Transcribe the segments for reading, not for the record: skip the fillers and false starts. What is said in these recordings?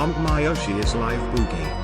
on Myoshi's live boogie.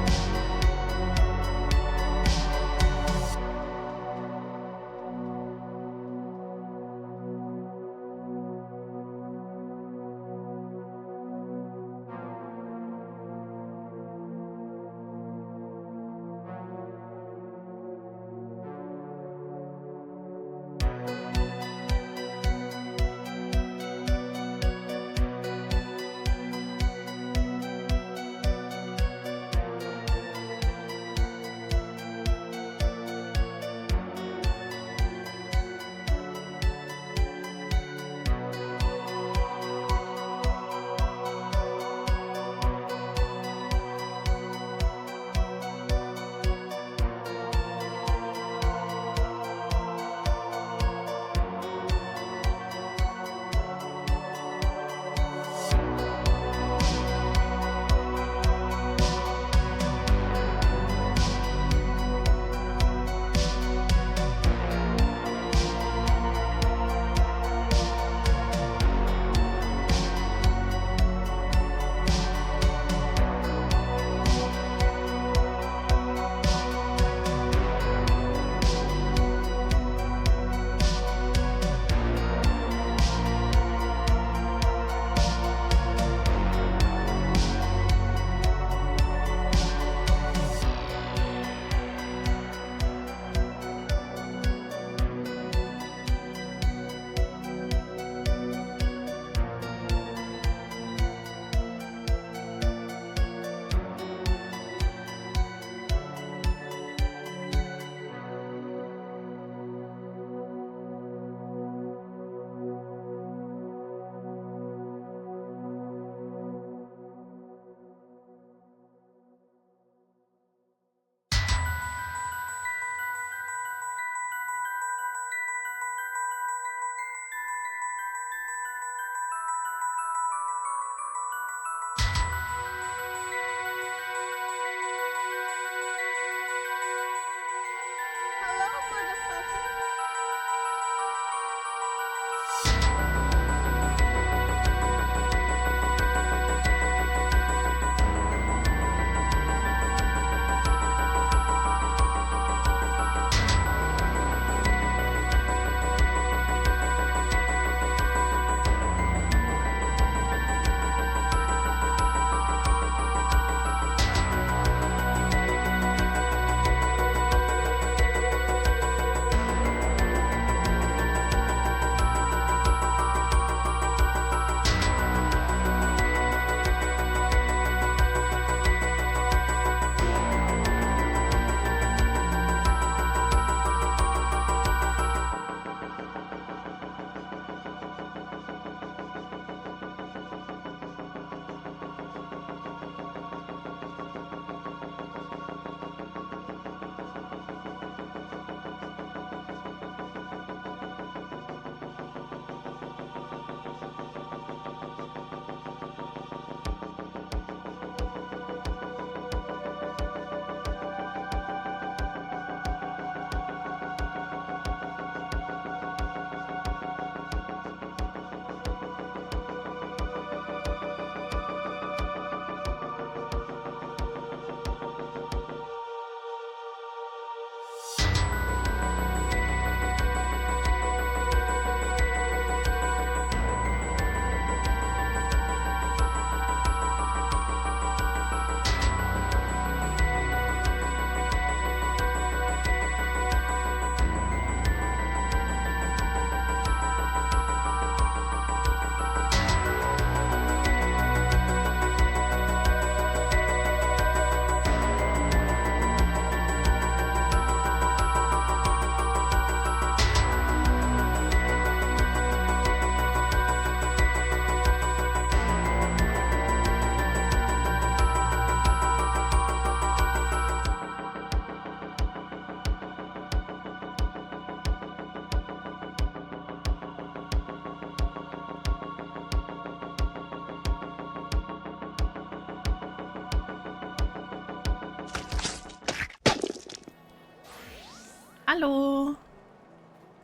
Hello.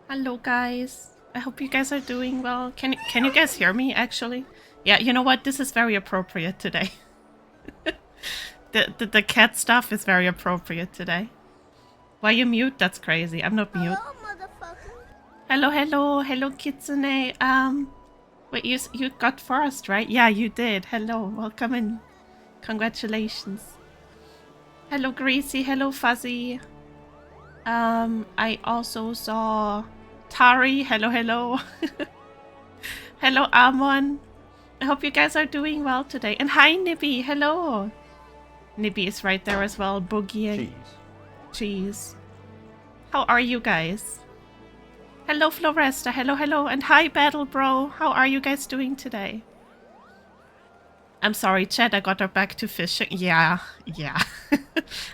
Hello, guys. I hope you guys are doing well. Can you guys hear me, actually? Yeah, you know what? This is very appropriate today. The cat stuff is very appropriate today. Why you mute? That's crazy. I'm not mute. Hello, hello, hello, Kitsune. Wait, you got first, right? Yeah, you did. Hello, welcome in. Congratulations. Hello, Greasy. Hello, Fuzzy. I also saw Tari. Hello, hello. Hello, Amon. I hope you guys are doing well today. And hi, Nibby. Hello. Nibby is right there as well. Boogie. Cheese. How are you guys? Hello, Floresta. Hello, hello. And hi, Battle Bro. How are you guys doing today? I'm sorry, Chad. I got her back to fishing. Yeah.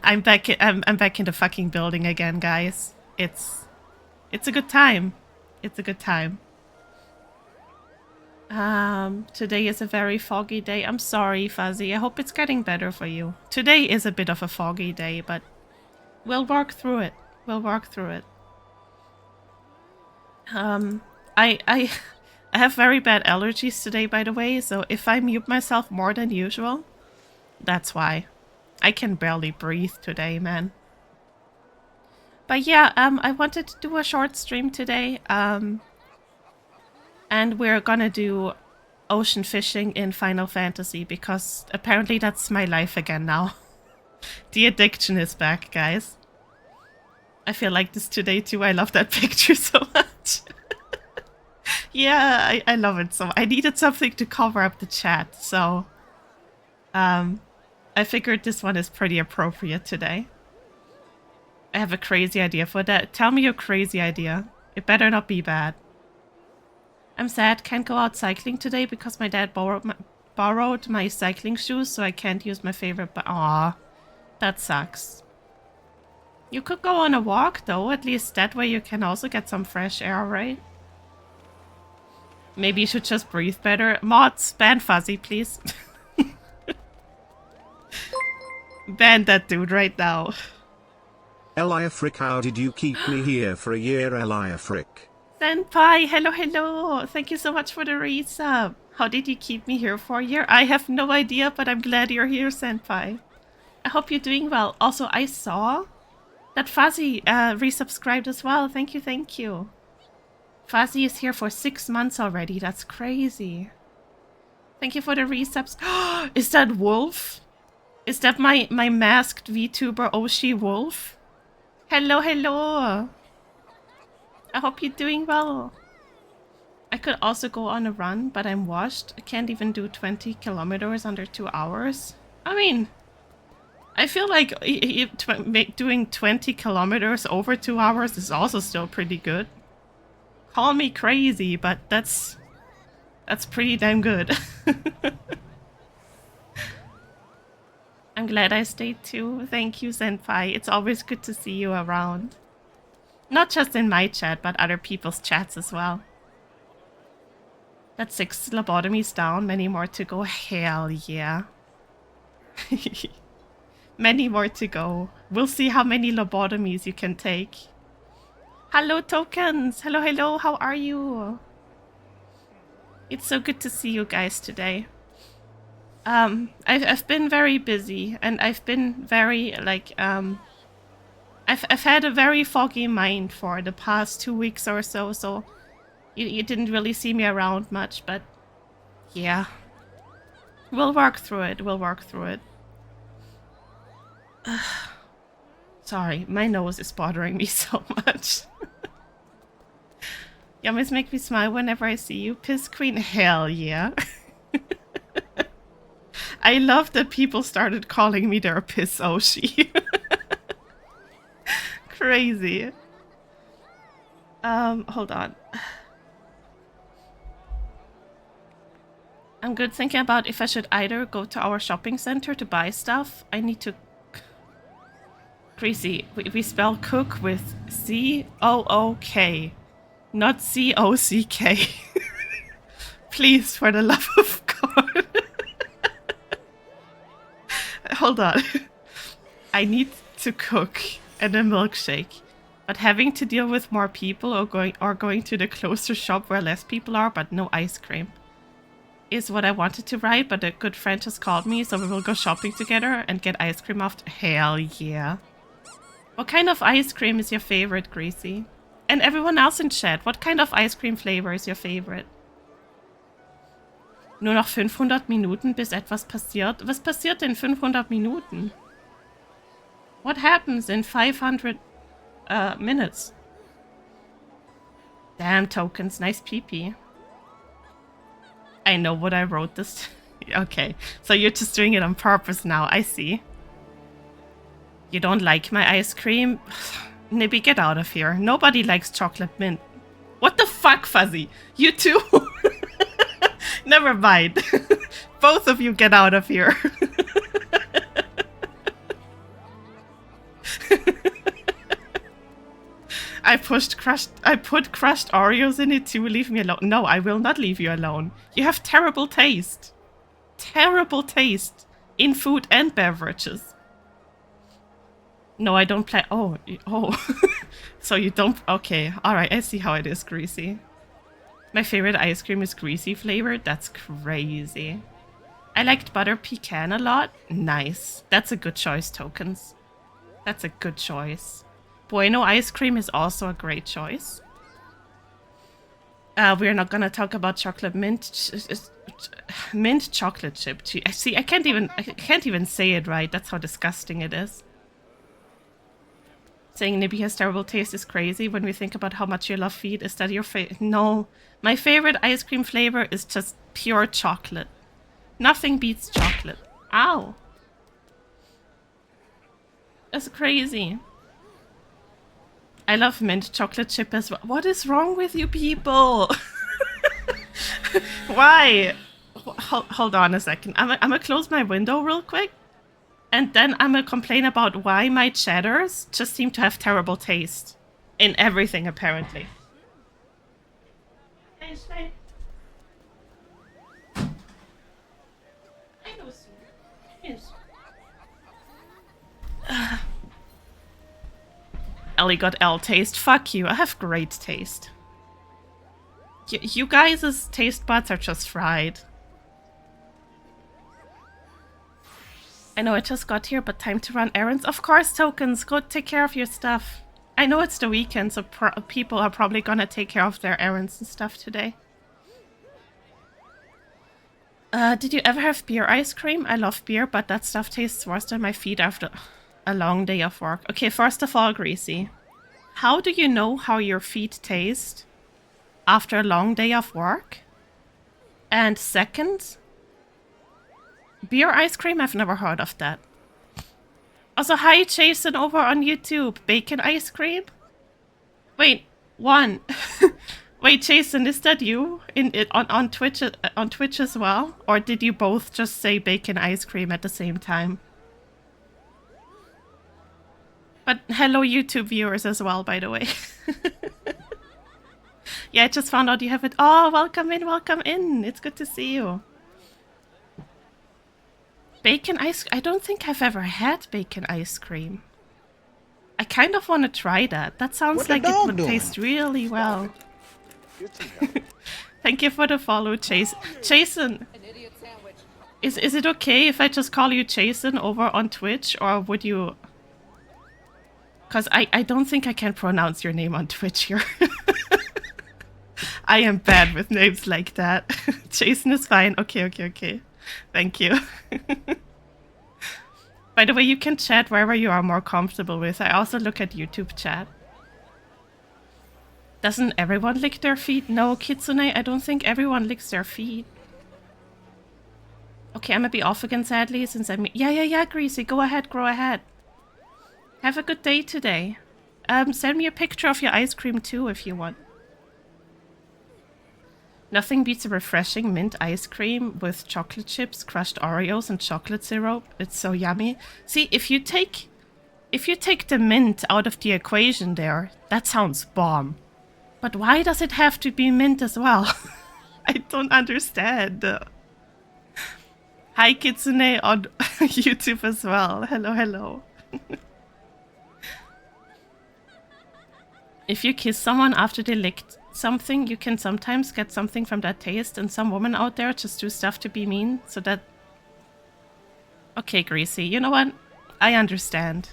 I'm back in the fucking building again, guys. It's a good time. It's a good time. Today is a very foggy day. I'm sorry, Fuzzy. I hope it's getting better for you. Today is a bit of a foggy day, but we'll work through it. We'll work through it. I have very bad allergies today, by the way, so if I mute myself more than usual, that's why. I can barely breathe today, man. But yeah, I wanted to do a short stream today, and we're gonna do ocean fishing in Final Fantasy, because apparently that's my life again now. The addiction is back, guys. I feel like this today too. I love that picture so much. Yeah, I love it so. I needed something to cover up the chat, so I figured this one is pretty appropriate today. I have a crazy idea for that. Tell me your crazy idea. It better not be bad. I'm sad, can't go out cycling today because my dad borrowed my cycling shoes, so I can't use my favorite. But aw, that sucks. You could go on a walk though. At least that way you can also get some fresh air, right? Maybe you should just breathe better. Mods, ban Fuzzy, please. Ban that dude right now. Eliafrick, how did you keep me here for a year, Eliafrick? Senpai, hello, hello. Thank you so much for the resub. How did you keep me here for a year? I have no idea, but I'm glad you're here, Senpai. I hope you're doing well. Also, I saw that Fuzzy resubscribed as well. Thank you, thank you. Fuzzy is here for 6 months already. That's crazy. Thank you for the resubs. Is that Wolf? Is that my masked VTuber Oshi Wolf? Hello, hello. I hope you're doing well. I could also go on a run, but I'm washed. I can't even do 20 kilometers under 2 hours. I mean, I feel like doing 20 kilometers over 2 hours is also still pretty good. Call me crazy, but that's pretty damn good. I'm glad I stayed too. Thank you, Senpai. It's always good to see you around. Not just in my chat, but other people's chats as well. That's 6 lobotomies down, many more to go. Hell yeah. Many more to go. We'll see how many lobotomies you can take. Hello, tokens! Hello, hello, how are you? It's so good to see you guys today. I've been very busy, and I've been very, like, I've had a very foggy mind for the past 2 weeks or so, so you didn't really see me around much, but yeah. We'll work through it, we'll work through it. Sorry, my nose is bothering me so much. You always make me smile whenever I see you. Piss Queen, hell yeah. I love that people started calling me their Piss Oshi. Crazy. Hold on. I'm good thinking about if I should either go to our shopping center to buy stuff. I need to... Crazy. We spell cook with C-O-O-K. Not C-O-C-K. Please, for the love of God. Hold on. I need to cook and a milkshake. But having to deal with more people or going to the closer shop where less people are, but no ice cream. is what I wanted to write, but a good friend just called me, so we will go shopping together and get ice cream after. Hell yeah. What kind of ice cream is your favorite, Greasy? And everyone else in chat, what kind of ice cream flavor is your favorite? Nur noch 500 Minuten, bis etwas passiert. Was passiert in 500 Minuten? What happens in 500 minutes? Damn, tokens, nice pee-pee. I know what I wrote this. Okay, so you're just doing it on purpose now, I see. You don't like my ice cream? Nibby, get out of here. Nobody likes chocolate mint. What the fuck, Fuzzy? You too? Never mind. Both of you get out of here. I put crushed Oreos in it too. Leave me alone. No, I will not leave you alone. You have terrible taste. Terrible taste in food and beverages. No, I don't play. Oh. So you don't. Okay, all right. I see how it is, Greasy. My favorite ice cream is greasy flavored. That's crazy. I liked butter pecan a lot. Nice. That's a good choice, tokens. That's a good choice. Bueno ice cream is also a great choice. We're not gonna talk about chocolate mint. Mint chocolate chip. See, I can't even say it right. That's how disgusting it is. Saying Nibby has terrible taste is crazy when we think about how much you love feet. Is that your favorite? No. My favorite ice cream flavor is just pure chocolate. Nothing beats chocolate. Ow. That's crazy. I love mint chocolate chip as well. What is wrong with you people? Why? Hold on a second. I'm gonna close my window real quick. And then I'm gonna complain about why my cheddars just seem to have terrible taste. In everything, apparently. Thanks, mate. I know, sir. Yes. Ellie got L taste. Fuck you. I have great taste. You guys' taste buds are just fried. I know I just got here, but time to run errands. Of course, tokens. Go take care of your stuff. I know it's the weekend, so people are probably gonna take care of their errands and stuff today. Did you ever have beer ice cream? I love beer, but that stuff tastes worse than my feet after a long day of work. Okay, first of all, Greasy, how do you know how your feet taste after a long day of work? And second, beer ice cream? I've never heard of that. Also, hi Jason over on YouTube. Bacon ice cream? Wait, one. Wait, Jason, is that you on Twitch as well? Or did you both just say bacon ice cream at the same time? But hello YouTube viewers as well, by the way. Yeah, I just found out you have it. Oh, welcome in, welcome in. It's good to see you. Bacon ice... I don't think I've ever had bacon ice cream. I kind of want to try that. That sounds like it would taste really well. Thank you for the follow, Jason. Is it okay if I just call you Jason over on Twitch, or would you... Because I don't think I can pronounce your name on Twitch here. I am bad with names like that. Jason is fine. Okay. Thank you. By the way, you can chat wherever you are more comfortable with. I also look at YouTube chat. Doesn't everyone lick their feet? No, Kitsune, I don't think everyone licks their feet. Okay, I'm gonna be off again, sadly, since I'm... Yeah, Greasy, go ahead, grow ahead. Have a good day today. Send me a picture of your ice cream too, if you want. Nothing beats a refreshing mint ice cream with chocolate chips, crushed Oreos, and chocolate syrup. It's so yummy. See, if you take the mint out of the equation there, that sounds bomb. But why does it have to be mint as well? I don't understand. Hi, Kitsune on YouTube as well. Hello. If you kiss someone after they licked something, you can sometimes get something from that taste, and some women out there just do stuff to be mean, so that... Okay, Greasy, you know what? I understand.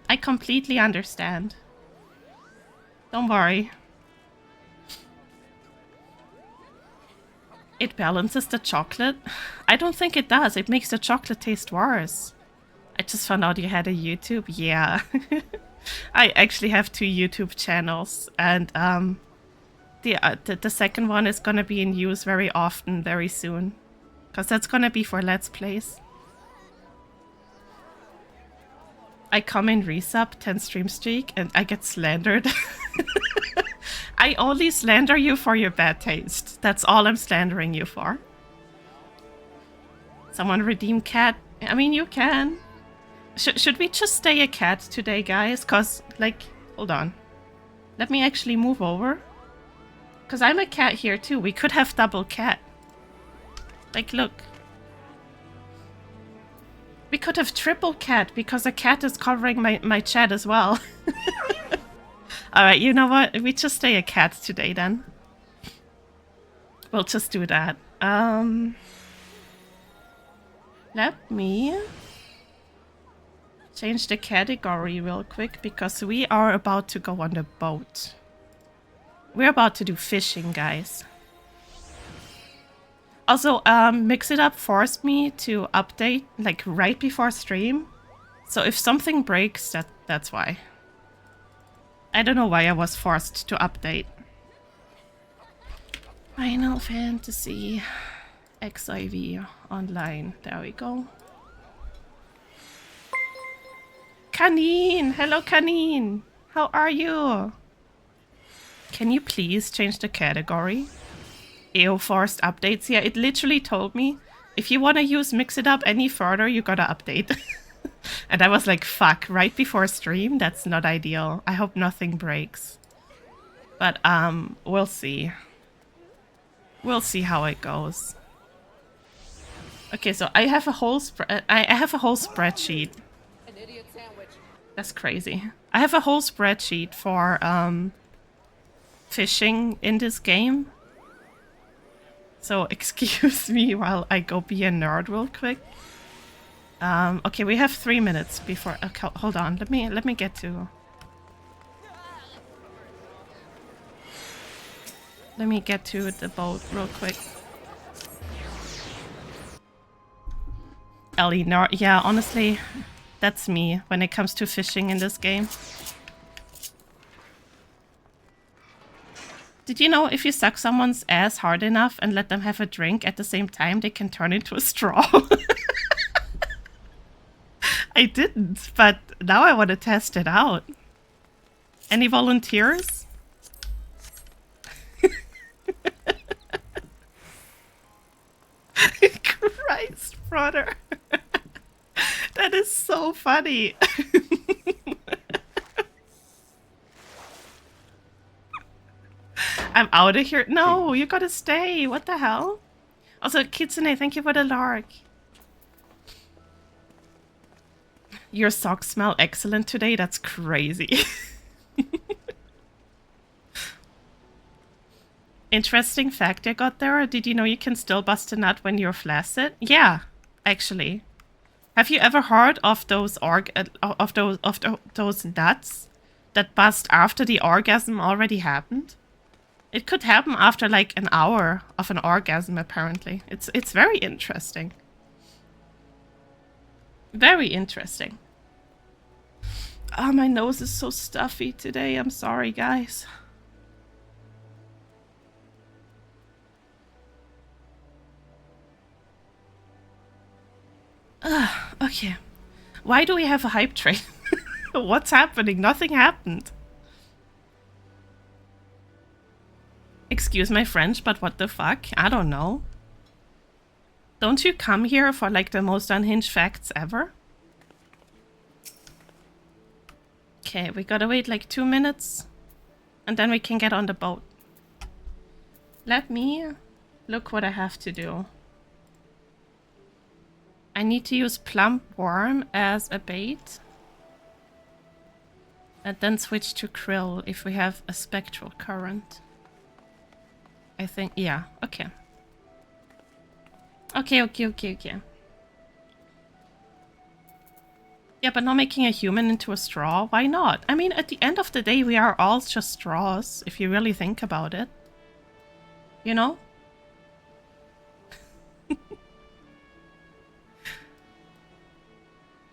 I completely understand. Don't worry. It balances the chocolate? I don't think it does. It makes the chocolate taste worse. I just found out you had a YouTube. Yeah. I actually have 2 YouTube channels, and the second one is gonna be in use very often, very soon. Because that's gonna be for Let's Plays. I come in resub, 10 stream streak, and I get slandered. I only slander you for your bad taste. That's all I'm slandering you for. Someone redeem cat? I mean, you can. Should we just stay a cat today, guys? Because, like, hold on. Let me actually move over. Because I'm a cat here, too. We could have double cat. Like, look. We could have triple cat, because a cat is covering my chat as well. Alright, you know what? We just stay a cat today, then. We'll just do that. Let me change the category real quick, because we are about to go on the boat. We're about to do fishing, guys. Also, Mix It Up forced me to update, like, right before stream. So if something breaks, that's why. I don't know why I was forced to update. Final Fantasy XIV online. There we go. Canine! Hello, Canine! How are you? Can you please change the category? EO forced updates. Yeah, it literally told me, if you want to use Mix It Up any further, you gotta update. And I was like, fuck, right before stream? That's not ideal. I hope nothing breaks. But, we'll see. We'll see how it goes. Okay, so I have a whole spreadsheet. An idiot sandwich. That's crazy. I have a whole spreadsheet for, fishing in this game. So excuse me while I go be a nerd real quick. Okay, we have 3 minutes before. Okay, hold on. Let me get to. Let me get to the boat real quick. Ellie, nerd. Yeah, honestly, that's me when it comes to fishing in this game. Did you know if you suck someone's ass hard enough and let them have a drink at the same time, they can turn into a straw? I didn't, but now I want to test it out. Any volunteers? Christ, brother. That is so funny. I'm out of here. No, you gotta stay. What the hell? Also, Kitsune, thank you for the lark. Your socks smell excellent today. That's crazy. Interesting fact I got there. Did you know you can still bust a nut when you're flaccid? Yeah, actually. Have you ever heard of those those nuts that bust after the orgasm already happened? It could happen after like an hour of an orgasm, apparently. It's very interesting. Very interesting. Oh, my nose is so stuffy today. I'm sorry, guys. Okay. Why do we have a hype train? What's happening? Nothing happened. Excuse my French, but what the fuck? I don't know. Don't you come here for like the most unhinged facts ever? Okay, we gotta wait like 2 minutes and then we can get on the boat. Let me look what I have to do. I need to use plump worm as a bait. And then switch to Krill if we have a spectral current. I think, yeah, okay. Okay. Yeah, but not making a human into a straw? Why not? I mean, at the end of the day, we are all just straws, if you really think about it. You know?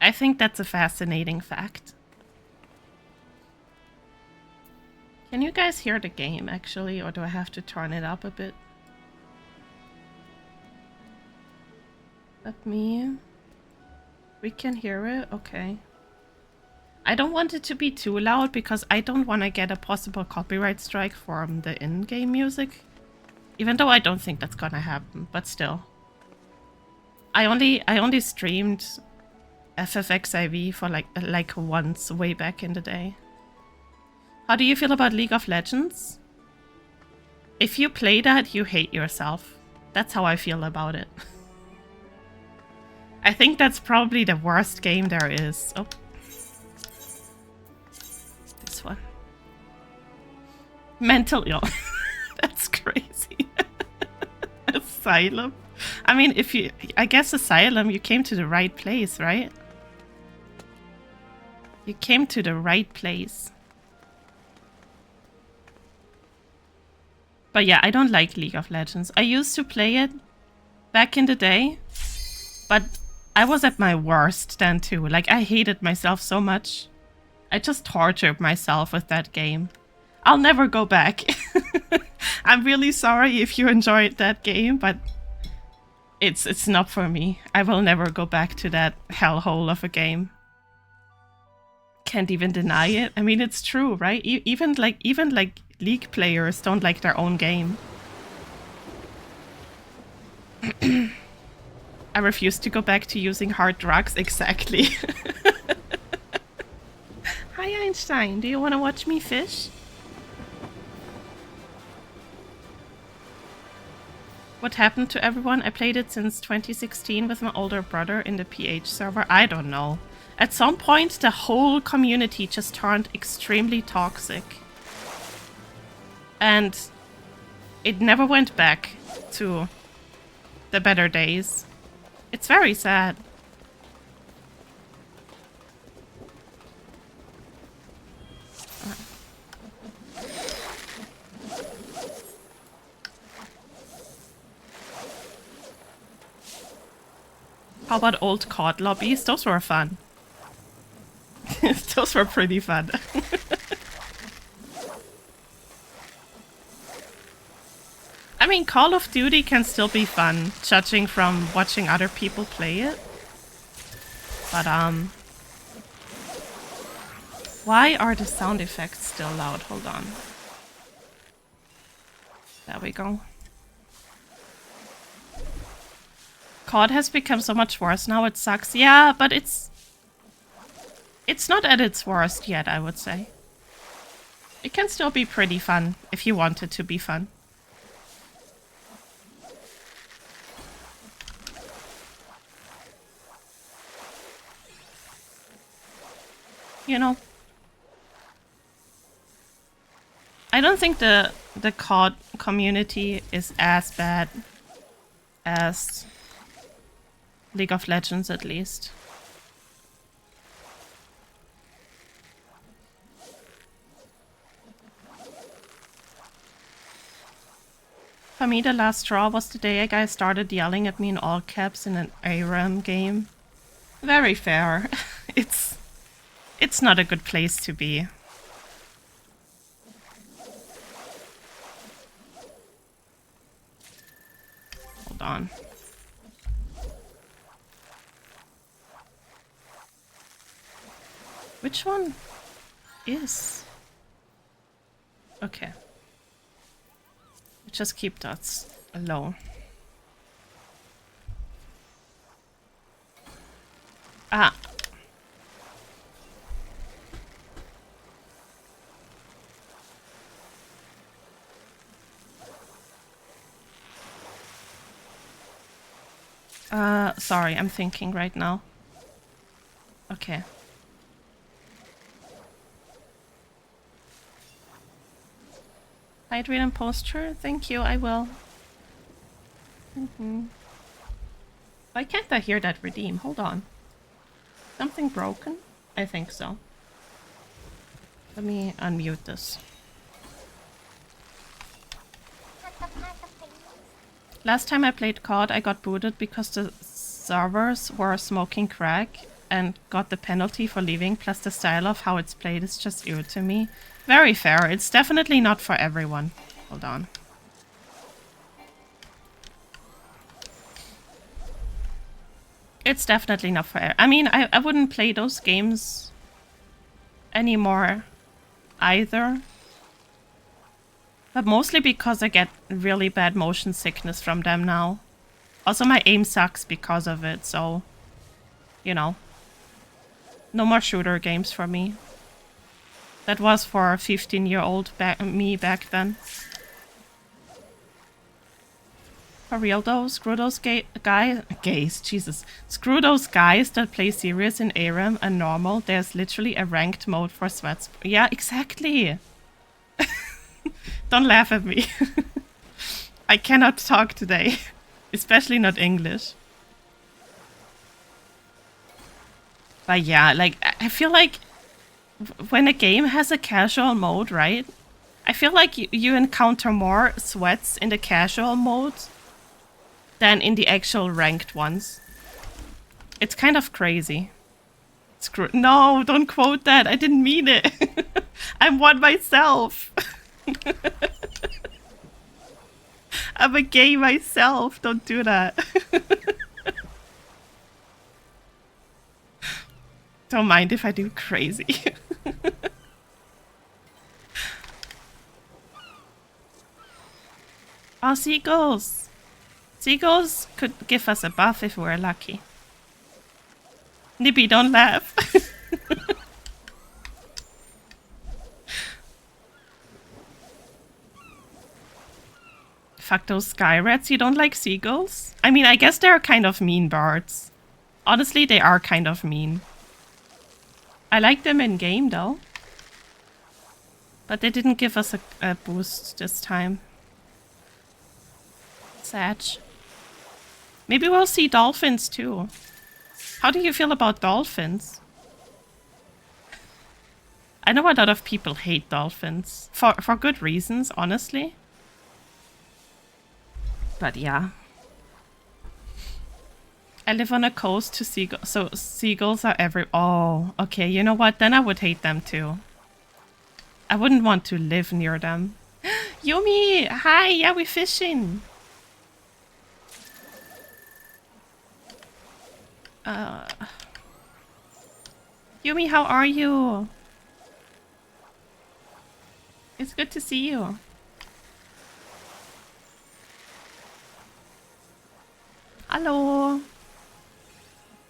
I think that's a fascinating fact. Can you guys hear the game, actually? Or do I have to turn it up a bit? Let me... We can hear it? Okay. I don't want it to be too loud because I don't want to get a possible copyright strike from the in-game music. Even though I don't think that's gonna happen, but still. I only streamed XIV for like once way back in the day. How do you feel about League of Legends? If you play that, you hate yourself. That's how I feel about it. I think that's probably the worst game there is. Oh. This one. Mental ill. That's crazy. Asylum. I mean, I guess Asylum, you came to the right place, right? You came to the right place. But yeah, I don't like League of Legends. I used to play it back in the day, but I was at my worst then too. Like, I hated myself so much. I just tortured myself with that game. I'll never go back. I'm really sorry if you enjoyed that game, but it's not for me. I will never go back to that hellhole of a game. Can't even deny it. I mean, it's true, right? Even like League players don't like their own game. I refuse to go back to using hard drugs. Exactly. Hi, Einstein. Do you want to watch me fish? What happened to everyone? I played it since 2016 with my older brother in the PH server. I don't know. At some point, the whole community just turned extremely toxic. And it never went back to the better days. It's very sad. How about old COD lobbies? Those were fun. Those were pretty fun. I mean, Call of Duty can still be fun, judging from watching other people play it. But, why are the sound effects still loud? Hold on. There we go. COD has become so much worse now, it sucks. Yeah, but it's not at its worst yet, I would say. It can still be pretty fun, if you want it to be fun. You know, I don't think the COD community is as bad as League of Legends, at least. For me, the last straw was the day a guy started yelling at me in all caps in an ARAM game. Very fair. It's not a good place to be. Hold on. Which one is? Okay. Just keep dots low. Ah. Sorry, I'm thinking right now. Okay. Hydrate and posture? Thank you, I will. Why can't I hear that redeem? Hold on. Something broken? I think so. Let me unmute this. Last time I played COD, I got booted because the servers were smoking crack and got the penalty for leaving, plus the style of how it's played is just ew to me. Very fair. It's definitely not for everyone. Hold on. It's definitely not for... I mean, I wouldn't play those games anymore either. But mostly because I get really bad motion sickness from them now. Also, my aim sucks because of it, so... You know. No more shooter games for me. That was for 15-year-old me back then. For real though, screw those guys, Jesus. Screw those guys that play serious in ARAM and normal. There's literally a ranked mode for sweats. Yeah, exactly. Don't laugh at me. I cannot talk today. Especially not English. But yeah, like, I feel like when a game has a casual mode, right? I feel like you encounter more sweats in the casual mode than in the actual ranked ones. It's kind of crazy. No, don't quote that. I didn't mean it. I'm one myself. I'm a gay myself. Don't do that. Don't mind if I do crazy. Oh, seagulls. Seagulls could give us a buff if we're lucky. Nippy, don't laugh. Fuck those sky rats. You don't like seagulls? I mean, I guess they're kind of mean birds. Honestly, they are kind of mean. I like them in game though. But they didn't give us a boost this time. Sad. Maybe we'll see dolphins too. How do you feel about dolphins? I know a lot of people hate dolphins. For good reasons, honestly. But yeah. I live on a coast to seagulls, so seagulls are every... Oh, okay, you know what? Then I would hate them too. I wouldn't want to live near them. Yumi! Hi! Yeah, we're fishing! Yumi, how are you? It's good to see you. Hello.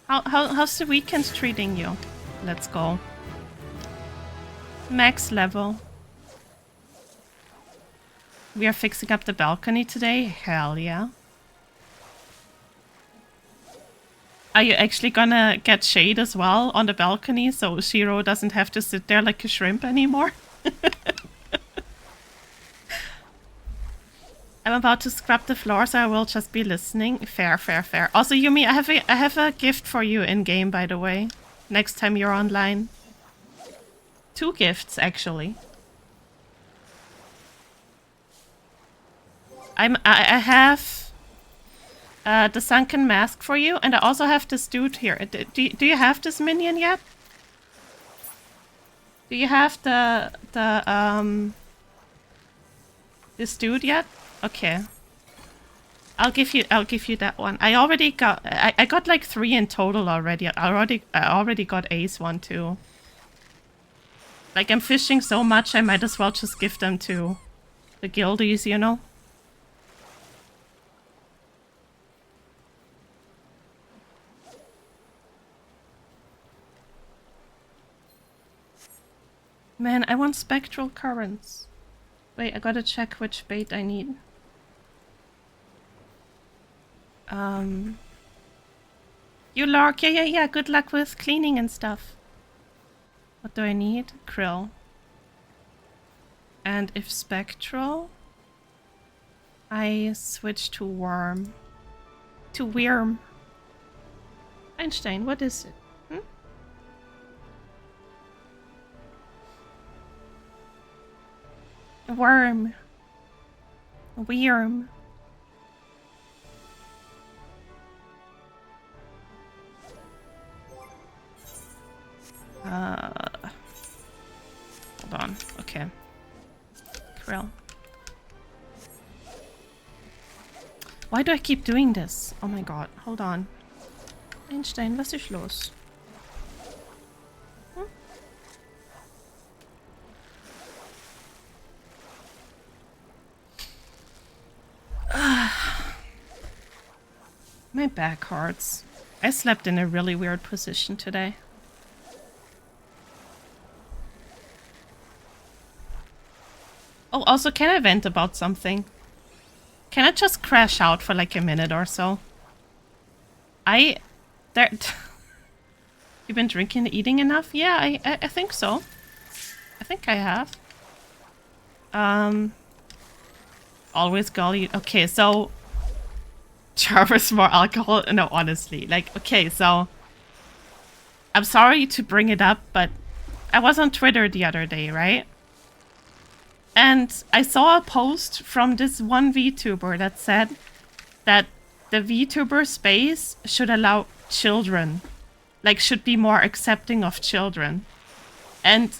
How's the weekend treating you? Let's go. Max level. We are fixing up the balcony today? Hell yeah. Are you actually gonna get shade as well on the balcony so Shiro doesn't have to sit there like a shrimp anymore? I'm about to scrub the floor, so I will just be listening. Fair, fair, fair. Also, Yumi, I have a gift for you in-game, by the way. Next time you're online. 2 gifts, actually. I have the sunken mask for you, and I also have this dude here. Do you have this minion yet? Do you have this dude yet? Okay. I'll give you that one. I already got I got like 3 in total already. I already got Ace one too. Like, I'm fishing so much I might as well just give them to the guildies, you know? Man, I want spectral currents. Wait, I gotta check which bait I need. You Lark, yeah, good luck with cleaning and stuff. What do I need? Krill. And if spectral, I switch to worm. To worm. Einstein, what is it? A worm. A worm. Hold on. Okay. Krill. Why do I keep doing this? Oh my god. Hold on. Einstein, was ist los? My back hurts. I slept in a really weird position today. Oh, also, can I vent about something? Can I just crash out for like a minute or so? You've been drinking and eating enough? Yeah, I think so. I think I have. Always golly. Okay, so Jarvis more alcohol? No, honestly. Like, okay, so I'm sorry to bring it up, but I was on Twitter the other day, right? And I saw a post from this one VTuber that said that the VTuber space should allow children. Like, should be more accepting of children. And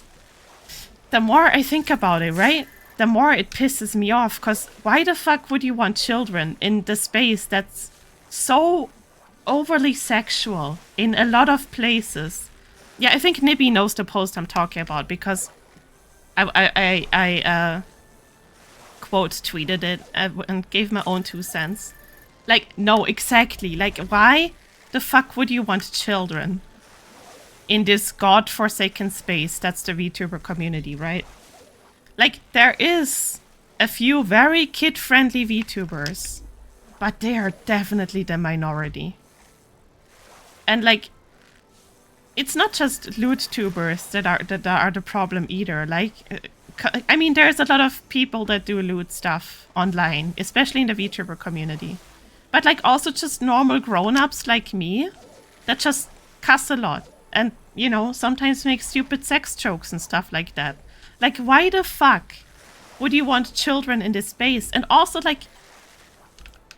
the more I think about it, right? The more it pisses me off. Because why the fuck would you want children in the space that's so overly sexual in a lot of places? Yeah, I think Nibby knows the post I'm talking about because I quote tweeted it and gave my own 2 cents. Like, no, exactly. Like, why the fuck would you want children in this godforsaken space that's the VTuber community, right? Like, there is a few very kid-friendly VTubers, but they are definitely the minority. And, like, it's not just loot tubers that are the problem either. Like, I mean, there's a lot of people that do loot stuff online, especially in the VTuber community. But, like, also just normal grown-ups like me that just cuss a lot and, you know, sometimes make stupid sex jokes and stuff like that. Like, why the fuck would you want children in this space? And also, like,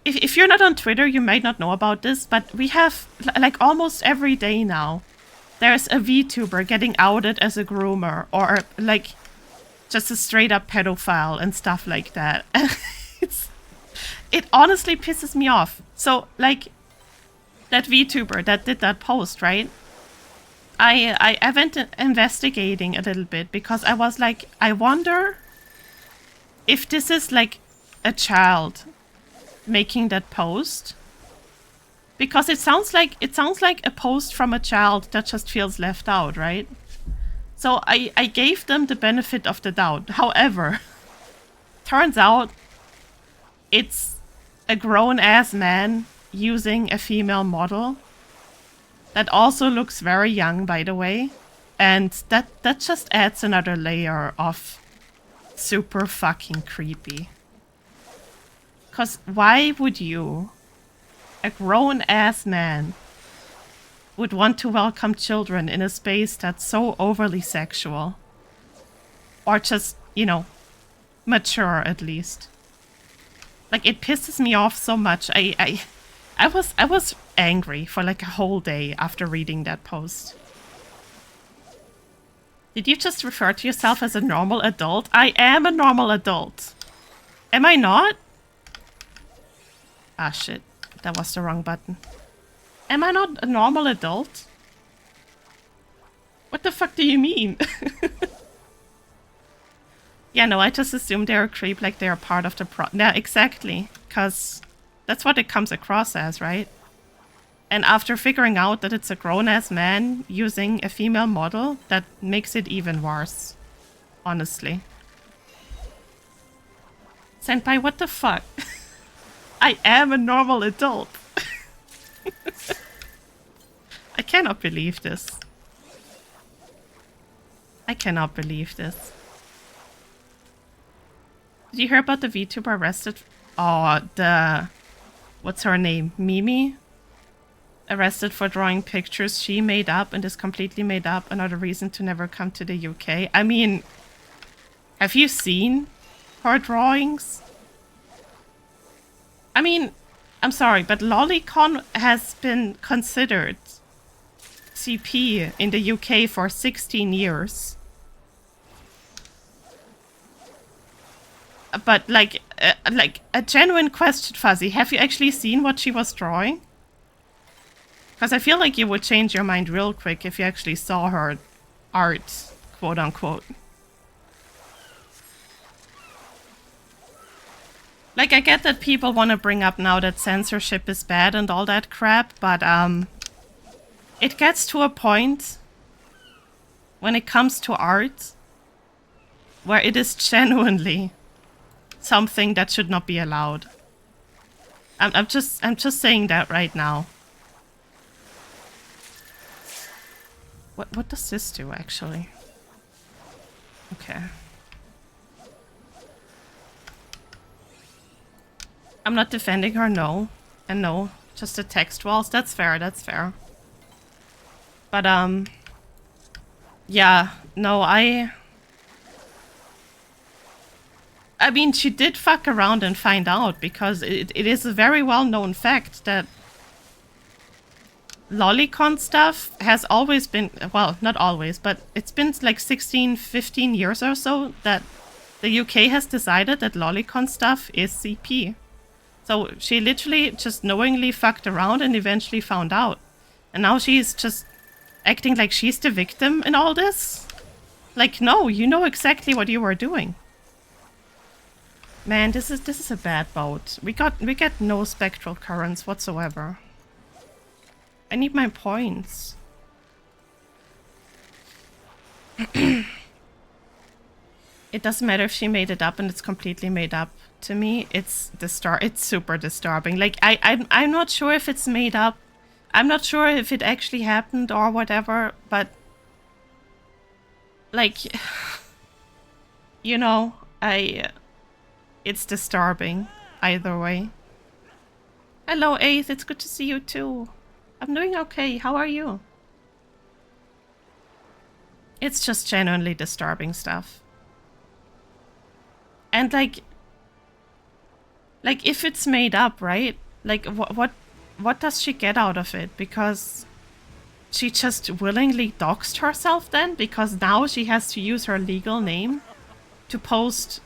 if you're not on Twitter, you might not know about this, but we have, like, almost every day now, there's a VTuber getting outed as a groomer or, like, just a straight-up pedophile and stuff like that. It honestly pisses me off. So, like, that VTuber that did that post, right? I went investigating a little bit because I was like, I wonder if this is, like, a child making that post. Because it sounds like a post from a child that just feels left out, right? So I gave them the benefit of the doubt. However, turns out it's a grown-ass man using a female model that also looks very young, by the way. And that just adds another layer of super fucking creepy. Because why would you, a grown-ass man, would want to welcome children in a space that's so overly sexual? Or just, you know, mature at least. Like, it pisses me off so much. I was angry for like a whole day after reading that post. Did you just refer to yourself as a normal adult? I am a normal adult. Am I not? Ah, shit. That was the wrong button. Am I not a normal adult? What the fuck do you mean? Yeah, no, I just assume they're a creep, like they're part of the Yeah, exactly. Because that's what it comes across as, right? And after figuring out that it's a grown-ass man using a female model, that makes it even worse. Honestly. Senpai, what the fuck? I am a normal adult. I cannot believe this. I cannot believe this. Did you hear about the VTuber arrested? Oh, what's her name? Mimi? Arrested for drawing pictures she made up and is completely made up. Another reason to never come to the UK. I mean, have you seen her drawings? I mean, I'm sorry, but Lolicon has been considered CP in the UK for 16 years. But like a genuine question, Fuzzy, have you actually seen what she was drawing? Because I feel like you would change your mind real quick if you actually saw her art, quote unquote. Like, I get that people want to bring up now that censorship is bad and all that crap, but it gets to a point when it comes to art where it is genuinely something that should not be allowed. I'm just saying that right now. What does this do actually? Okay. I'm not defending her, no. And no, just the text walls. That's fair, that's fair. But yeah, no, I mean, she did fuck around and find out, because it is a very well-known fact that Lolicon stuff has always been, well, not always, but it's been like 16, 15 years or so that the UK has decided that Lolicon stuff is CP. So she literally just knowingly fucked around and eventually found out. And now she's just acting like she's the victim in all this? Like, no, you know exactly what you were doing. Man, this is a bad boat. We get no spectral currents whatsoever. I need my points. It doesn't matter if she made it up and it's completely made up. To me, it's super disturbing. Like, I'm not sure if it's made up. I'm not sure if it actually happened or whatever, but like, you know, it's disturbing either way. Hello, Eighth. It's good to see you too. I'm doing okay. How are you? It's just genuinely disturbing stuff. And like if it's made up, right? Like what does she get out of it? Because she just willingly doxed herself then? Because now she has to use her legal name to post,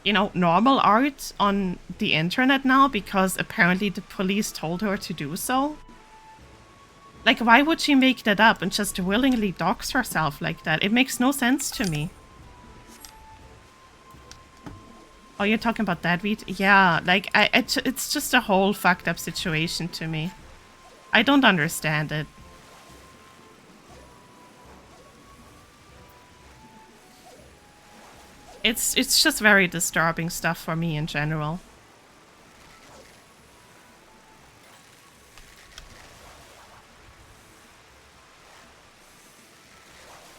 you know, normal art on the internet now because apparently the police told her to do so? Like, why would she make that up and just willingly dox herself like that? It makes no sense to me. Oh, you're talking about that beat? Yeah, like, it's just a whole fucked up situation to me. I don't understand it. It's just very disturbing stuff for me in general.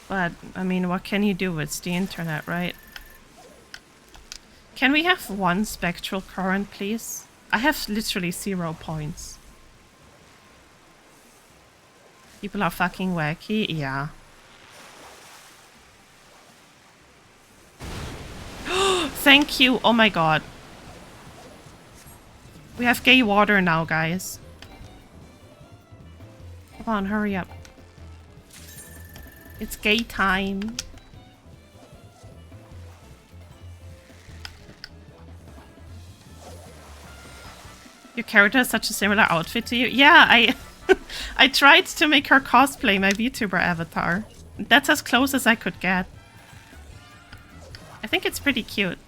But, I mean, what can you do? It's the internet, right? Can we have one spectral current, please? I have literally 0 points. People are fucking wacky? Yeah. Thank you! Oh my god. We have gay water now, guys. Come on, hurry up. It's gay time. Your character has such a similar outfit to you. Yeah, I tried to make her cosplay my VTuber avatar. That's as close as I could get. I think it's pretty cute.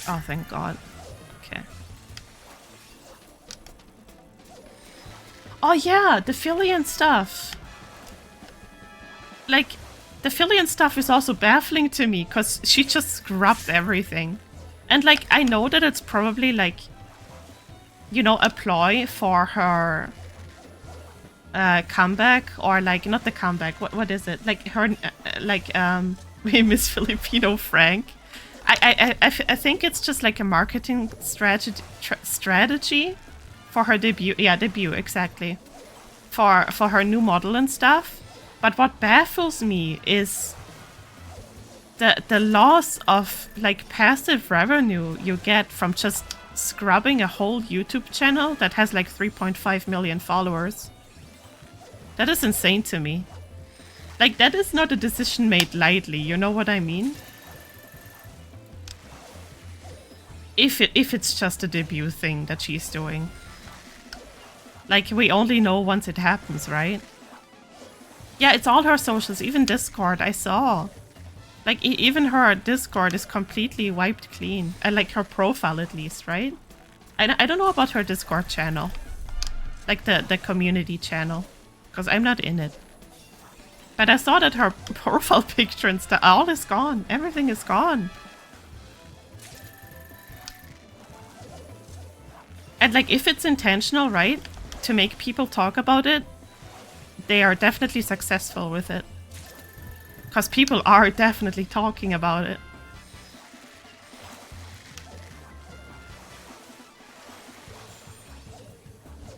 Oh, thank God. Okay. Oh yeah, the Phillian stuff. Like, the Phillian stuff is also baffling to me because she just scrubbed everything. And like, I know that it's probably like, you know, a ploy for her comeback, or like, not the comeback, what is it? Like her, Miss Filipino Frank. I think it's just like a marketing strategy for her debut. Yeah, debut, exactly. For her new model and stuff. But what baffles me is the loss of like passive revenue you get from just scrubbing a whole YouTube channel that has like 3.5 million followers. That is insane to me. Like, that is not a decision made lightly, you know what I mean? If it's just a debut thing that she's doing. Like, we only know once it happens, right? Yeah, it's all her socials, even Discord, I saw. Like, even her Discord is completely wiped clean. Like, her profile at least, right? I don't know about her Discord channel. Like, the community channel. Because I'm not in it. But I saw that her profile picture and stuff, all is gone. Everything is gone. And like, if it's intentional, right? To make people talk about it, they are definitely successful with it. Because people are definitely talking about it.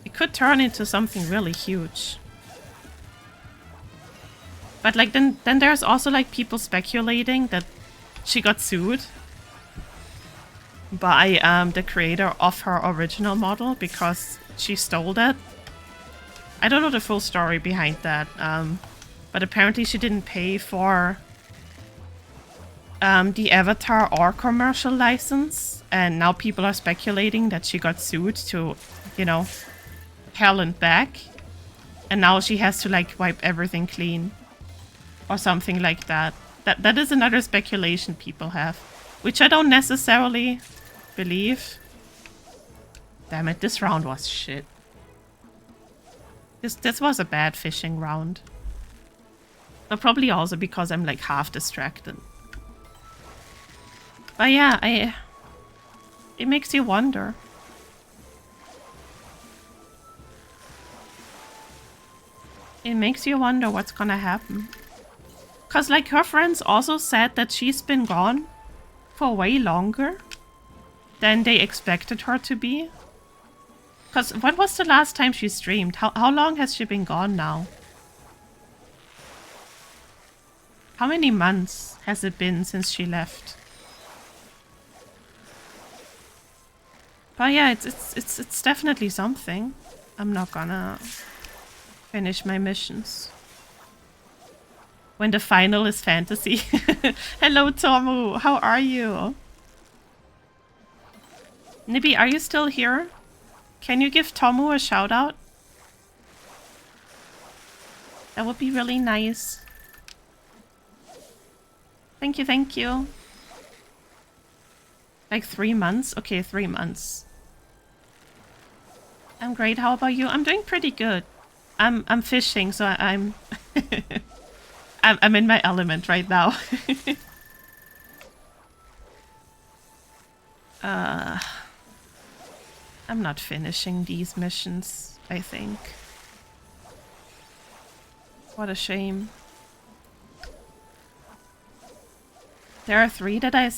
It could turn into something really huge. But like then there's also like people speculating that she got sued by the creator of her original model because she stole that. I don't know the full story behind that, but apparently she didn't pay for the avatar or commercial license, and now people are speculating that she got sued to, you know, hell and back, and now she has to like wipe everything clean. Or something like that. That is another speculation people have. Which I don't necessarily believe. Damn it, this round was shit. This was a bad fishing round. But probably also because I'm like half distracted. But yeah, it makes you wonder. It makes you wonder what's gonna happen. Because, like, her friends also said that she's been gone for way longer than they expected her to be. Because when was the last time she streamed? How long has she been gone now? How many months has it been since she left? But yeah, it's definitely something. I'm not gonna finish my missions. When the final is fantasy. Hello, Tomu. How are you? Nibby, are you still here? Can you give Tomu a shout out? That would be really nice. Thank you, thank you. Like 3 months? Okay, 3 months. I'm great. How about you? I'm doing pretty good. I'm fishing, so I'm I'm in my element right now. I'm not finishing these missions, I think. What a shame. There are 3 that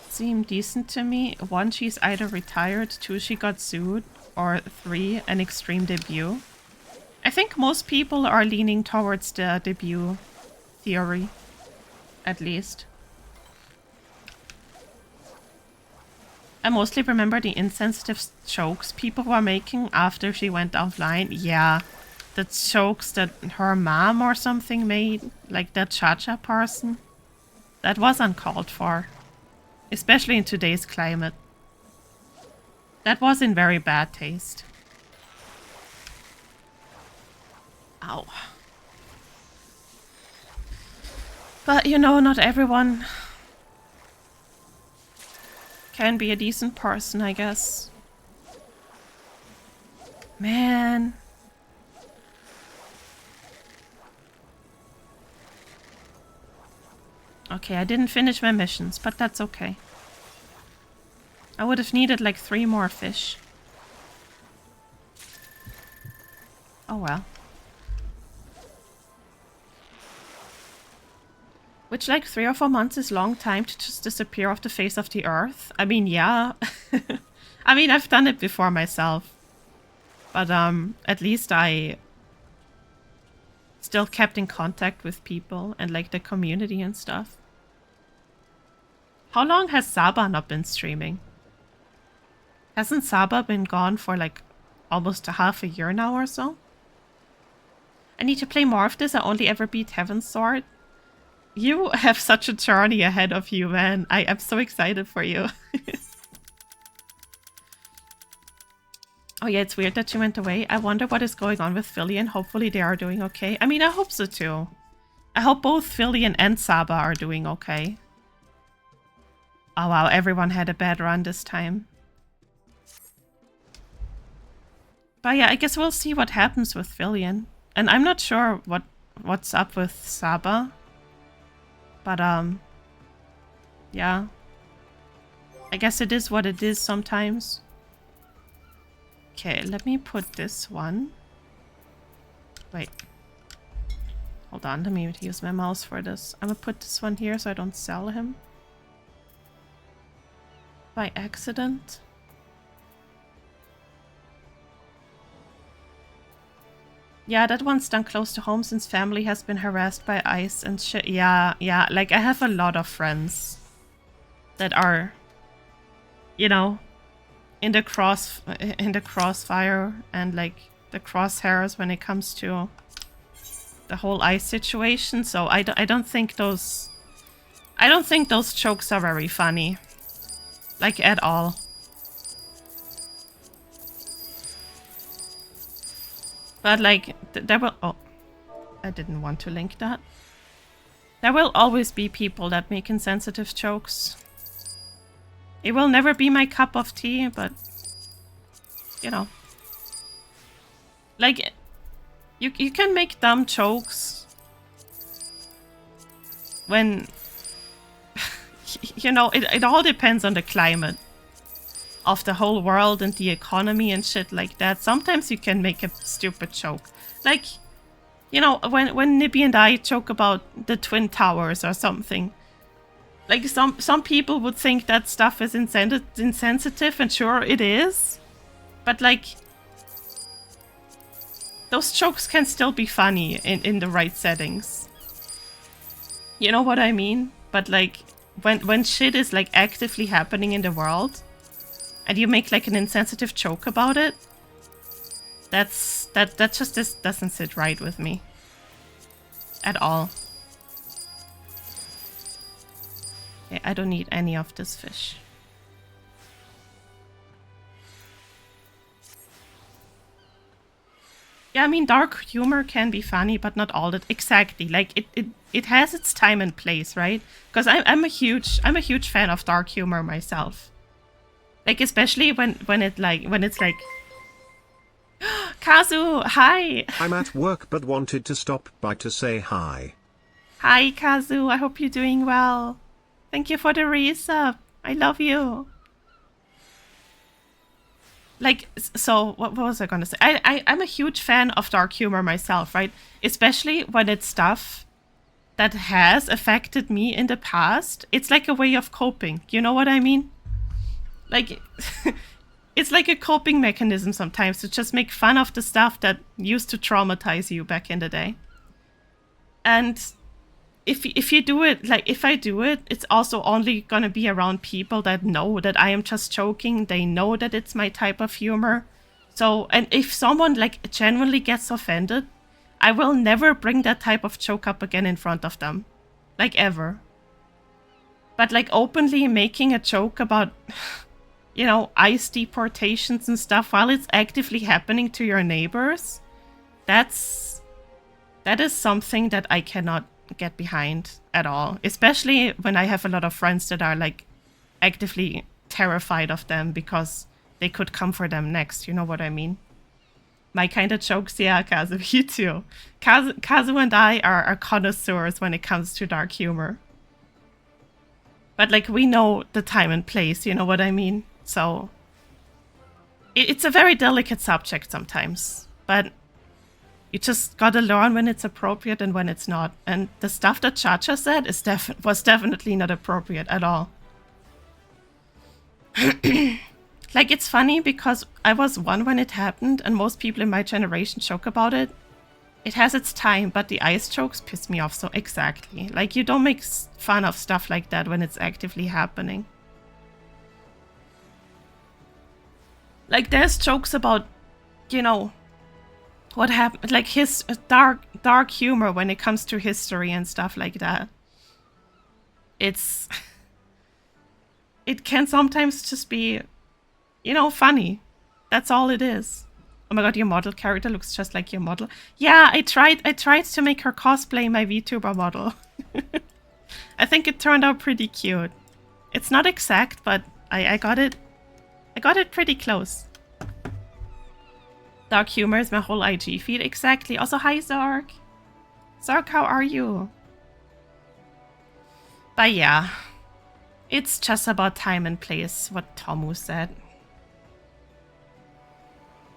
seem decent to me. 1, she's either retired, 2, she got sued, or 3, an extreme debut. I think most people are leaning towards the debut theory, at least. I mostly remember the insensitive jokes people were making after she went offline. Yeah, the jokes that her mom or something made, like that Cha-Cha person. That was uncalled for, especially in today's climate. That was in very bad taste. Ow. But, you know, not everyone can be a decent person, I guess. Man. Okay, I didn't finish my missions, but that's okay. I would have needed like 3 more fish. Oh well. Which, like, 3 or 4 months is long time to just disappear off the face of the earth. I mean, yeah. I mean, I've done it before myself. But, at least I still kept in contact with people and, like, the community and stuff. How long has Saba not been streaming? Hasn't Saba been gone for, like, almost a half a year now or so? I need to play more of this. I only ever beat Heaven's Sword. You have such a journey ahead of you, man. I am so excited for you. Oh yeah, it's weird that she went away. I wonder what is going on with Fillion. Hopefully they are doing okay. I mean, I hope so too. I hope both Fillion and Saba are doing okay. Oh wow, everyone had a bad run this time. But yeah, I guess we'll see what happens with Fillion. And I'm not sure what's up with Saba. But yeah. I guess it is what it is sometimes. Okay, let me put this one. Wait. Hold on, let me use my mouse for this. I'm gonna put this one here so I don't sell him. By accident. Yeah, that one's done close to home since family has been harassed by ICE and shit. Yeah, like I have a lot of friends that are, you know, in the crossfire and like the crosshairs when it comes to the whole ICE situation. So I don't think those jokes are very funny, like at all. But, like, there will... Oh, I didn't want to link that. There will always be people that make insensitive jokes. It will never be my cup of tea, but... You know. Like, you can make dumb jokes when... you know, it all depends on the climate of the whole world and the economy and shit like that. Sometimes you can make a stupid joke. Like, you know, when Nibby and I joke about the Twin Towers or something. Like, some people would think that stuff is insensitive, and sure it is. But, like, those jokes can still be funny in the right settings. You know what I mean? But, like, when shit is, like, actively happening in the world, and you make like an insensitive joke about it, that just doesn't sit right with me at all. Okay, I don't need any of this fish. Yeah, I mean, dark humor can be funny, but not all that. Exactly, like it has its time and place, right? Because I'm a huge fan of dark humor myself. Like, especially when it's like Kazu, hi! I'm at work but wanted to stop by to say hi. Hi, Kazu, I hope you're doing well. Thank you for the resub. I love you. Like, so, what was I gonna say? I'm a huge fan of dark humor myself, right? Especially when it's stuff that has affected me in the past. It's like a way of coping, you know what I mean? Like, it's like a coping mechanism sometimes to just make fun of the stuff that used to traumatize you back in the day. And if you do it, like, if I do it, it's also only gonna be around people that know that I am just joking. They know that it's my type of humor. So, and if someone, like, genuinely gets offended, I will never bring that type of joke up again in front of them. Like, ever. But, like, openly making a joke about... you know, ICE deportations and stuff while it's actively happening to your neighbors, that is something that I cannot get behind at all. Especially when I have a lot of friends that are, like, actively terrified of them because they could come for them next, you know what I mean? My kind of jokes, yeah, Kazu, you too. Kazu and I are connoisseurs when it comes to dark humor. But, like, we know the time and place, you know what I mean? So, it's a very delicate subject sometimes, but You just gotta learn when it's appropriate and when it's not. And the stuff that Chacha said was definitely not appropriate at all. Like, it's funny because I was one when it happened, and most people in my generation joke about it. It has its time, but the ice jokes piss me off so exactly. Like, you don't make fun of stuff like that when it's actively happening. Like, there's jokes about, you know, what happened, like his dark humor when it comes to history and stuff like that. It can sometimes just be, you know, funny. That's all it is. Oh my god, your model character looks just like your model. Yeah, I tried to make her cosplay my VTuber model. I think it turned out pretty cute. It's not exact, but I got it pretty close. Dark humor is my whole IG feed. Exactly. Also, hi, Zark. Zark, how are you? But yeah, it's just about time and place, what Tomu said.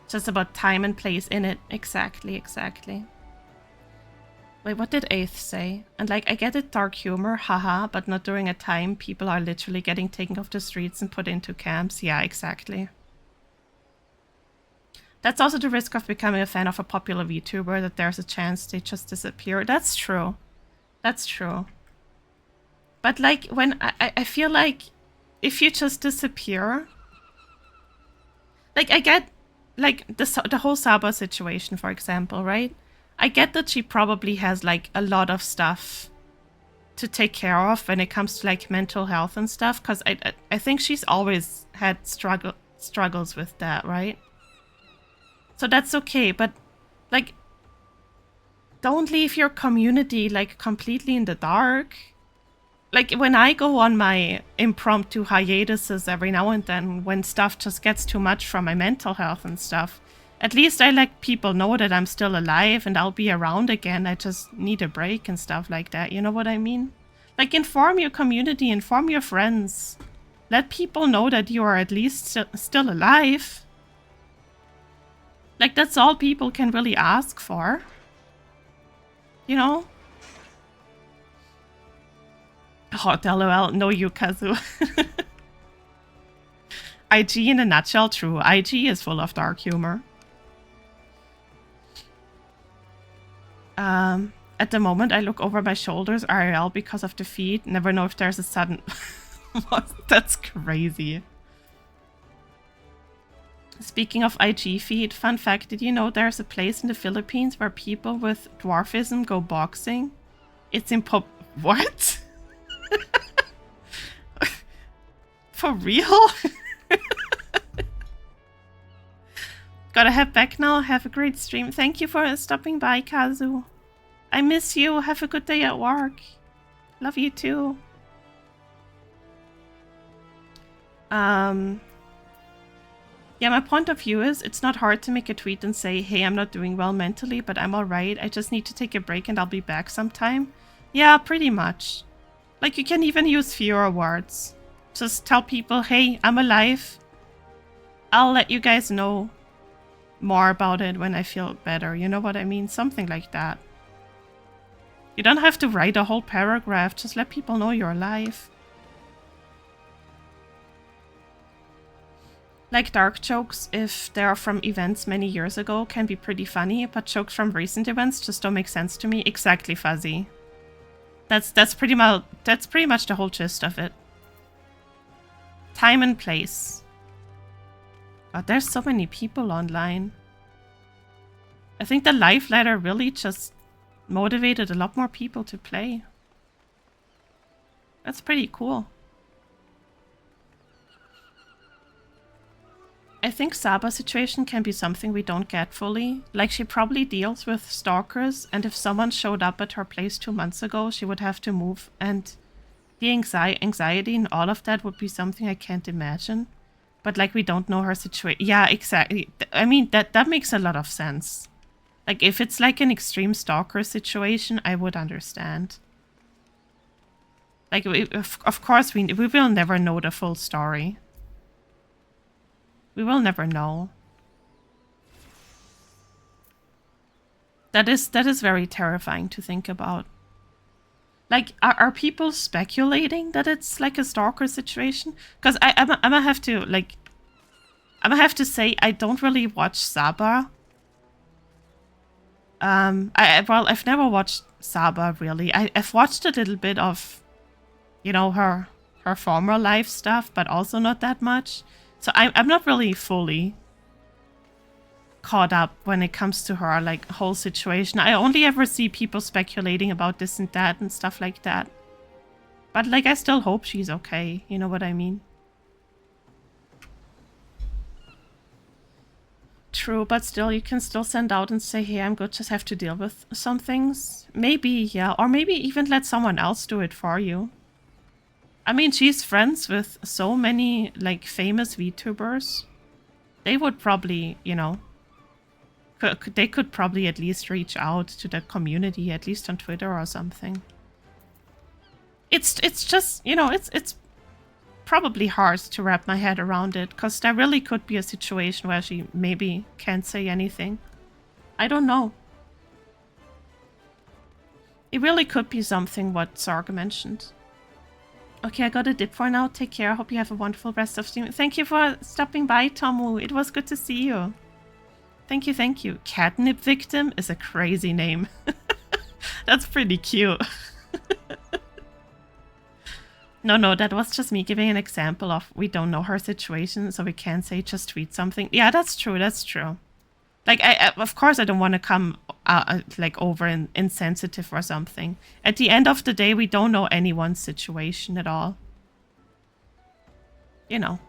Just about time and place in it. Exactly, exactly. Wait, what did 8th say? And like, I get it, dark humor, haha, but not during a time people are literally getting taken off the streets and put into camps. Yeah, exactly. That's also the risk of becoming a fan of a popular VTuber, that there's a chance they just disappear. That's true. That's true. But like, when I feel like if you just disappear, like, I get like the whole Saba situation, for example, right? I get that she probably has like a lot of stuff to take care of when it comes to like mental health and stuff, because I think she's always had struggles with that, right? So that's okay, but like, don't leave your community like completely in the dark. Like, when I go on my impromptu hiatuses every now and then, when stuff just gets too much from my mental health and stuff, at least I let people know that I'm still alive and I'll be around again. I just need a break and stuff like that. You know what I mean? Like, inform your community, inform your friends. Let people know that you are at least still alive. Like, that's all people can really ask for. You know? Oh, LOL, no Yukazu. IG in a nutshell, true. IG is full of dark humor. At the moment, I look over my shoulders RL because of the feed. Never know if there's a sudden... That's crazy. Speaking of IG feed, fun fact, did you know there's a place in the Philippines where people with dwarfism go boxing? It's in What? For real? Gotta head back now. Have a great stream. Thank you for stopping by, Kazu. I miss you. Have a good day at work. Love you too. Yeah, my point of view is it's not hard to make a tweet and say, hey, I'm not doing well mentally, but I'm alright. I just need to take a break and I'll be back sometime. Yeah, pretty much. Like, you can even use fewer words. Just tell people, hey, I'm alive. I'll let you guys know more about it when I feel better. You know what I mean? Something like that. You don't have to write a whole paragraph. Just let people know you're alive. Like, dark jokes, if they're from events many years ago, can be pretty funny, but jokes from recent events just don't make sense to me. Exactly, Fuzzy. That's pretty much the whole gist of it. Time and place. God, there's so many people online. I think the live ladder really just motivated a lot more people to play. That's pretty cool. I think Saba's situation can be something we don't get fully. Like, she probably deals with stalkers, and if someone showed up at her place 2 months ago, she would have to move, and the anxiety and all of that would be something I can't imagine. But, like, we don't know her situation. Yeah, exactly. I mean, that makes a lot of sense. Like, if it's like an extreme stalker situation, I would understand. Like, of course, we will never know the full story. We will never know. That is very terrifying to think about. Like, are people speculating that it's like a stalker situation? Because I'm gonna have to, like... I'm gonna have to say, I don't really watch Saba. Well, I've never watched Saba, really. I've watched a little bit of, you know, her former life stuff, but also not that much. So I'm not really fully caught up when it comes to her, like, whole situation. I only ever see people speculating about this and that and stuff like that. But, like, I still hope she's okay. You know what I mean? True, but still, you can still send out and say, hey, I'm good, just have to deal with some things. Maybe, yeah. Or maybe even let someone else do it for you. I mean, she's friends with so many, like, famous VTubers. They would probably, you know... They could probably at least reach out to the community, at least on Twitter or something. It's just, you know, it's probably hard to wrap my head around it, because there really could be a situation where she maybe can't say anything. I don't know. It really could be something what Sarg mentioned. Okay, I got a dip for now. Take care. Hope you have a wonderful rest of stream. Thank you for stopping by, Tomu. It was good to see you. Thank you, thank you. Catnip victim is a crazy name. That's pretty cute. No, that was just me giving an example of we don't know her situation, so we can't say just tweet something. Yeah, that's true, that's true. Like, of course I don't want to come like over and insensitive or something. At the end of the day, we don't know anyone's situation at all. You know.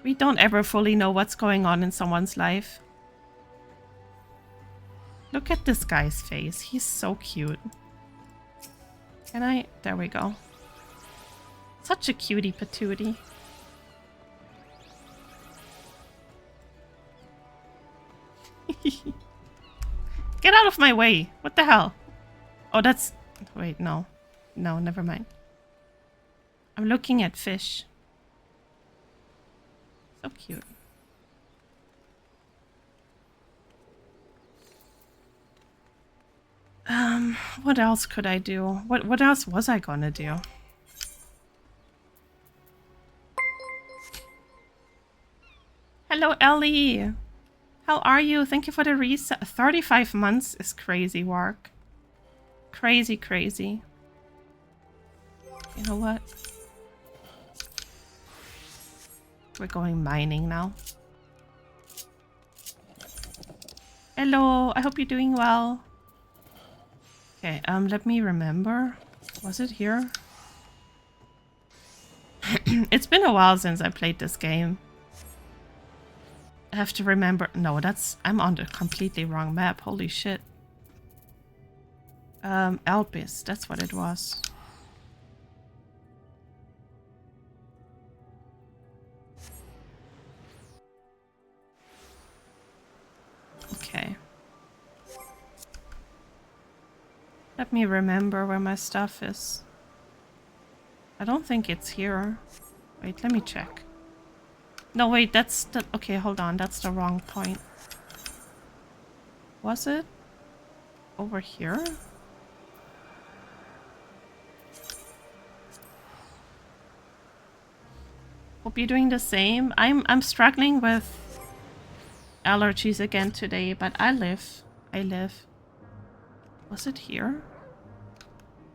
We don't ever fully know what's going on in someone's life. Look at this guy's face. He's so cute. Can I? There we go. Such a cutie patootie. Get out of my way. What the hell? Oh, that's... Wait, no. No, never mind. I'm looking at fish. So cute. What else could I do? What else was I gonna do? Hello, Ellie. How are you? Thank you for the reset. 35 months is crazy work. Crazy, crazy. You know what? We're going mining now. Hello, I hope you're doing well. Okay, let me remember. Was it here? It's been a while since I played this game. I have to remember. No, that's... I'm on the completely wrong map. Holy shit. Albis, that's what it was. Okay. Let me remember where my stuff is. I don't think it's here. Wait, let me check. No, wait, that's the... Okay, hold on. That's the wrong point. Was it? Over here? Hope you're doing the same. I'm struggling with allergies again today, but I live. Was it here?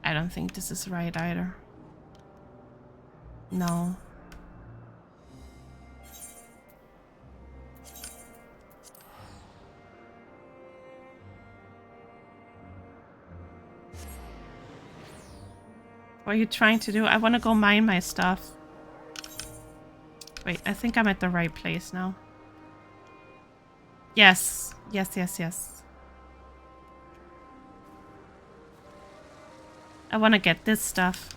I don't think this is right either. No. What are you trying to do? I want to go mine my stuff. Wait, I think I'm at the right place now. Yes. Yes. I want to get this stuff.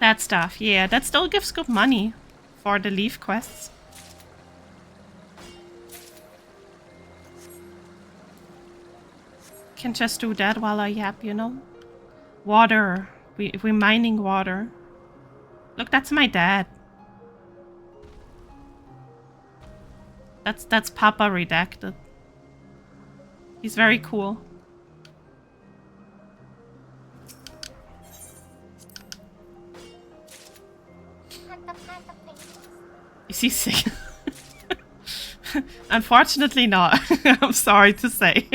That stuff, yeah. That still gives good money for the leaf quests. Can just do that while I yap, you know? Water. We're mining water. Look, that's my dad. That's Papa redacted. He's very cool. Is he sick? Unfortunately not. I'm sorry to say.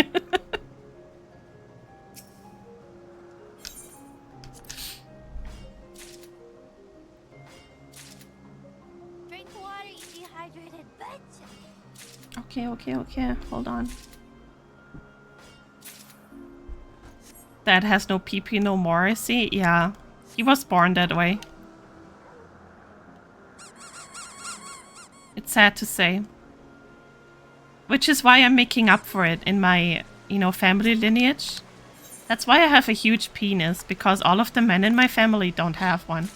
Drink water, you dehydrated bitch. Okay. Hold on. Dad has no PP, no more. See? Yeah. He was born that way. It's sad to say. Which is why I'm making up for it in my, family lineage. That's why I have a huge penis, because all of the men in my family don't have one.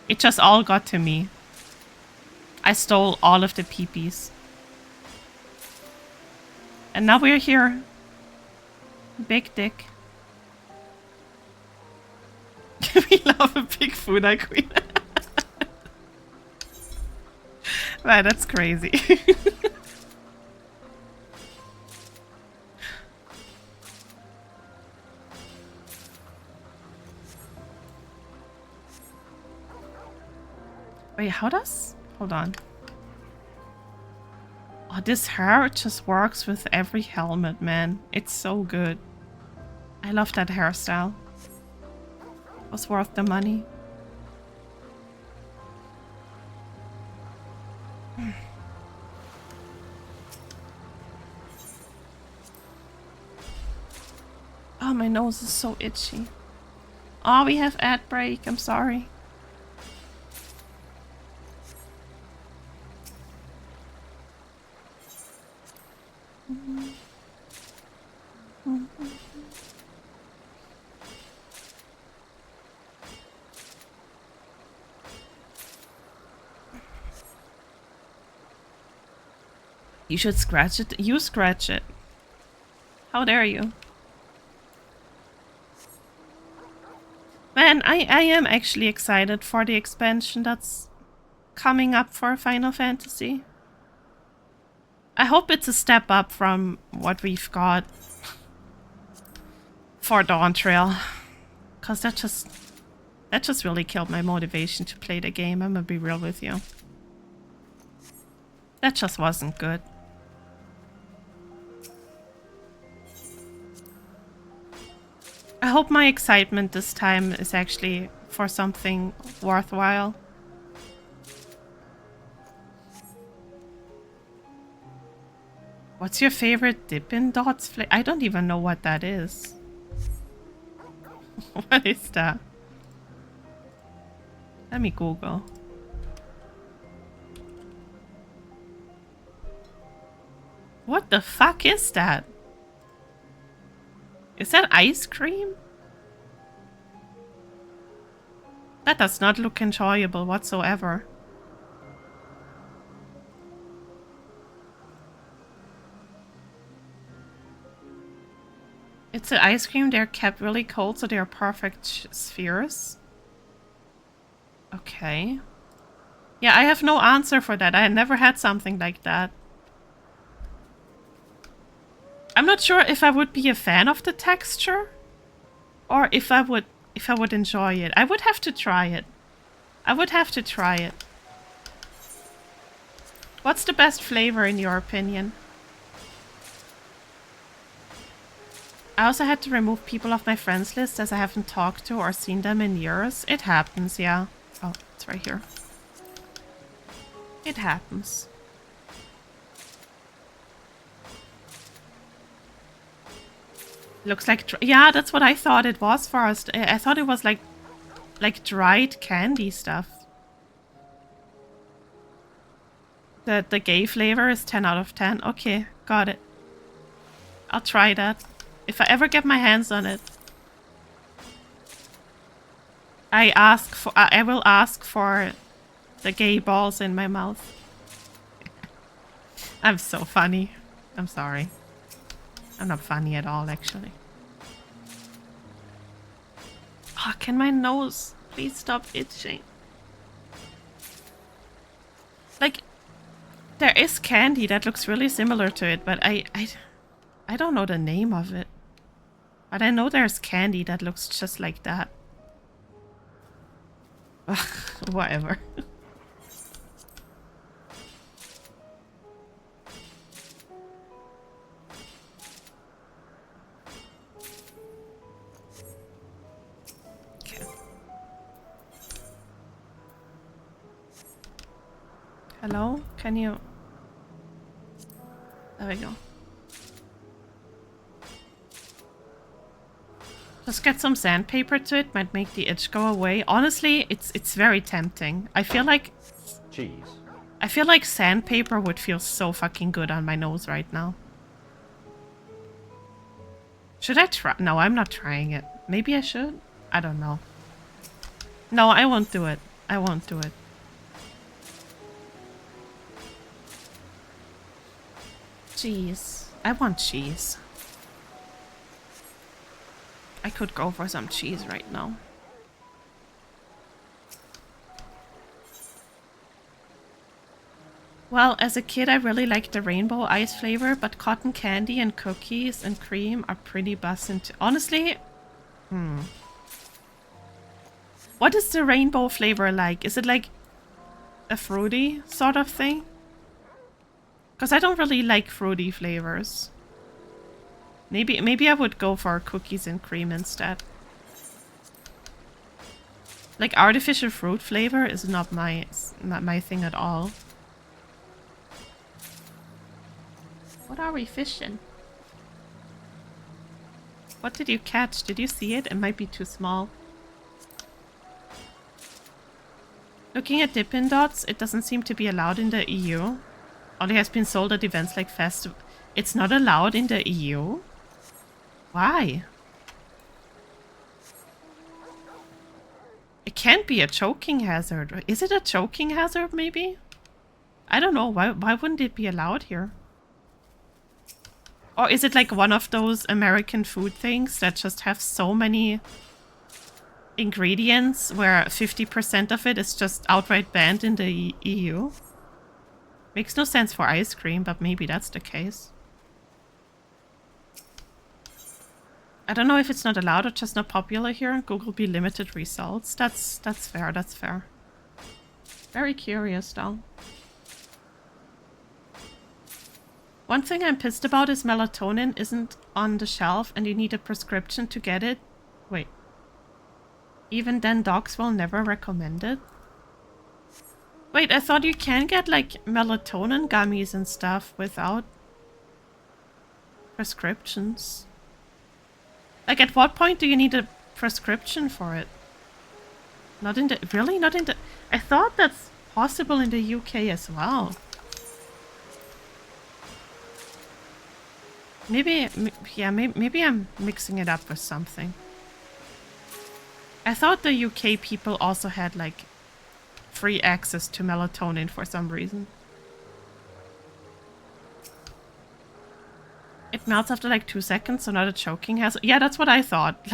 It just all got to me. I stole all of the peepees. And now we're here. Big dick. We love a big food queen. Wow, that's crazy. Wait, how does... Hold on. Oh, this hair just works with every helmet, man. It's so good. I love that hairstyle. It was worth the money. Oh, my nose is so itchy. Oh, we have ad break. I'm sorry. You should scratch it. You scratch it. How dare you? Man, I am actually excited for the expansion that's coming up for Final Fantasy. I hope it's a step up from what we've got for Dawn Trail. Because that just really killed my motivation to play the game. I'm gonna be real with you. That just wasn't good. I hope my excitement this time is actually for something worthwhile. What's your favorite Dippin' Dots flavor? I don't even know what that is. What is that? Let me Google. What the fuck is that? Is that ice cream? That does not look enjoyable whatsoever. It's an ice cream. They're kept really cold, so they're perfect spheres. Okay. Yeah, I have no answer for that. I never had something like that. I'm not sure if I would be a fan of the texture or if I would enjoy it. I would have to try it. What's the best flavor in your opinion? I also had to remove people off my friends list as I haven't talked to or seen them in years. It happens, yeah. Oh, it's right here. It happens. Looks like... Yeah, that's what I thought it was first. I thought it was like dried candy stuff. The gay flavor is 10 out of 10. Okay, got it. I'll try that. If I ever get my hands on it. I will ask for the gay balls in my mouth. I'm so funny. I'm sorry. I'm not funny at all, actually. Oh, can my nose please stop itching? Like, there is candy that looks really similar to it, but I don't know the name of it. But I know there's candy that looks just like that. Ugh, whatever. Okay. Hello? Can you... There we go. Just get some sandpaper to it, might make the itch go away. Honestly, it's very tempting. I feel like sandpaper would feel so fucking good on my nose right now. Should I try? No, I'm not trying it. Maybe I should? I don't know. No, I won't do it. I won't do it. Cheese. I want cheese. I could go for some cheese right now. Well, as a kid I really liked the rainbow ice flavor, but cotton candy and cookies and cream are pretty bussin' too. Honestly, what is the rainbow flavor like? Is it like a fruity sort of thing? Because I don't really like fruity flavors. Maybe I would go for cookies and cream instead. Like artificial fruit flavor is not my thing at all. What are we fishing? What did you catch? Did you see it? It might be too small. Looking at Dippin' Dots, it doesn't seem to be allowed in the EU. Only has been sold at events like festival. It's not allowed in the EU? Why? It can't be a choking hazard. Is it a choking hazard, maybe? I don't know. Why wouldn't it be allowed here? Or is it like one of those American food things that just have so many ingredients where 50% of it is just outright banned in the EU? Makes no sense for ice cream, but maybe that's the case. I don't know if it's not allowed or just not popular here. Google be limited results. That's fair, that's fair. Very curious though. One thing I'm pissed about is melatonin isn't on the shelf and you need a prescription to get it. Wait. Even then docs will never recommend it? Wait, I thought you can get like melatonin gummies and stuff without prescriptions. Like, at what point do you need a prescription for it? Not in the... Really? Not in the... I thought that's possible in the UK as well. Maybe... Yeah, maybe I'm mixing it up with something. I thought the UK people also had, like, free access to melatonin for some reason. It melts after like 2 seconds, so not a choking hazard. Yeah, that's what I thought.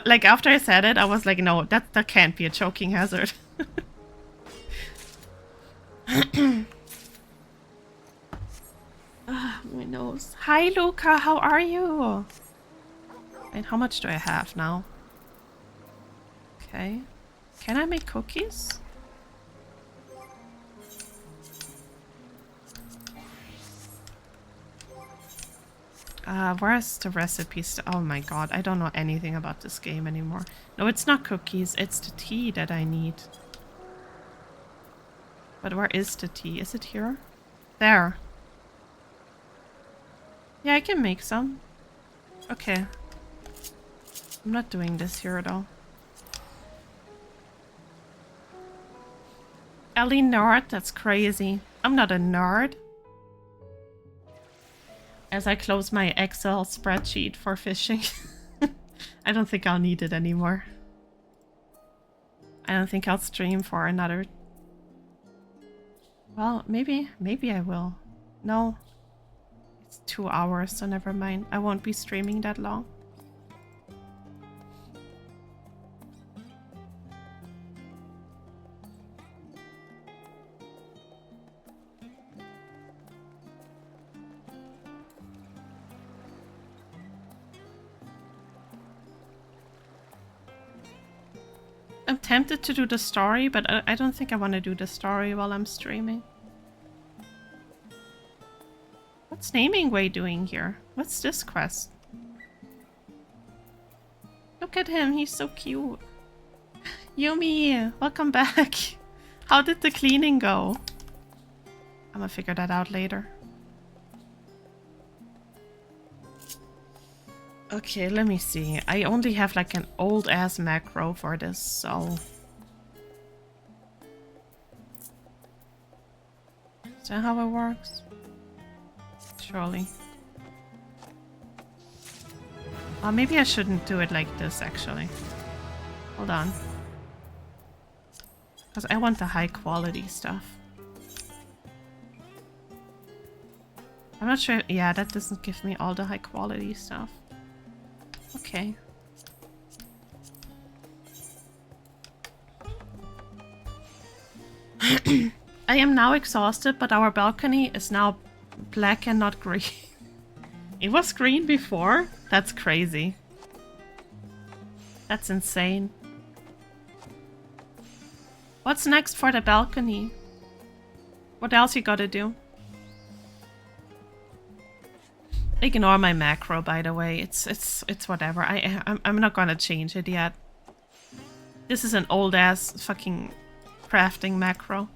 Like after I said it, I was like, no, that can't be a choking hazard. My nose. Hi, Luca. How are you? And how much do I have now? Okay. Can I make cookies? Where's the recipes? Oh my god, I don't know anything about this game anymore. No, it's not cookies, it's the tea that I need. But where is the tea? Is it here? There. Yeah, I can make some. Okay. I'm not doing this here though. Ellie nerd? That's crazy. I'm not a nerd. As I close my Excel spreadsheet for fishing. I don't think I'll need it anymore. I don't think I'll stream for another... Well, maybe I will. No. It's 2 hours, so never mind. I won't be streaming that long. I'm tempted to do the story, but I don't think I want to do the story while I'm streaming. What's Naming Way doing here? What's this quest? Look at him, he's so cute. Yumi, welcome back. How did the cleaning go? I'm gonna figure that out later. Okay, let me see. I only have like an old ass macro for this, so... Is that how it works? Surely. Oh, maybe I shouldn't do it like this, actually. Hold on. Because I want the high quality stuff. I'm not sure... Yeah, that doesn't give me all the high quality stuff. Okay. I am now exhausted, but our balcony is now black and not green. It was green before? That's crazy. That's insane. What's next for the balcony? What else you gotta do? Ignore my macro, by the way. It's whatever. I'm not gonna change it yet. This is an old ass fucking crafting macro.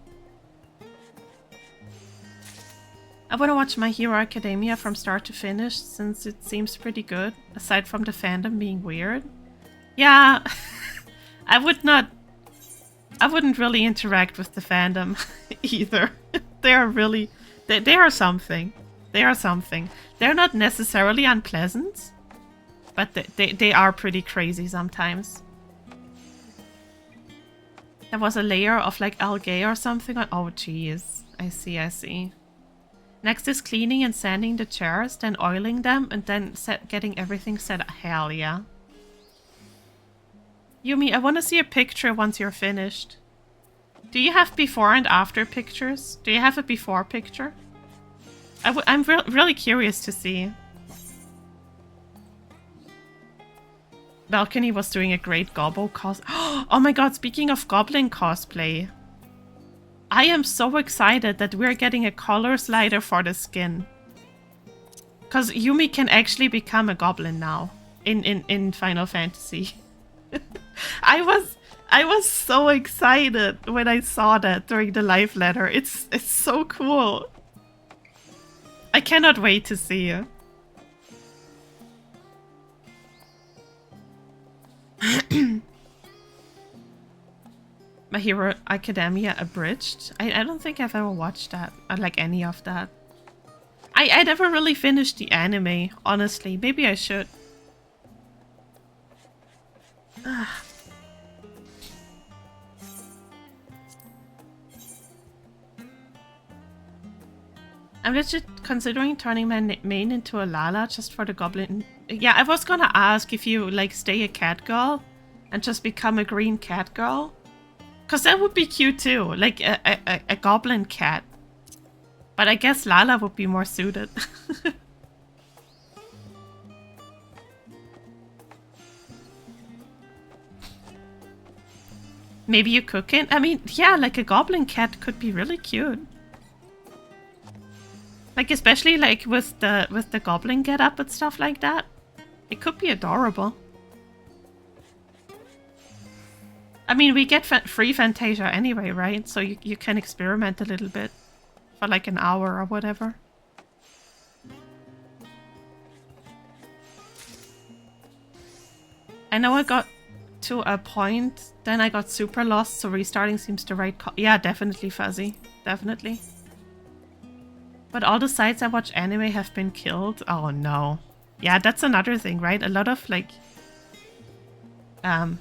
I wanna watch My Hero Academia from start to finish since it seems pretty good, aside from the fandom being weird. Yeah, I wouldn't really interact with the fandom either. They are really they are something. They are something. They're not necessarily unpleasant, but they are pretty crazy sometimes. There was a layer of like algae or something on... Oh jeez. I see. Next is cleaning and sanding the chairs, then oiling them, and then getting everything set up. Hell yeah. Yumi, I want to see a picture once you're finished. Do you have before and after pictures? Do you have a before picture? I'm really curious to see. Balcony was doing a great Gobbo cos. Oh my god, speaking of Goblin cosplay. I am so excited that we're getting a color slider for the skin. Because Yumi can actually become a goblin now in Final Fantasy. I was so excited when I saw that during the live letter. It's so cool. I cannot wait to see you. My Hero Academia Abridged? I don't think I've ever watched that. I like any of that. I never really finished the anime, honestly. Maybe I should. I'm legit considering turning my main into a Lala just for the goblin. Yeah, I was gonna ask if you like stay a cat girl and just become a green cat girl. Cause that would be cute too, like a goblin cat. But I guess Lala would be more suited. Maybe you cook it? I mean, yeah, like a goblin cat could be really cute. Like especially like with the goblin getup and stuff like that. It could be adorable. I mean, we get free Fantasia anyway, right? So you can experiment a little bit for like an hour or whatever. I know I got to a point, then I got super lost, so restarting seems the right call. Yeah, definitely Fuzzy. Definitely. But all the sites I watch anime have been killed? Oh no. Yeah, that's another thing, right? A lot of like... a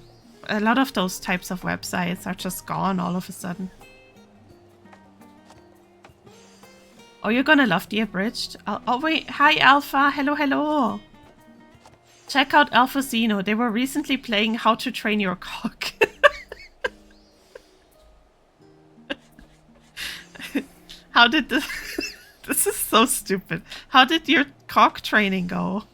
lot of those types of websites are just gone all of a sudden. Oh, you're gonna love the Abridged? Oh wait, hi Alpha, hello. Check out Alpha Zeno, they were recently playing How to Train Your Cock. How did this... This is so stupid. How did your cock training go?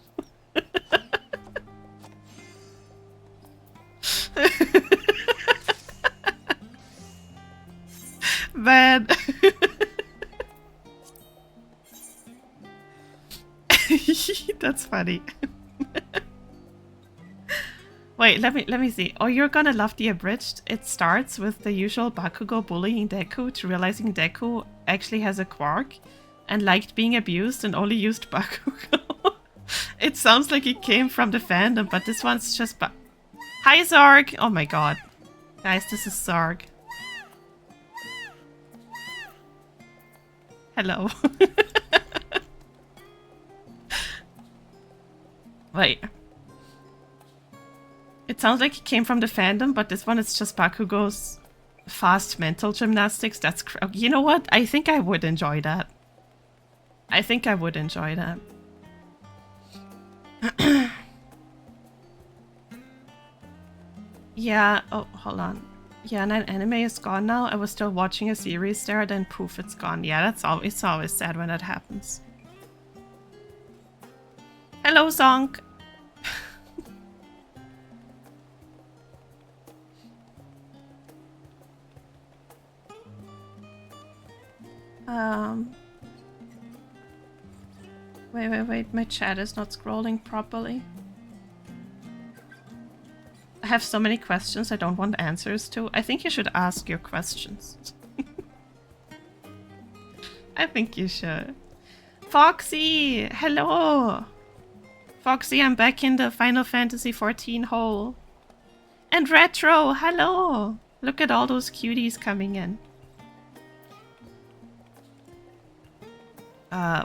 man. That's funny. Wait, let me see. Oh, you're gonna love the abridged. It starts with the usual Bakugo bullying Deku to realizing Deku actually has a quirk and liked being abused and only used Bakugo. It sounds like it came from the fandom, but this one's just Hi, Zarg! Oh my god. Guys, this is Zarg. Hello. Wait. It sounds like it came from the fandom, but this one is just Bakugo's fast mental gymnastics. That's you know what? I think I would enjoy that. I think I would enjoy that. Yeah, oh, hold on. Yeah, and an anime is gone now. I was still watching a series there, then poof, it's gone. Yeah, that's always, it's always sad when that happens. Hello, Zonk. Wait, my chat is not scrolling properly. I have so many questions I don't want answers to. I think you should ask your questions. I think you should. Foxy! Hello! Foxy, I'm back in the Final Fantasy XIV hole. And Retro, hello! Look at all those cuties coming in.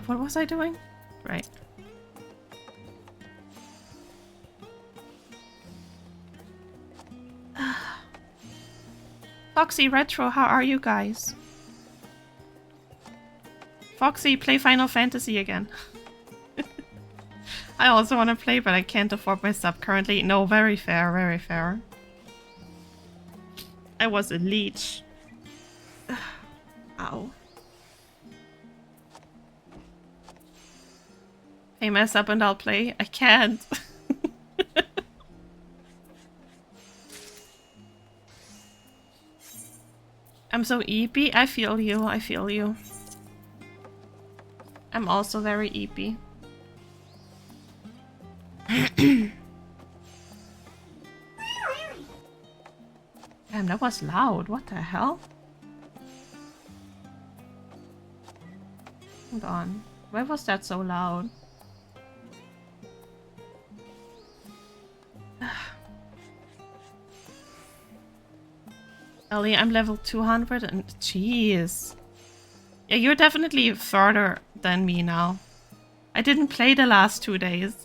What was I doing? Right. Foxy, Retro, how are you guys? Foxy, play Final Fantasy again. I also want to play, but I can't afford my sub currently. No, very fair, very fair. I was a leech. Ow. Hey, mess up and I'll play. I can't. I'm so eepy. I feel you. I feel you. I'm also very eepy. Damn, that was loud. What the hell? Hold on. Why was that so loud? Ellie, I'm level 200 and jeez. Yeah, you're definitely further than me now. I didn't play the last 2 days.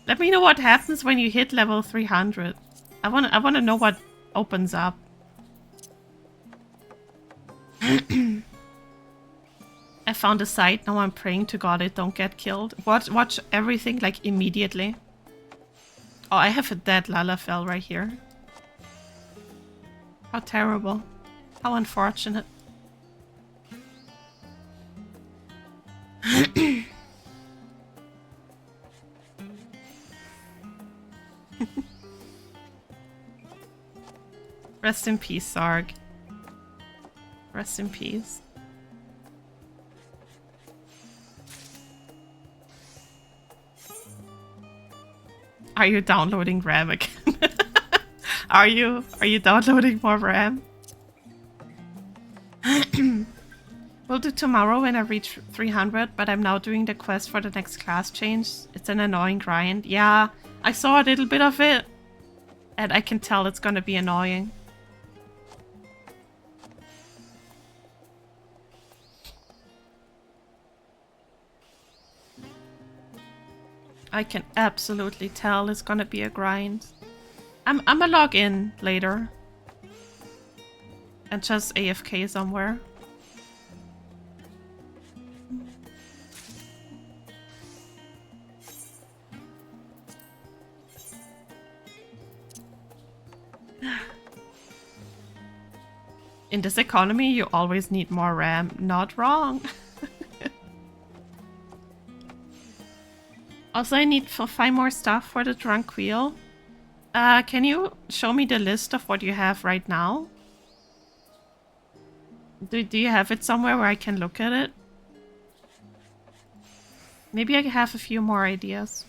Let me know what happens when you hit level 300. I wanna know what opens up. I found a site, now I'm praying to God it don't get killed. Watch everything like immediately. Oh, I have a dead Lalafell right here. How terrible. How unfortunate. Rest in peace, Sarg. Rest in peace. Are you downloading RAM again? Are you downloading more RAM? We'll do tomorrow when I reach 300, but I'm now doing the quest for the next class change. It's an annoying grind. Yeah, I saw a little bit of it, and I can tell it's gonna be annoying. I can absolutely tell it's gonna be a grind. I'm a log in later. And just AFK somewhere. In this economy, you always need more RAM. Not wrong. Also, I need 5 more stuff for the drunk wheel. Can you show me the list of what you have right now? Do you have it somewhere where I can look at it? Maybe I have a few more ideas.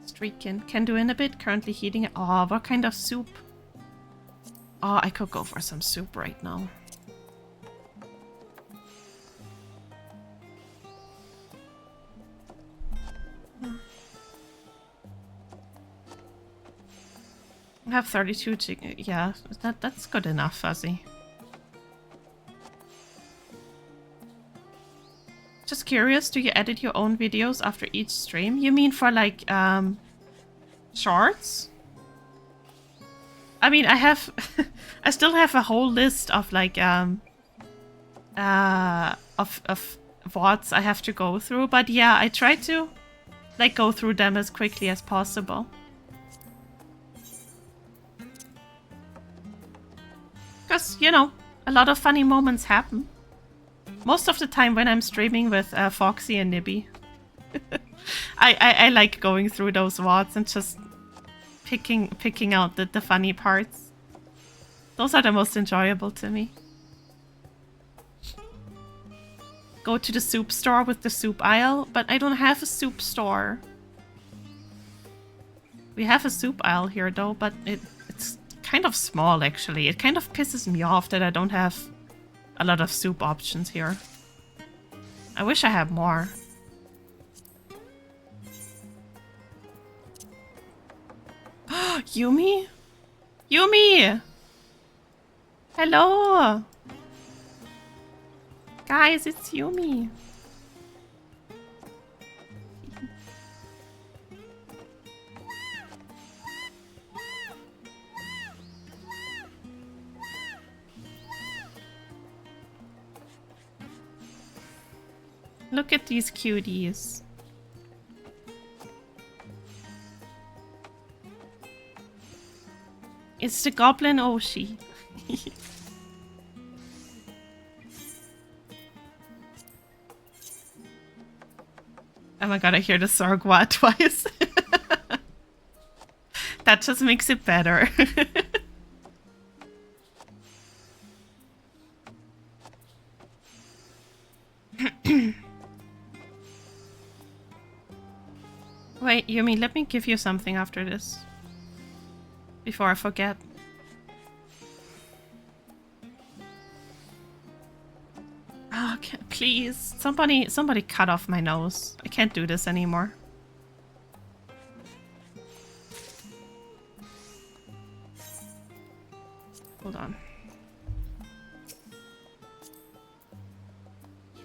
Streaking. Can do in a bit. Currently heating it. Oh, what kind of soup? Oh, I could go for some soup right now. I have 32 chicken. Yeah, that's good enough, Fuzzy. Just curious, do you edit your own videos after each stream? You mean for like shorts? I mean, I have I still have a whole list of like of VODs I have to go through, but yeah, I try to like go through them as quickly as possible. Because, you know, a lot of funny moments happen. Most of the time when I'm streaming with Foxy and Nibby. I like going through those VODs and just picking out the funny parts. Those are the most enjoyable to me. Go to the soup store with the soup aisle, but I don't have a soup store. We have a soup aisle here though, but it's kind of small actually. It kind of pisses me off that I don't have a lot of soup options here. I wish I had more. Yumi? Yumi! Hello! Guys, it's Yumi. Look at these cuties. It's the Goblin Oshi. Oh my god, I hear the Sorgwa twice. That just makes it better. Wait, Yumi, let me give you something after this. Before I forget. Oh, please. Somebody cut off my nose. I can't do this anymore. Hold on.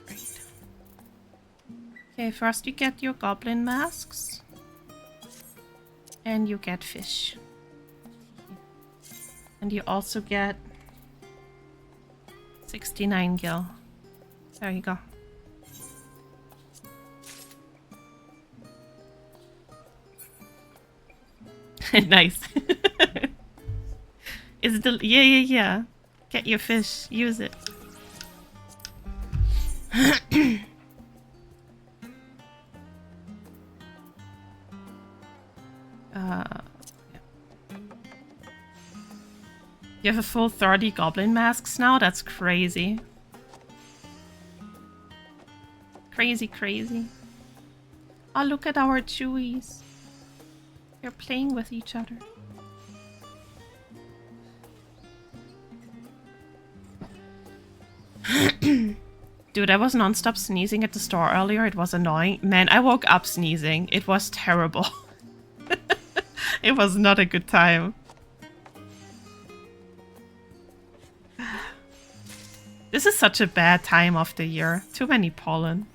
Right. Okay, first you get your goblin masks. And you get fish. And you also get 69 gil. There you go. Nice. Is the yeah. Get your fish. Use it. You have a full 30 goblin masks now? That's crazy. Crazy. Oh, look at our Chewies. They're playing with each other. Dude, I was non-stop sneezing at the store earlier. It was annoying. Man, I woke up sneezing. It was terrible. It was not a good time. This is such a bad time of the year. Too many pollen.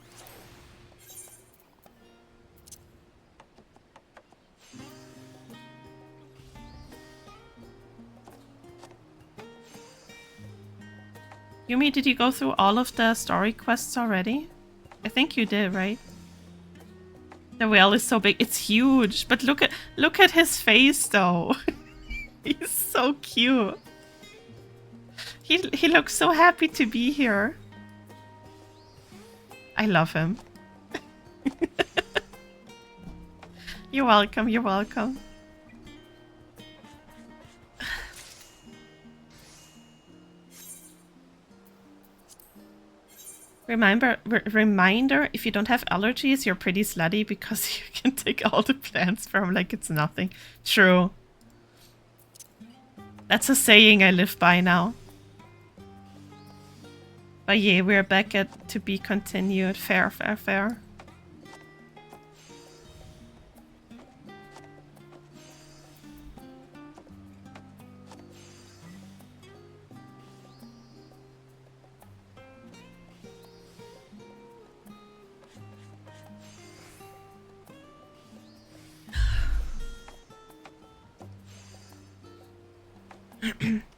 Yumi, did you go through all of the story quests already? I think you did, right? The whale is so big. It's huge. But look at his face though. He's so cute. He looks so happy to be here. I love him. You're welcome, you're welcome. Reminder, if you don't have allergies, you're pretty slutty because you can take all the plants from like it's nothing. True. That's a saying I live by now. But yeah, we're back at to be continued. Fair, fair, fair.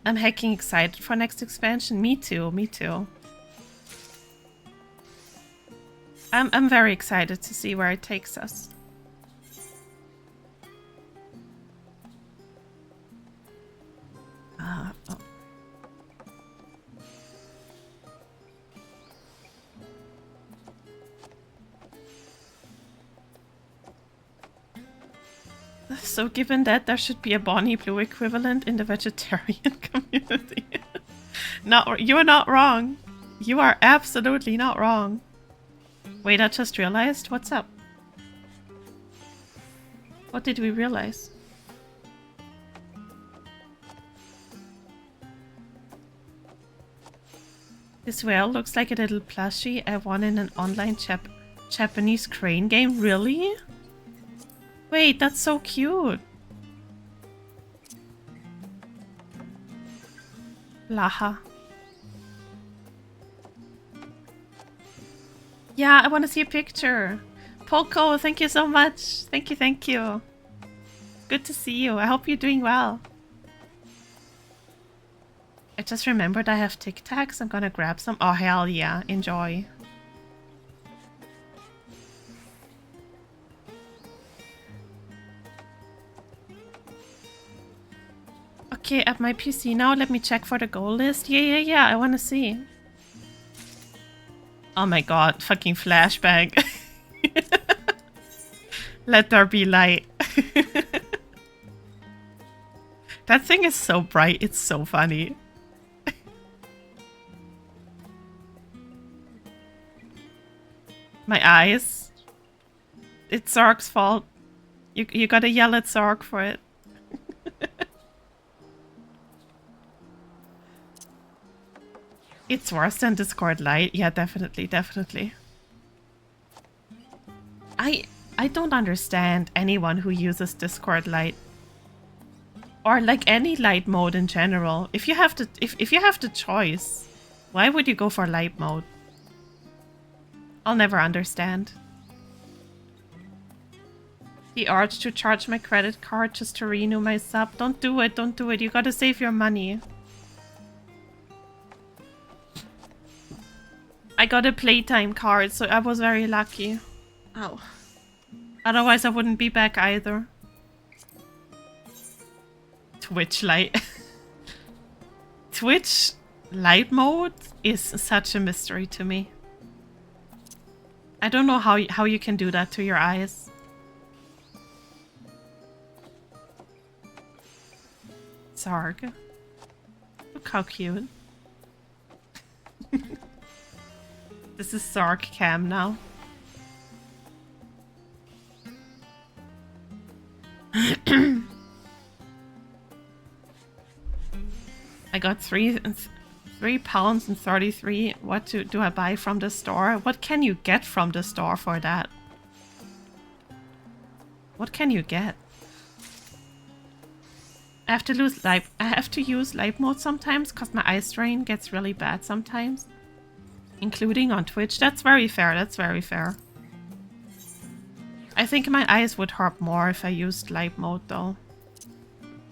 I'm hecking excited for next expansion. Me too, me too. I'm very excited to see where it takes us. Oh. So given that, there should be a Bonnie Blue equivalent in the vegetarian community. No, you're not wrong. You are absolutely not wrong. Wait, I just realized. What's up? What did we realize? This whale looks like a little plushie I won in an online Japanese crane game. Really? Wait, that's so cute. Laha. Yeah, I want to see a picture. Poco, thank you so much. Thank you, thank you. Good to see you. I hope you're doing well. I just remembered I have Tic Tacs. I'm gonna grab some. Oh, hell yeah. Enjoy. Okay, at my PC now. Let me check for the goal list. Yeah. I want to see. Oh my god. Fucking flashback. Let there be light. That thing is so bright. It's so funny. My eyes. It's Zark's fault. You gotta yell at Zark for it. It's worse than Discord Lite. Yeah, definitely, definitely. I don't understand anyone who uses Discord Lite. Or like any light mode in general. If you have the choice, why would you go for light mode? I'll never understand. The urge to charge my credit card just to renew my sub. Don't do it, don't do it. You gotta save your money. I got a playtime card, so I was very lucky. Ow. Otherwise I wouldn't be back either. Twitch Lite. Twitch Lite mode is such a mystery to me. I don't know how you can do that to your eyes. Zarg. Look how cute. This is Zarg cam now. I got £3.33. What do I buy from the store? What can you get from the store for that? What can you get? I have to use light mode sometimes because my eye strain gets really bad sometimes. Including on Twitch. That's very fair, that's very fair. I think my eyes would hurt more if I used light mode though.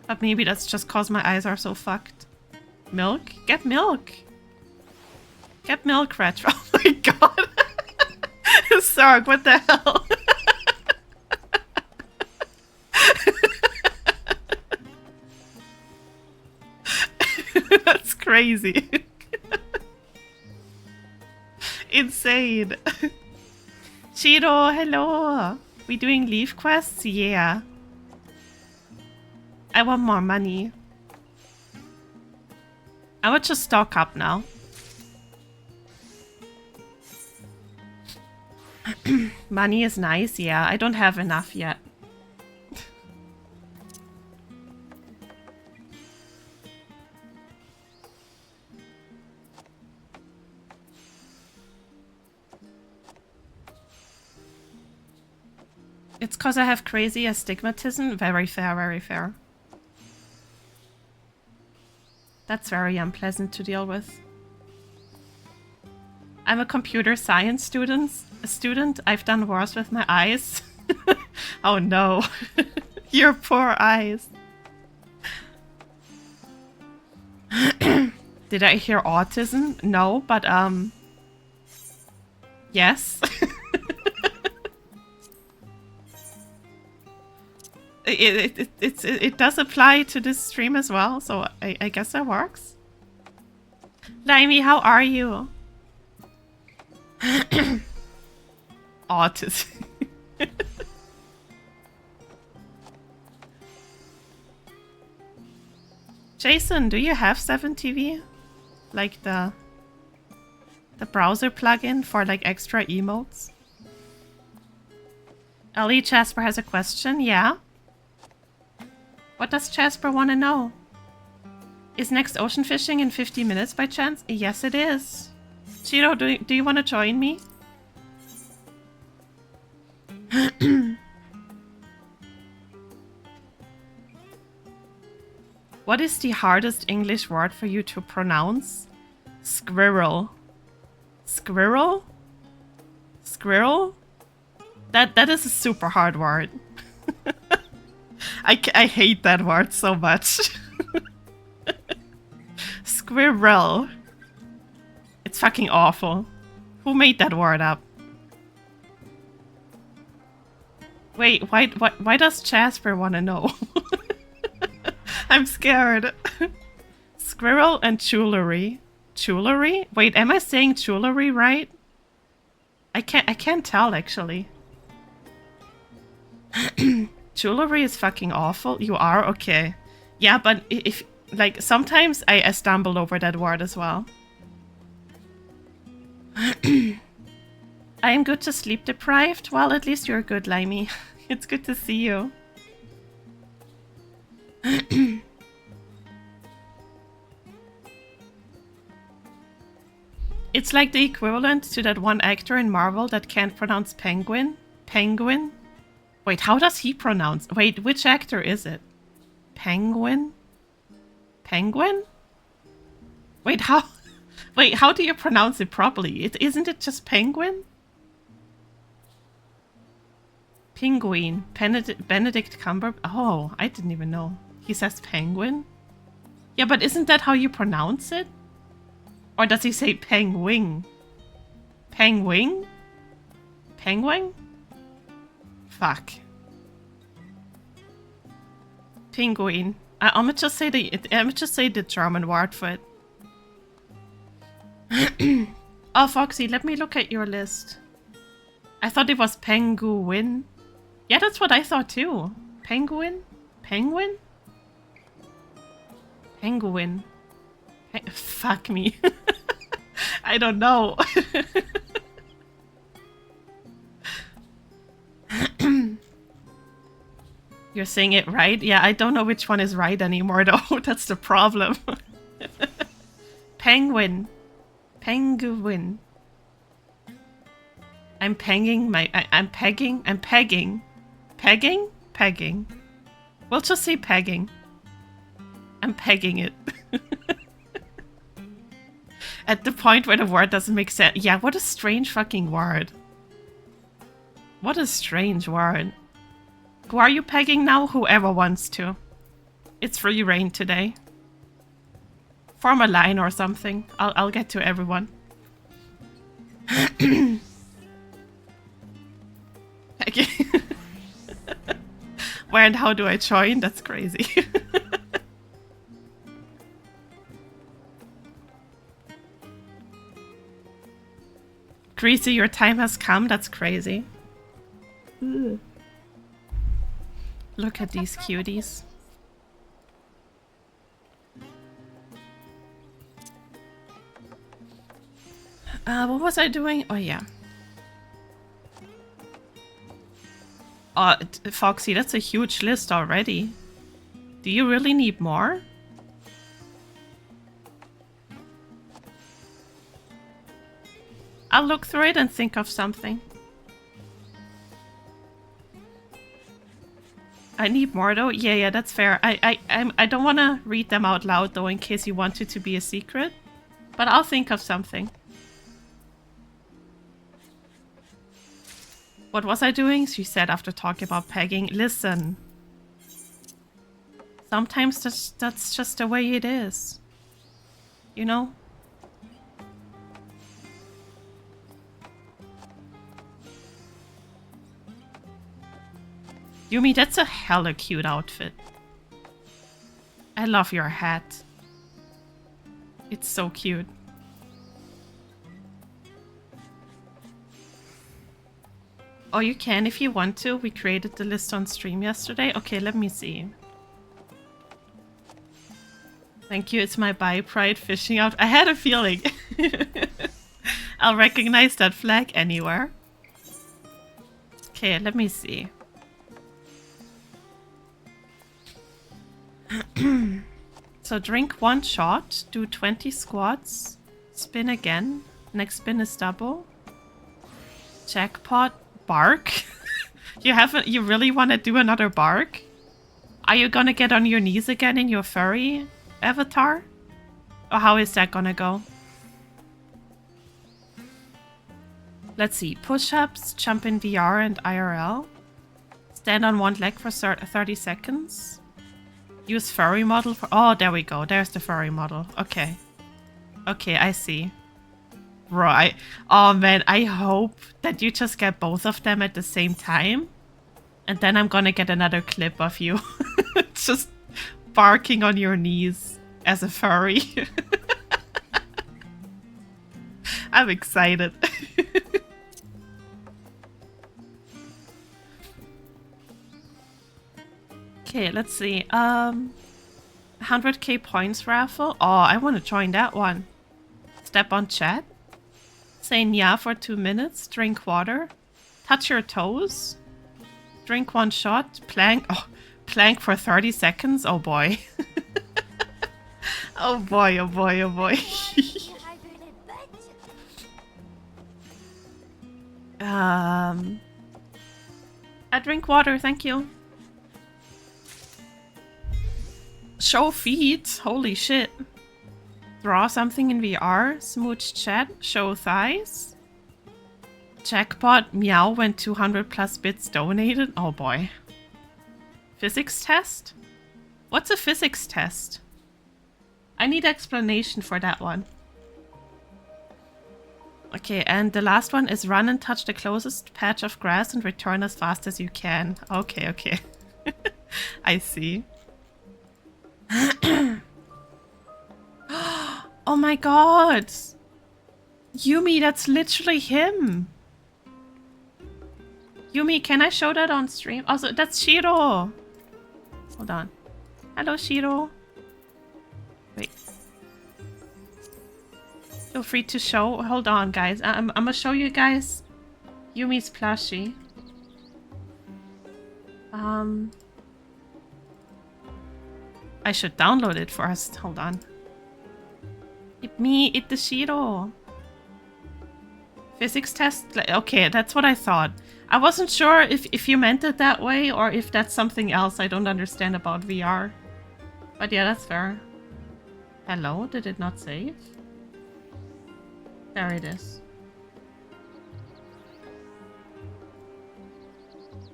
But maybe that's just cause my eyes are so fucked. Milk? Get milk! Get milk, Retro. Oh my god! Sarg, what the hell? That's crazy. Insane. Chiro, hello. We doing leaf quests? Yeah. I want more money. I would just stock up now. Money is nice, yeah. I don't have enough yet. It's cause I have crazy astigmatism. Very fair, very fair. That's very unpleasant to deal with. I'm a computer science student. I've done worse with my eyes. Oh no. Your poor eyes. Did I hear autism? No, but yes. It does apply to this stream as well, so I guess that works. Limey, how are you? Autism. Jason, do you have 7TV? Like the browser plugin for like extra emotes? Ellie, Jasper has a question, yeah? What does Jasper want to know? Is next ocean fishing in 50 minutes by chance? Yes, it is. Chiro, do you want to join me? What is the hardest English word for you to pronounce? Squirrel. Squirrel? Squirrel? That is a super hard word. I hate that word so much. Squirrel. It's fucking awful. Who made that word up? Wait, why does Jasper want to know? I'm scared. Squirrel and jewelry. Jewelry? Wait, am I saying jewelry right? I can't tell actually. Jewelry is fucking awful. You are? Okay. Yeah, but if like sometimes I stumble over that word as well. I am good to sleep deprived. Well, at least you're good, Limey. It's good to see you. It's like the equivalent to that one actor in Marvel that can't pronounce penguin. Penguin? Wait, how does he pronounce? Wait, which actor is it? Penguin? Penguin? Wait, how? Wait, how do you pronounce it properly? Isn't it just penguin? Penguin. Benedict Cumberbatch. Oh, I didn't even know. He says penguin? Yeah, but isn't that how you pronounce it? Or does he say penguin? Penguin? Penguin? Fuck. Penguin. I'm gonna just say the German word for it. Oh, Foxy, let me look at your list. I thought it was penguin. Yeah, that's what I thought too. Penguin? Penguin? Penguin. Fuck me. I don't know. You're saying it right? Yeah, I don't know which one is right anymore though. That's the problem. Penguin. Penguin. I'm pegging my... I'm pegging. Pegging? Pegging. We'll just say pegging. I'm pegging it. At the point where the word doesn't make sense. Yeah, what a strange fucking word. What a strange word. Who are you pegging now? Whoever wants to. It's free reign today. Form a line or something. I'll get to everyone. Okay. Where and how do I join? That's crazy. Greasy, your time has come. That's crazy. Ugh. Look at these cuties. What was I doing? Oh, yeah. Oh, Foxy, that's a huge list already. Do you really need more? I'll look through it and think of something. I need more though? Yeah, that's fair. I don't want to read them out loud though in case you want it to be a secret. But I'll think of something. What was I doing? She said after talking about pegging. Listen. Sometimes that's just the way it is. You know? Yumi, that's a hella cute outfit. I love your hat. It's so cute. Oh, you can if you want to. We created the list on stream yesterday. Okay, let me see. Thank you, it's my bi pride fishing out. I had a feeling. I'll recognize that flag anywhere. Okay, let me see. So drink 1 shot, do 20 squats, spin again. Next spin is double. Jackpot, bark. You really want to do another bark? Are you gonna get on your knees again in your furry avatar? Or how is that gonna go? Let's see. Push-ups, jump in VR and IRL. Stand on 1 leg for 30 seconds. Use furry model for... Oh, there we go. There's the furry model. Okay. Okay, I see. Right. Oh, man. I hope that you just get both of them at the same time. And then I'm gonna get another clip of you. Just barking on your knees as a furry. I'm excited. Okay, let's see. 100k points raffle. Oh, I want to join that one. Step on chat. Say nya for 2 minutes. Drink water. Touch your toes. Drink 1 shot. Plank. Oh, plank for 30 seconds. Oh boy. Oh boy, oh boy, oh boy. I drink water, thank you. Show feet. Holy shit. Draw something in VR. Smooch chat. Show thighs. Jackpot. Meow when 200 plus bits donated. Oh boy. Physics test? What's a physics test? I need explanation for that one. Okay, and the last one is run and touch the closest patch of grass and return as fast as you can. Okay, okay. I see. Oh my god! Yumi, that's literally him! Yumi, can I show that on stream? Also, that's Shiro! Hold on. Hello, Shiro. Wait. Feel free to show. Hold on, guys. I'm gonna show you guys Yumi's plushie. I should download it first. Hold on. It's the Shiro. Physics test? Okay, that's what I thought. I wasn't sure if you meant it that way or if that's something else I don't understand about VR. But yeah, that's fair. Hello? Did it not save? There it is.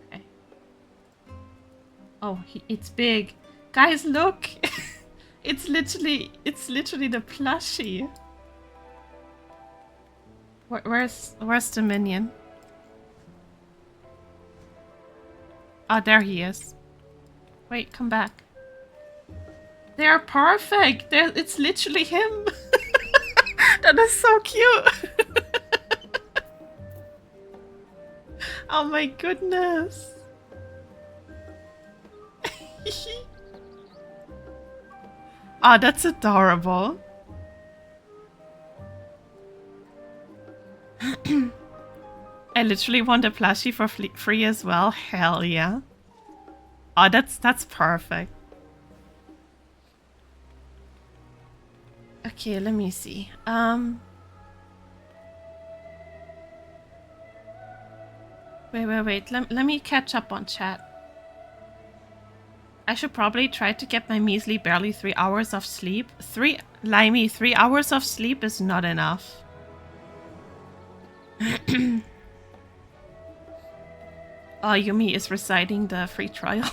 Okay. Oh, it's big. Guys, look! It's literally the plushie. Where's the minion? Oh, there he is. Wait, come back. They are perfect. It's literally him. That is so cute. Oh my goodness. Oh, that's adorable. I literally want a plushie for free as well. Hell yeah. Oh, that's perfect. Okay, let me see. Wait. Let me catch up on chat. I should probably try to get my measly barely 3 hours of sleep. 3 hours of sleep is not enough. Oh, Yumi is reciting the free trial.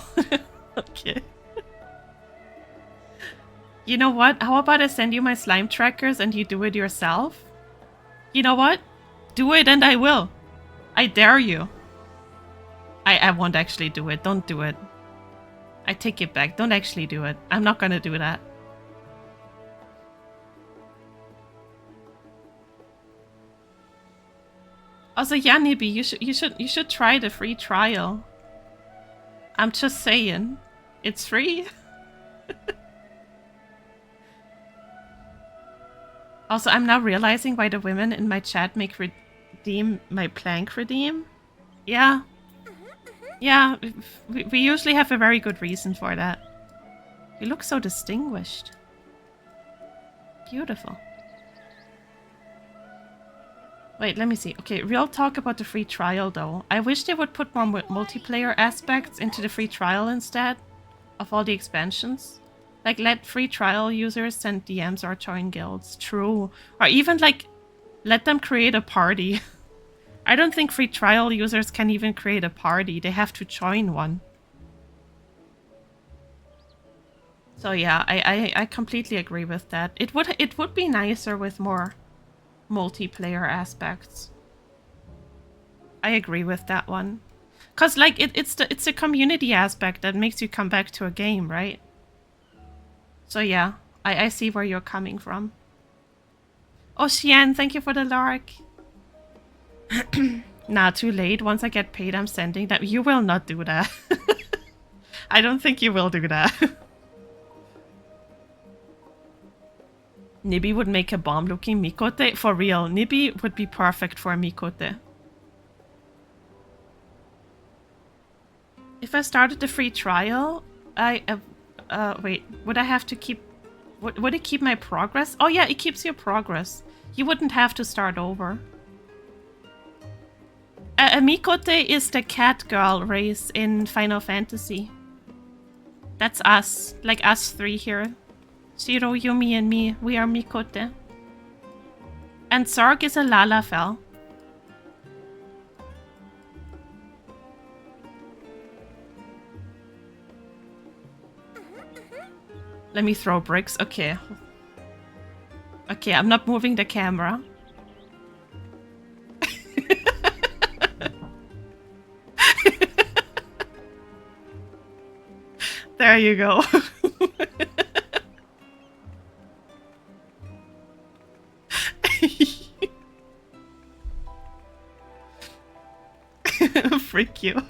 Okay. You know what? How about I send you my slime trackers and you do it yourself? You know what? Do it and I will. I dare you. I won't actually do it. Don't do it. I take it back. Don't actually do it. I'm not gonna do that. Also, yeah, Nibby, you should try the free trial. I'm just saying. It's free. Also, I'm now realizing why the women in my chat make redeem my plank redeem. Yeah. Yeah, we usually have a very good reason for that. You look so distinguished. Beautiful. Wait, let me see. Okay, real talk about the free trial though. I wish they would put more multiplayer aspects into the free trial instead of all the expansions. Like, let free trial users send DMs or join guilds. True. Or even, like, let them create a party. I don't think free trial users can even create a party. They have to join one. So yeah, I completely agree with that. It would be nicer with more multiplayer aspects. I agree with that one. Cause like it's the community aspect that makes you come back to a game, right? So yeah, I see where you're coming from. Oh Xian, thank you for the lark. Nah, too late. Once I get paid, I'm sending that. You will not do that. I don't think you will do that. Nibby would make a bomb-looking Mikote. For real, Nibby would be perfect for a Mikote. If I started the free trial, wait, would I have to keep... Would it keep my progress? Oh yeah, it keeps your progress. You wouldn't have to start over. A Mikote is the cat girl race in Final Fantasy. That's us. Like us three here. Zero, Yumi, and me. We are Mikote. And Zorg is a Lalafell. Let me throw bricks. Okay. Okay, I'm not moving the camera. There you go. Freak you.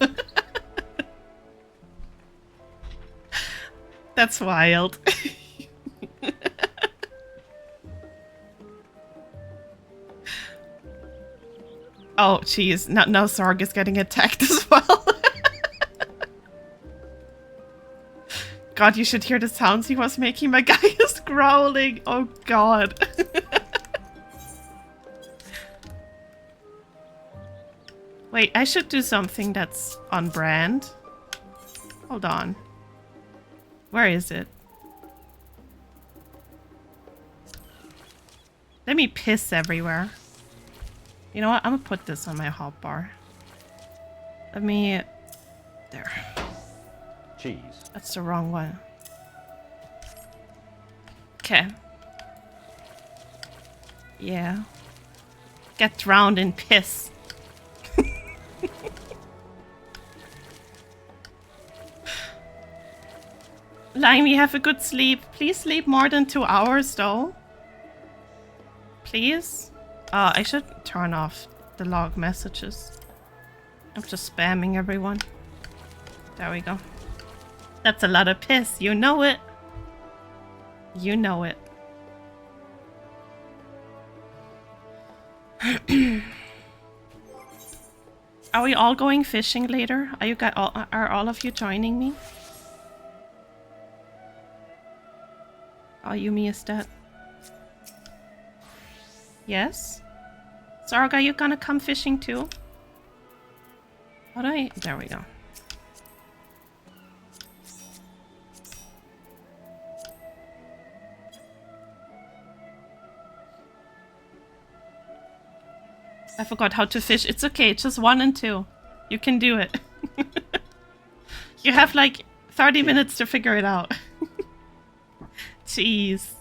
That's wild. Oh, jeez. Now Zorg is getting attacked as well. God, you should hear the sounds he was making. My guy is growling. Oh, God. Wait, I should do something that's on brand. Hold on. Where is it? Let me piss everywhere. You know what? I'm gonna put this on my hotbar. Let me... There. Cheese. That's the wrong one. Okay. Yeah. Get drowned in piss. Limey, have a good sleep. Please sleep more than 2 hours, though. Please? I should turn off the log messages. I'm just spamming everyone. There we go. That's a lot of piss. You know it. You know it. Are we all going fishing later? Are all of you joining me? Oh, Yumi is dead. Yes? Sarga, you gonna come fishing too? There we go. I forgot how to fish. It's okay, it's just 1 and 2. You can do it. You have like 30 minutes to figure it out. Jeez.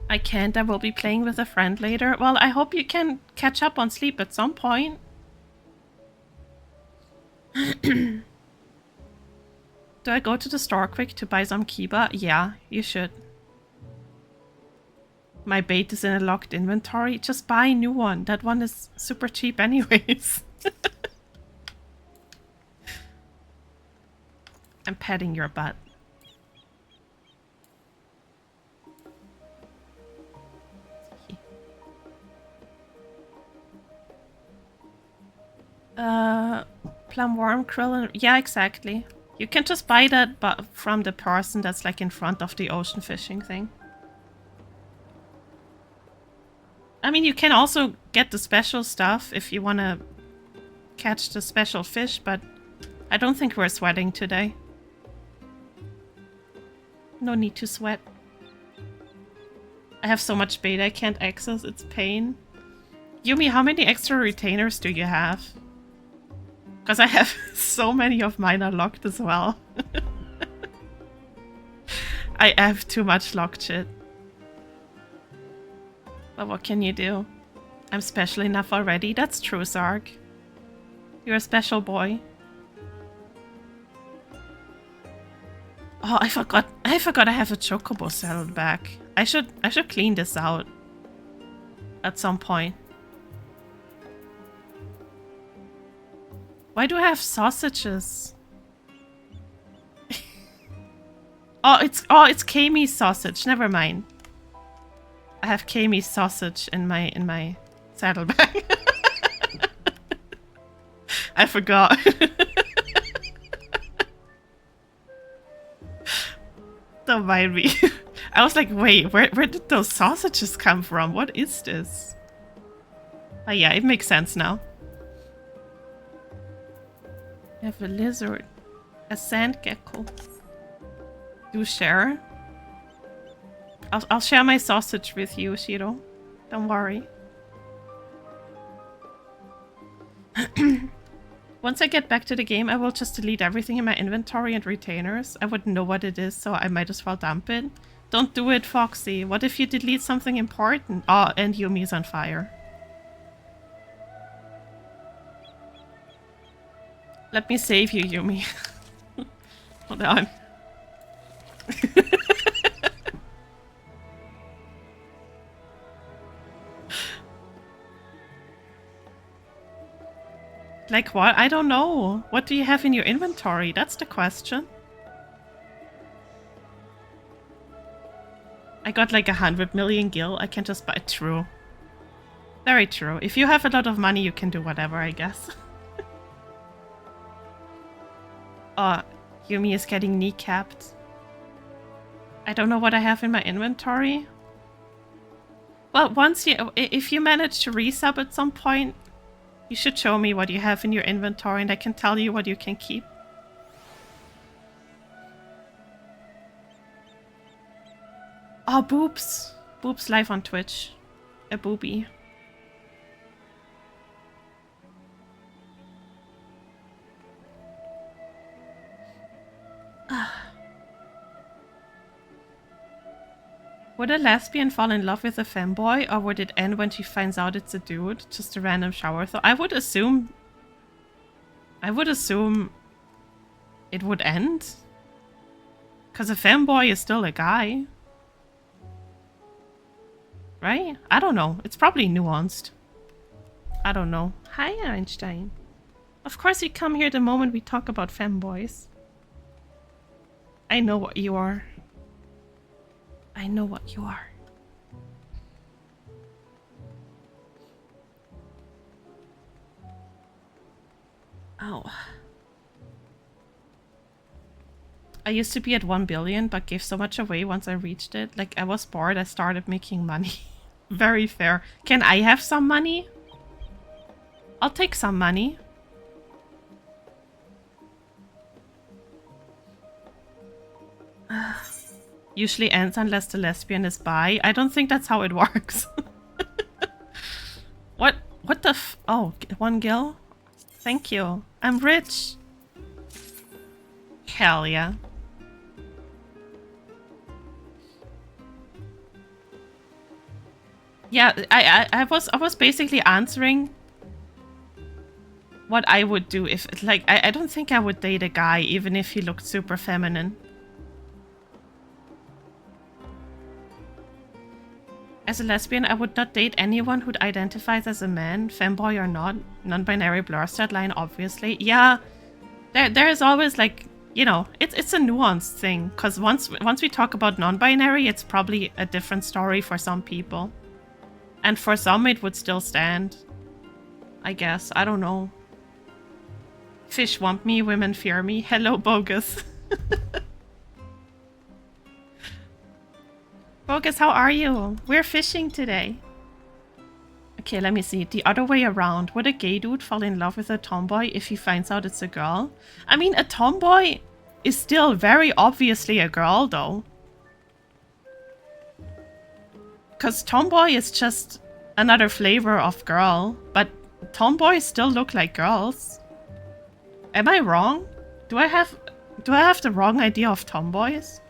I can't. I will be playing with a friend later. Well, I hope you can catch up on sleep at some point. Do I go to the store quick to buy some kiba? Yeah, you should. My bait is in a locked inventory. Just buy a new one. That one is super cheap anyways. I'm petting your butt. Plum worm krill. Yeah, exactly. You can just buy that but from the person that's like in front of the ocean fishing thing. I mean, you can also get the special stuff if you want to catch the special fish, but I don't think we're sweating today. No need to sweat. I have so much bait I can't access, it's pain. Yumi, how many extra retainers do you have? Because I have so many of mine are locked as well. I have too much locked shit. But what can you do? I'm special enough already. That's true, Zarg. You're a special boy. Oh, I forgot I have a chocobo saddled back. I should clean this out at some point. Why do I have sausages? Oh, it's Kami's sausage. Never mind. I have Kami's sausage in my saddlebag. I forgot. Don't mind me. I was like, wait, where did those sausages come from? What is this? Oh yeah, it makes sense now. I have a lizard. A sand gecko. Do share? I'll share my sausage with you, Shiro. Don't worry. Once I get back to the game, I will just delete everything in my inventory and retainers. I wouldn't know what it is, so I might as well dump it. Don't do it, Foxy. What if you delete something important? Oh, and Yumi's on fire. Let me save you, Yumi. Hold on. Like what? I don't know. What do you have in your inventory? That's the question. I got like 100 million gil. I can just buy. True. Very true. If you have a lot of money, you can do whatever, I guess. Oh, Yumi is getting kneecapped. I don't know what I have in my inventory. Well, if you manage to resub at some point, you should show me what you have in your inventory and I can tell you what you can keep. Oh, Boobs. Boobs live on Twitch. A boobie. Would a lesbian fall in love with a femboy, or would it end when she finds out it's a dude? Just a random shower thought. I would assume it would end. Because a femboy is still a guy. Right? I don't know. It's probably nuanced. I don't know. Hi, Einstein. Of course you come here the moment we talk about femboys. I know what you are. I know what you are. Oh. I used to be at 1 billion, but gave so much away once I reached it. Like, I was bored, I started making money. Very fair. Can I have some money? I'll take some money. Usually ends unless the lesbian is bi. I don't think that's how it works. What the f- Oh, 1 gil? Thank you. I'm rich. Hell yeah. Yeah, I was basically answering what I would do if, like, I don't think I would date a guy even if he looked super feminine. As a lesbian, I would not date anyone who identifies as a man, femboy or not. Non-binary blurs that line, obviously. Yeah, there is always, like, you know, it's a nuanced thing. Because once we talk about non-binary, it's probably a different story for some people. And for some, it would still stand. I guess. I don't know. Fish want me, women fear me. Hello, bogus. Bogus, how are you? We're fishing today. Okay, let me see. The other way around. Would a gay dude fall in love with a tomboy if he finds out it's a girl? I mean, a tomboy is still very obviously a girl, though. Because tomboy is just another flavor of girl, but tomboys still look like girls. Am I wrong? Do I have the wrong idea of tomboys?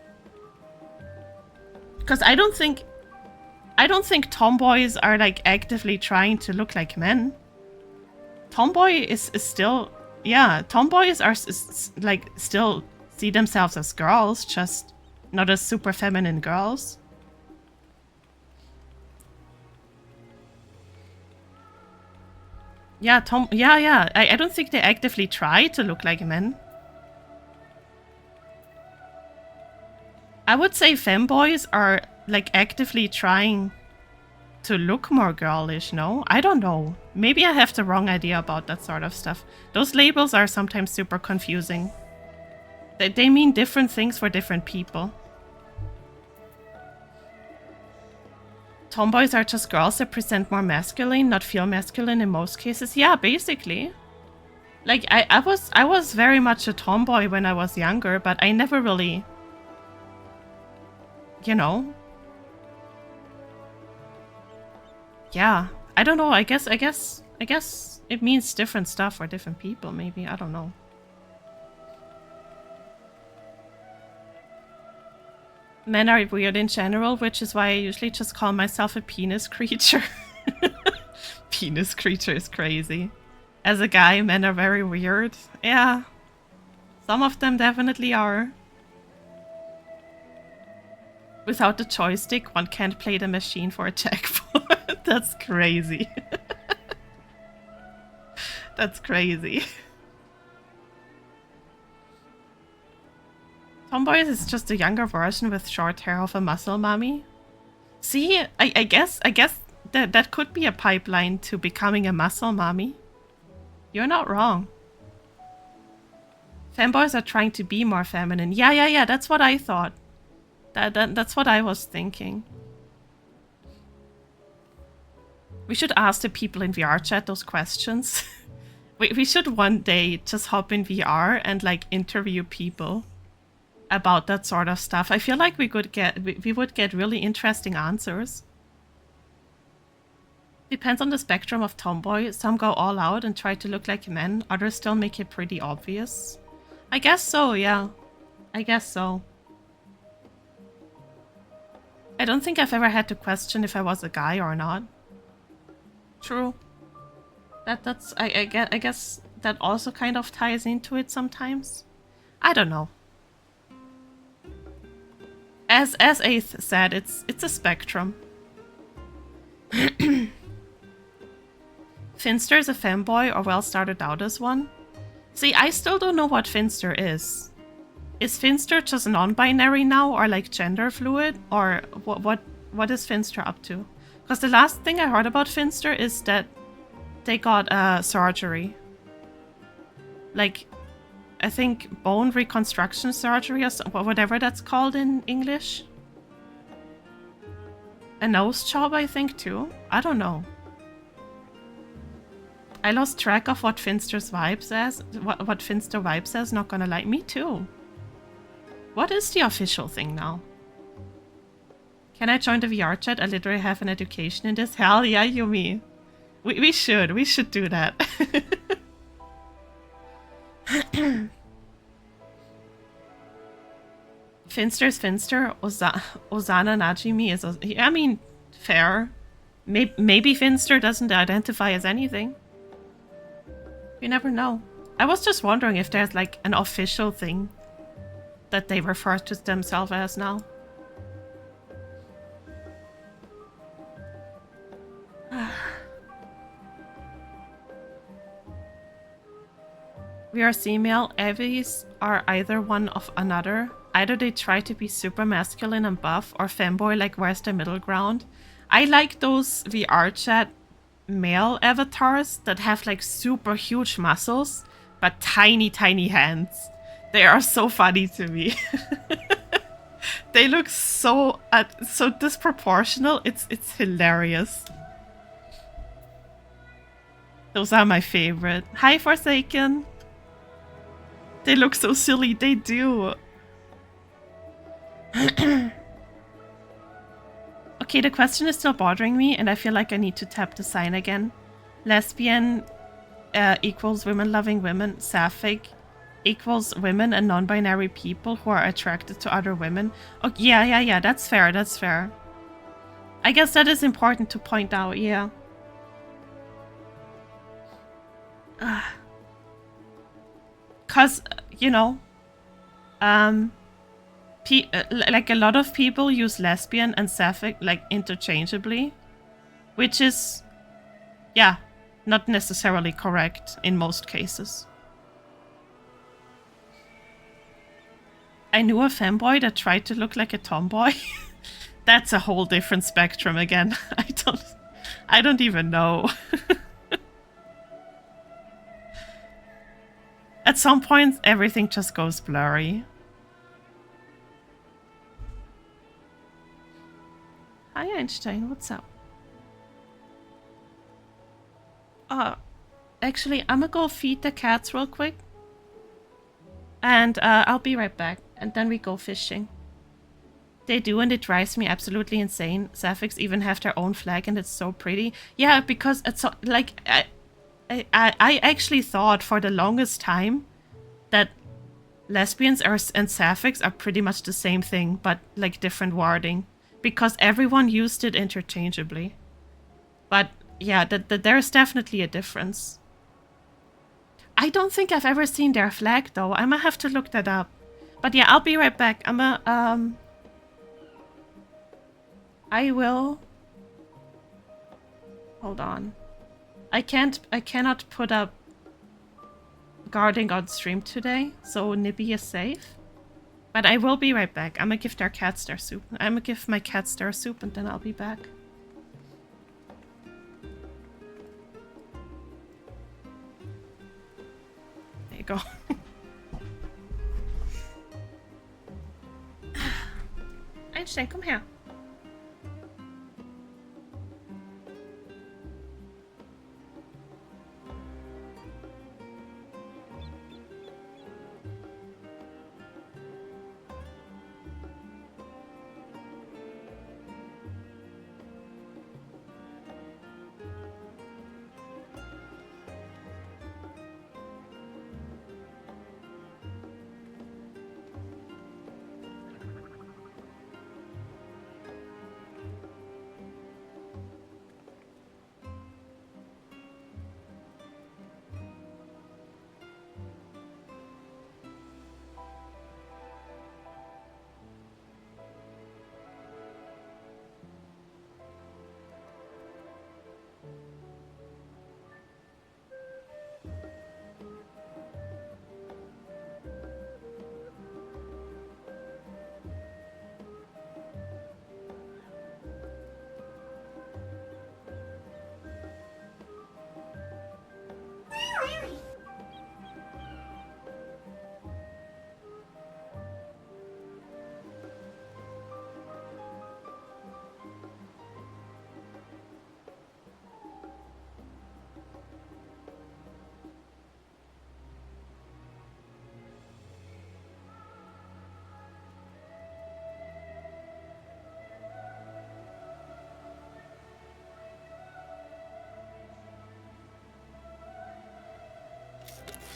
Because I don't think tomboys are, like, actively trying to look like men. Tomboy is still, yeah, tomboys are like still see themselves as girls, just not as super feminine girls. Yeah, yeah. I don't think they actively try to look like men. I would say femboys are, like, actively trying to look more girlish, no? I don't know. Maybe I have the wrong idea about that sort of stuff. Those labels are sometimes super confusing. They mean different things for different people. Tomboys are just girls that present more masculine, not feel masculine in most cases. Yeah, basically. Like, I was very much a tomboy when I was younger, but I never really... You know? Yeah. I don't know. I guess it means different stuff for different people, maybe. I don't know. Men are weird in general, which is why I usually just call myself a penis creature. Penis creature is crazy. As a guy, men are very weird. Yeah. Some of them definitely are. Without the joystick, one can't play the machine for a jackpot. That's crazy. That's crazy. Tomboys is just a younger version with short hair of a muscle mommy. See, I guess that could be a pipeline to becoming a muscle mommy. You're not wrong. Femboys are trying to be more feminine. Yeah, that's what I thought. That's what I was thinking. We should ask the people in VR chat those questions. we should one day just hop in VR and, like, interview people about that sort of stuff. I feel like we would get really interesting answers. Depends on the spectrum of tomboy. Some go all out and try to look like men. Others still make it pretty obvious. I guess so, yeah. I guess so. I don't think I've ever had to question if I was a guy or not. True. I guess that also kind of ties into it sometimes. I don't know. As Ace said, it's a spectrum. Finster is a femboy or well started out as one. See, I still don't know what Finster is. Is Finster just non-binary now, or like gender fluid, or what is Finster up to? Because the last thing I heard about Finster is that they got surgery. Like, I think bone reconstruction surgery or whatever that's called in English. A nose job, I think, too. I don't know. I lost track of what Finster's vibe says. What Finster vibe says, not gonna lie. Me too. What is the official thing now? Can I join the VR chat? I literally have an education in this. Hell yeah, Yumi. We should. We should do that. Finster's Finster. Ozana Najimi is... I mean, fair. Maybe Finster doesn't identify as anything. You never know. I was just wondering if there's like an official thing that they refer to themselves as now. We are female. Evies are either one of another. Either they try to be super masculine and buff, or femboy, like where's the middle ground? I like those VR chat male avatars that have like super huge muscles, but tiny, tiny hands. They are so funny to me. They look so disproportional. It's hilarious. Those are my favorite. Hi, Forsaken. They look so silly. They do. Okay, the question is still bothering me, and I feel like I need to tap the sign again. Lesbian equals women-loving women. Sapphic equals women and non-binary people who are attracted to other women. Oh, yeah, that's fair, that's fair. I guess that is important to point out, yeah. Because, you know, like a lot of people use lesbian and sapphic like interchangeably, which is, yeah, not necessarily correct in most cases. I knew a femboy that tried to look like a tomboy. That's a whole different spectrum again. I don't even know. At some point, everything just goes blurry. Hi Einstein, what's up? Actually, I'm gonna go feed the cats real quick. And I'll be right back. And then we go fishing. They do, and it drives me absolutely insane. Sapphics even have their own flag, and it's so pretty. Yeah, because it's so, like... I actually thought for the longest time that lesbians and sapphics are pretty much the same thing, but like different wording. Because everyone used it interchangeably. But yeah, there's definitely a difference. I don't think I've ever seen their flag though. I might have to look that up. But yeah, I'll be right back. I will... Hold on. I cannot put up guarding on stream today, so Nibby is safe. But I will be right back. I'm gonna give their cats their soup. I'm gonna give my cats their soup, and then I'll be back. There you go. Einstein, komm her.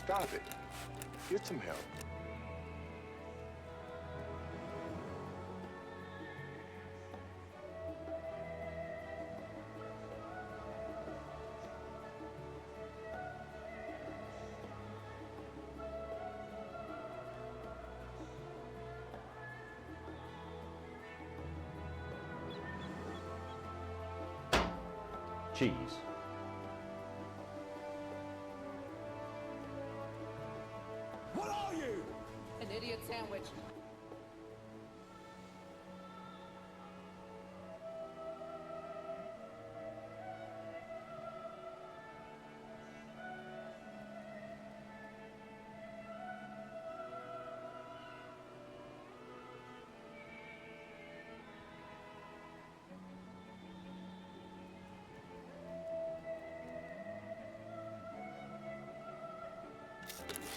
Stop it. Get some help. Cheese. What are you? An idiot sandwich.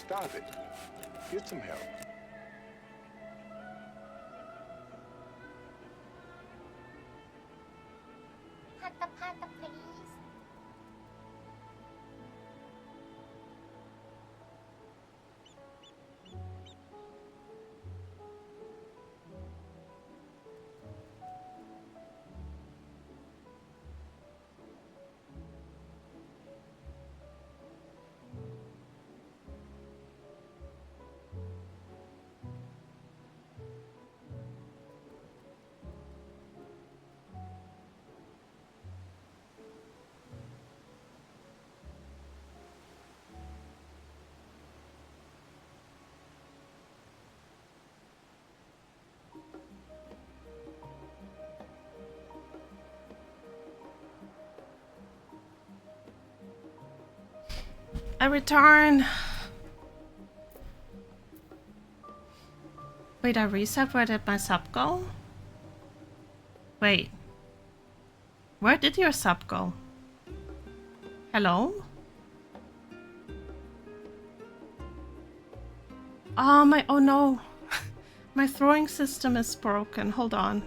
Stop it. Get some help. Pata pata, please. I return. Wait, I reset. Where did my sub go? Wait. Where did your sub go? Hello? Oh no. My throwing system is broken. Hold on.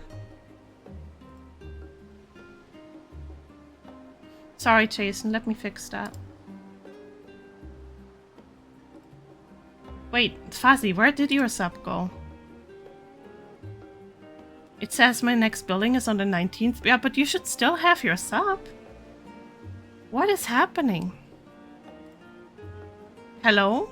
Sorry, Jason. Let me fix that. Wait, Fuzzy, where did your sub go? It says my next billing is on the 19th. Yeah, but you should still have your sub. What is happening? Hello?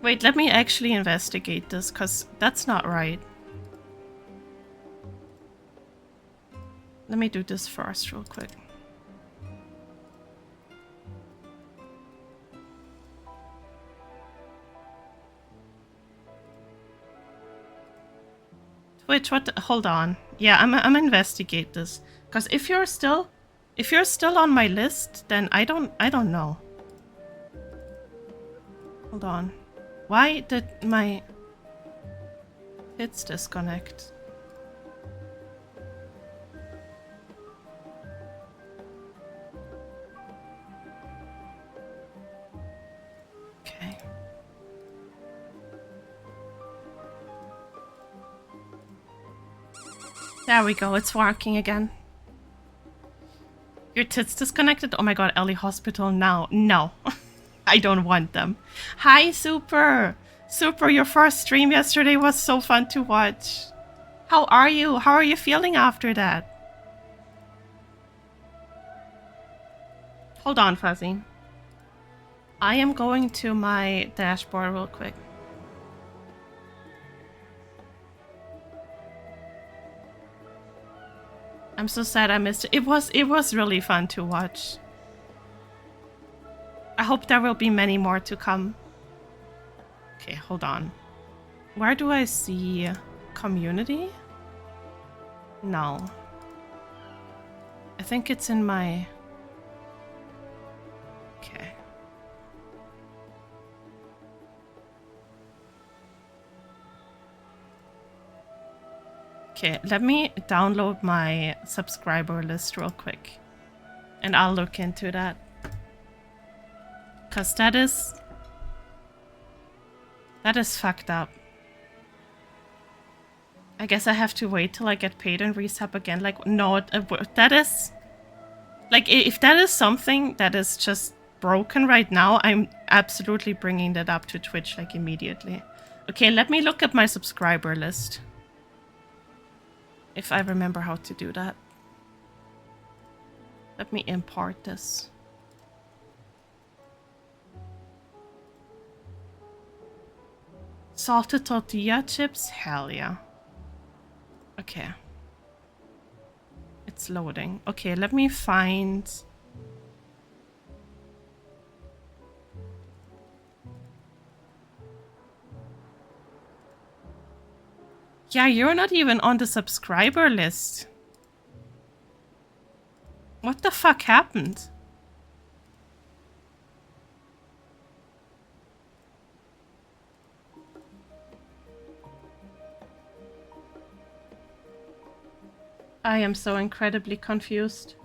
Wait, let me actually investigate this, because that's not right. Let me do this first real quick. Twitch, what? Hold on. Yeah, I'm investigate this, because if you're still on my list, then I don't know. Hold on. Why did my hits disconnect? Okay. There we go, it's working again. Your tits disconnected? Oh my god, Ellie Hospital now. No. I don't want them. Hi, Super! Super, your first stream yesterday was so fun to watch. How are you? How are you feeling after that? Hold on, Fuzzy. I am going to my dashboard real quick. I'm so sad I missed it. It was really fun to watch. I hope there will be many more to come. Okay, hold on. Where do I see community? No. I think it's in my... Okay. Okay, let me download my subscriber list real quick. And I'll look into that. Because that is fucked up. I guess I have to wait till I get paid and resub again. Like, no, that is... Like, if that is something that is just broken right now, I'm absolutely bringing that up to Twitch, like, immediately. Okay, let me look at my subscriber list. If I remember how to do that. Let me import this. Salted tortilla chips? Hell yeah. Okay. It's loading. Okay, let me find... Yeah, you're not even on the subscriber list. What the fuck happened? I am so incredibly confused.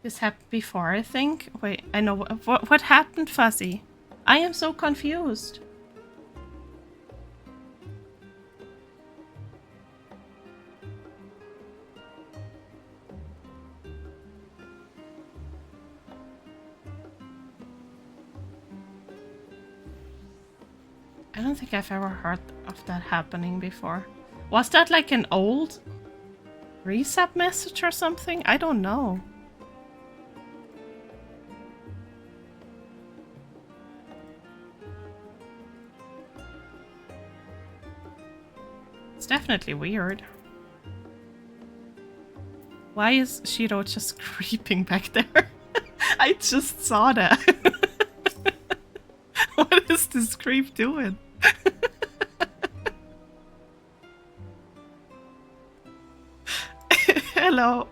This happened before, I think. Wait, I know. What happened, Fuzzy? I am so confused. I don't think I've ever heard of that happening before. Was that like an old resub message or something? I don't know. It's definitely weird. Why is Shiro just creeping back there? I just saw that. What is this creep doing? Hello.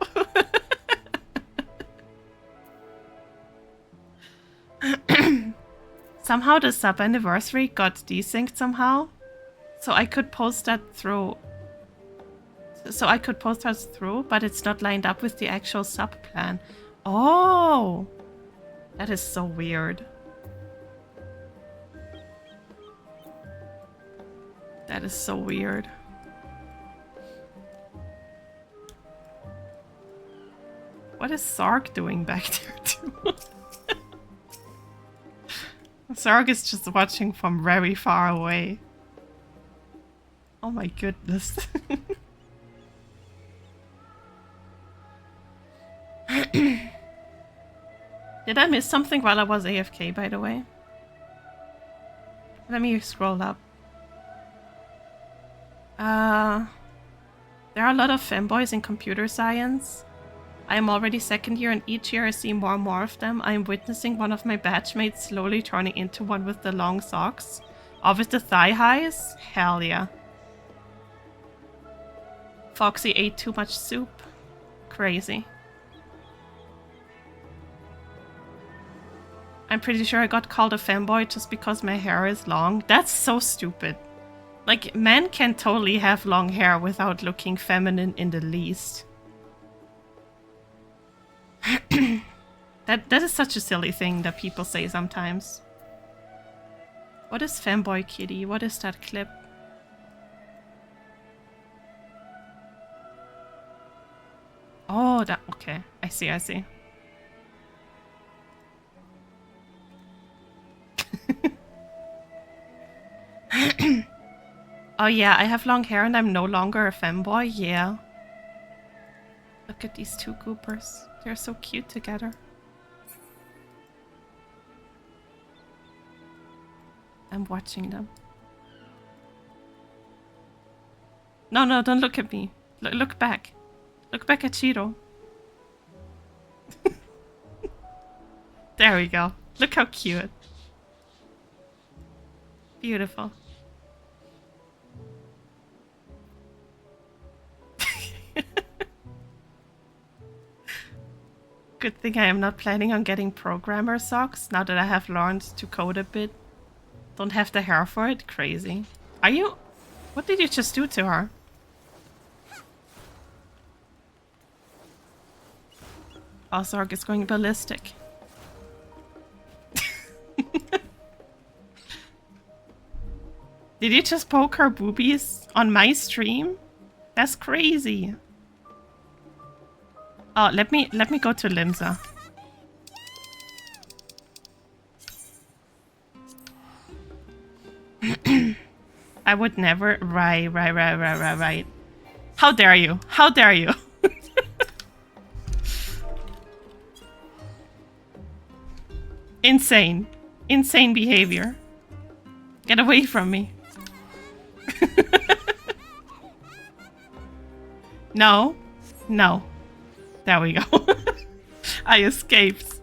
Somehow the sub anniversary got desynced somehow. So I could post that through. But it's not lined up with the actual sub plan. Oh, that is so weird. That is so weird. What is Sark doing back there too? Sark is just watching from very far away. Oh my goodness. Did I miss something while I was AFK, by the way? Let me scroll up. There are a lot of femboys in computer science. I am already second year and each year I see more and more of them. I am witnessing one of my batchmates slowly turning into one with the long socks. Or with the thigh highs? Hell yeah. Foxy ate too much soup. Crazy. I'm pretty sure I got called a femboy just because my hair is long. That's so stupid. Like, men can totally have long hair without looking feminine in the least. That is such a silly thing that people say sometimes. What is femboy kitty? What is that clip? Oh, that... Okay. I see. Oh yeah, I have long hair and I'm no longer a femboy. Yeah. Look at these two goopers. They're so cute together. I'm watching them. No, don't look at me. Look back. Look back at Shiro. There we go. Look how cute. Beautiful. Good thing I am not planning on getting programmer socks now that I have learned to code a bit. Don't have the hair for it? Crazy. Are you... What did you just do to her? Ozark is going ballistic. Did you just poke her boobies on my stream? That's crazy. Oh, let me go to Limsa. I would never. Right. How dare you? How dare you? Insane. Insane behavior. Get away from me. No. No. There we go. I escaped.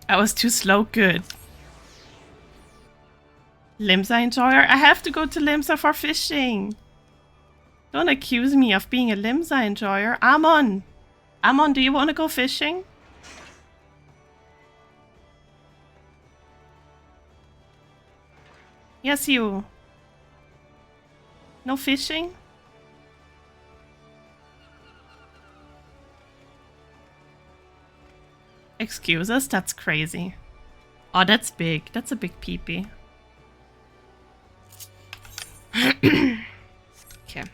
I was too slow. Good. Limsa enjoyer? I have to go to Limsa for fishing. Don't accuse me of being a Limsa enjoyer. Amon! Amon, do you want to go fishing? Yes, you. No fishing? Excuse us? That's crazy. Oh, that's big. That's a big peepee. Okay.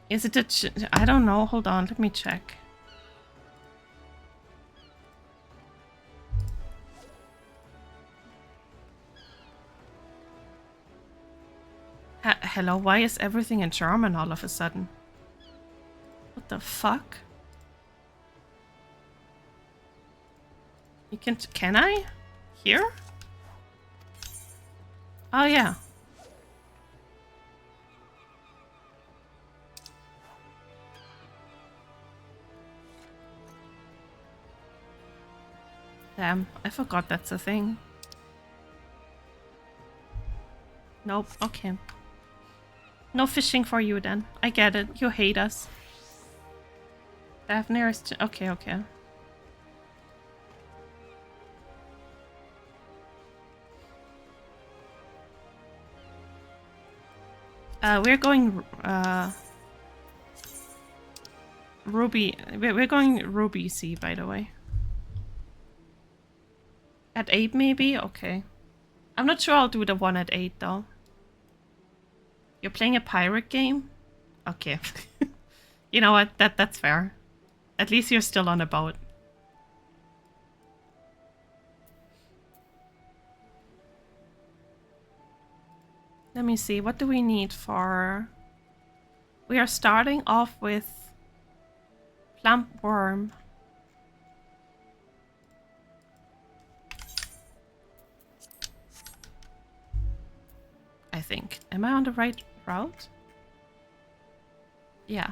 Is it a I don't know. Hold on. Let me check. Hello, why is everything in German all of a sudden? What the fuck? You can I? Here? Oh yeah. Damn, I forgot that's a thing. Nope, okay. No fishing for you then. I get it. You hate us. I have nearest. Okay, okay. We're going Ruby. We're going Ruby Sea, by the way. At 8 maybe? Okay. I'm not sure I'll do the one at 8 though. You're playing a pirate game? Okay. You know what? That's fair. At least you're still on a boat. Let me see. What do we need for... We are starting off with plump worm. I think. Am I on the right route? Yeah.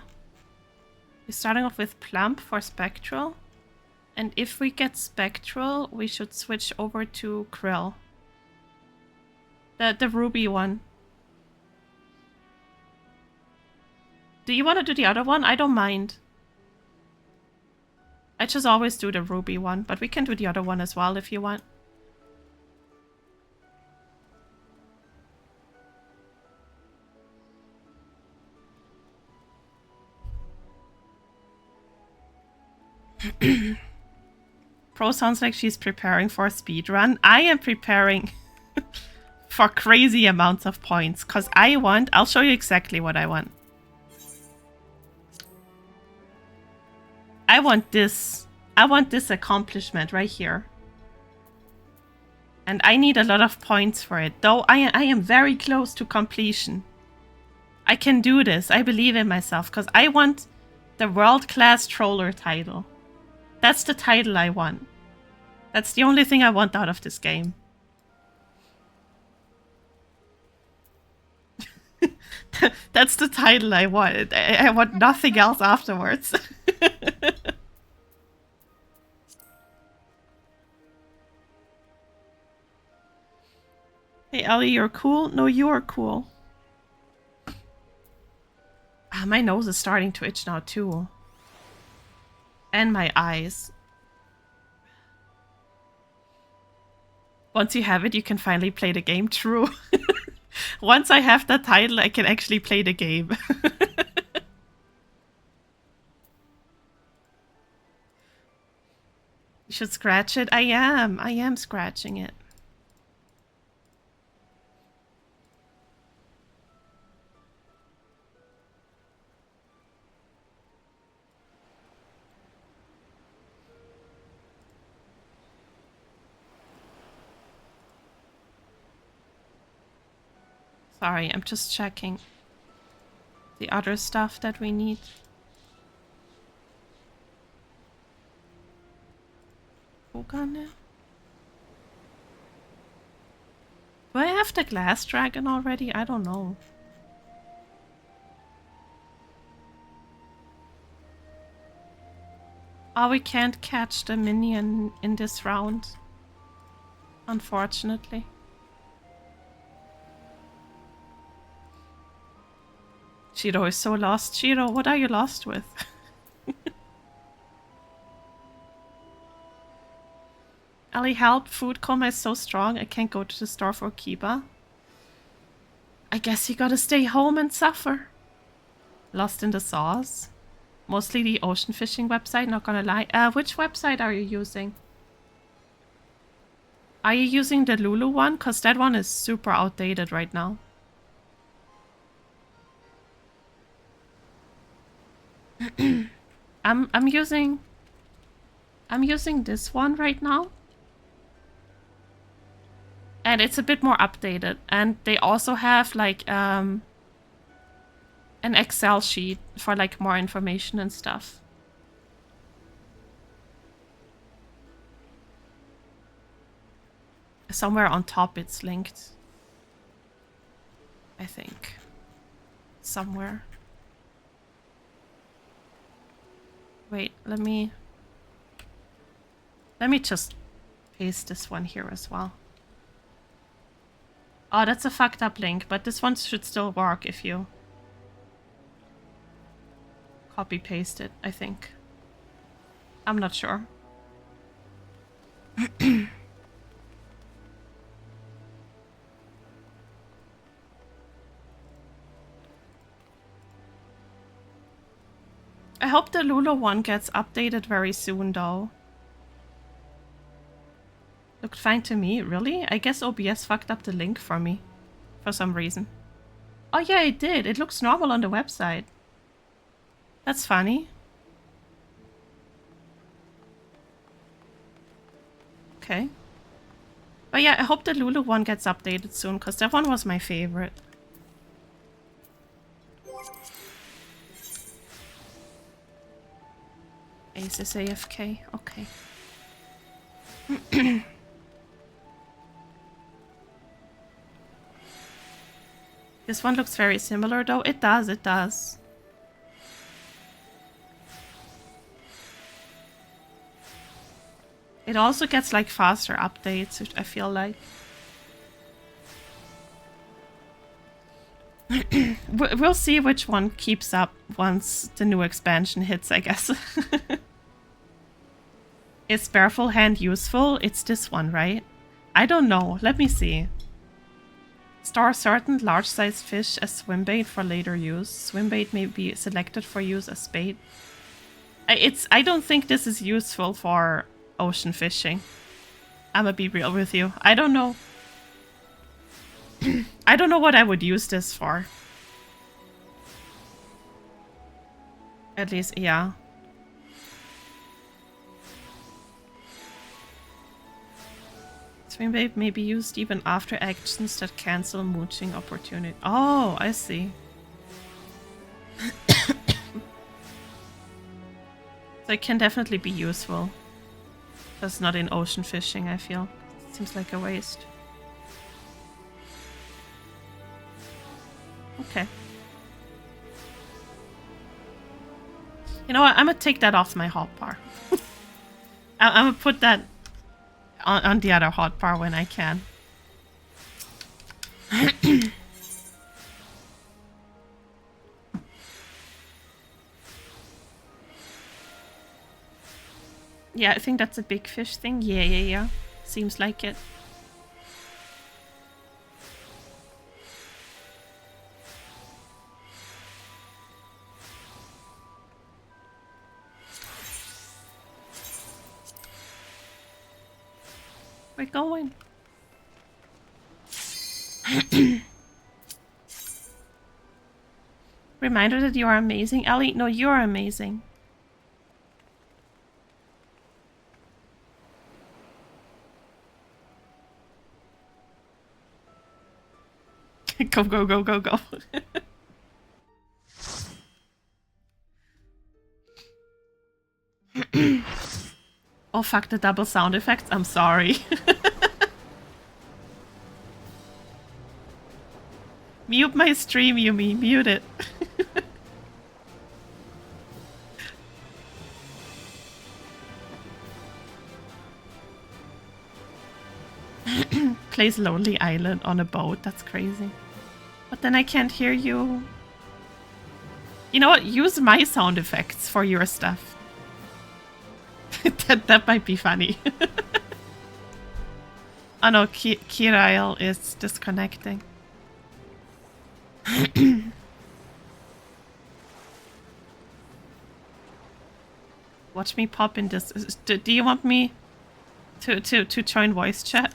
We're starting off with plump for spectral. And if we get spectral, we should switch over to krill. The ruby one. Do you want to do the other one? I don't mind. I just always do the ruby one, but we can do the other one as well if you want. Pro sounds like she's preparing for a speed run. I am preparing for crazy amounts of points because I'll show you exactly what I want. I want this accomplishment right here. And I need a lot of points for it. Though I am very close to completion. I can do this. I believe in myself because I want the world-class troller title. That's the title I want. That's the only thing I want out of this game. That's the title I want. I want nothing else afterwards. Hey Ellie, you're cool? No, you're cool. Ah, my nose is starting to itch now too. And my eyes. Once you have it, you can finally play the game. True. Once I have that title, I can actually play the game. You should scratch it. I am scratching it. Sorry, I'm just checking the other stuff that we need. Do I have the glass dragon already? I don't know. Oh, we can't catch the minion in this round. Unfortunately. Shiro is so lost. Shiro, what are you lost with? Ali, help. Food coma is so strong. I can't go to the store for Kiba. I guess you gotta stay home and suffer. Lost in the sauce. Mostly the ocean fishing website, not gonna lie. Which website are you using? Are you using the Lulu one? Because that one is super outdated right now. I'm using this one right now. And it's a bit more updated. And they also have like an Excel sheet for like more information and stuff. Somewhere on top it's linked. I think. Somewhere. Wait, let me just paste this one here as well. Oh, that's a fucked up link, but this one should still work if you copy paste it, I think. I'm not sure. I hope the Lulu one gets updated very soon, though. Looked fine to me, really? I guess OBS fucked up the link for me. For some reason. Oh yeah, it did. It looks normal on the website. That's funny. Okay. But yeah, I hope the Lulu one gets updated soon, because that one was my favorite. Ace is AFK. Okay. This one looks very similar though. It does, it does. It also gets like faster updates, I feel like. We'll see which one keeps up once the new expansion hits, I guess. Is Bareful Hand useful? It's this one, right? I don't know. Let me see. Store certain large-sized fish as swim bait for later use. Swim bait may be selected for use as bait. I don't think this is useful for ocean fishing. I'ma be real with you. I don't know. I don't know what I would use this for. At least, yeah. Swim bait may be used even after actions that cancel mooching opportunity. Oh, I see. So it can definitely be useful. Just not in ocean fishing, I feel. Seems like a waste. Okay. You know what? I'm gonna take that off my hotbar. I'm gonna put that on the other hotbar when I can. Yeah, I think that's a big fish thing. Yeah. Seems like it. We're going. Reminder that you are amazing. Ellie, no, you're amazing. Go, go, go, go, go. Oh fuck, the double sound effects. I'm sorry. Mute my stream, you mean. Mute it. Plays Lonely Island on a boat. That's crazy. But then I can't hear you. You know what? Use my sound effects for your stuff. that might be funny. Oh no, Kirail is disconnecting. Watch me pop in this. Do you want me to join voice chat?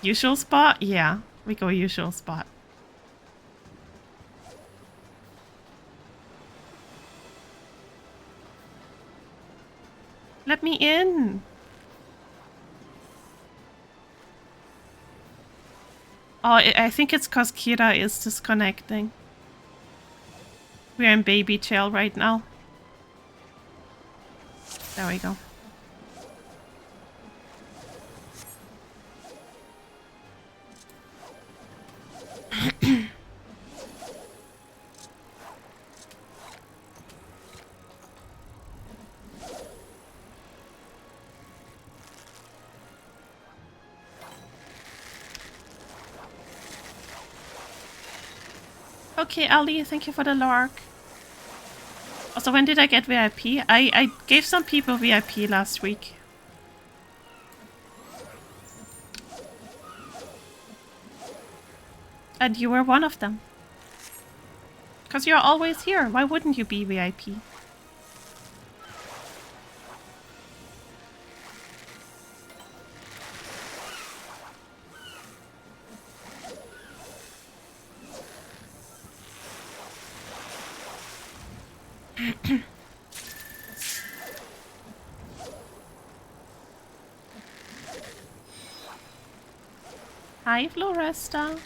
Usual spot? Yeah, we go usual spot. Let me in. Oh, I think it's because Kira is disconnecting. We're in baby jail right now. There we go. Okay, Ali, thank you for the lark. Also, when did I get VIP? I gave some people VIP last week. And you were one of them. Because you're always here. Why wouldn't you be VIP? Hi, Floresta.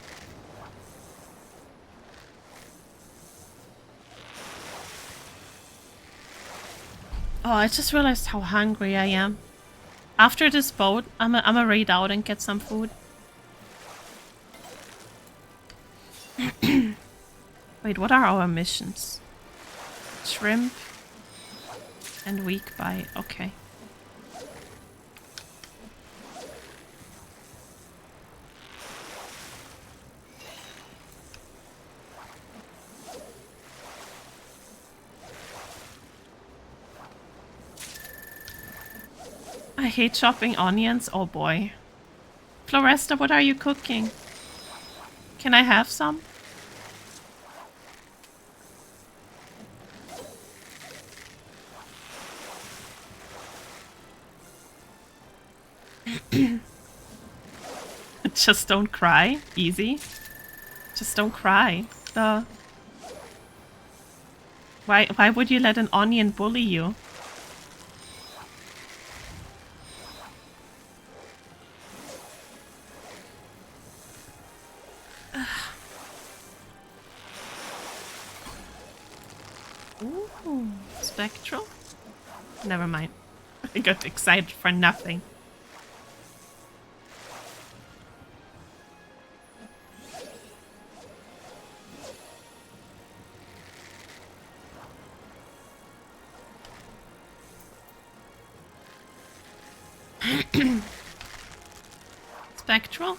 Oh, I just realized how hungry I am. After this boat, I'm a raid out and get some food. Wait, what are our missions? Shrimp and weak bite. Okay. I hate chopping onions. Oh boy. Floresta, what are you cooking? Can I have some? Just don't cry. Easy. Just don't cry. Why would you let an onion bully you? Ooh, spectral? Never mind. I got excited for nothing. Spectral?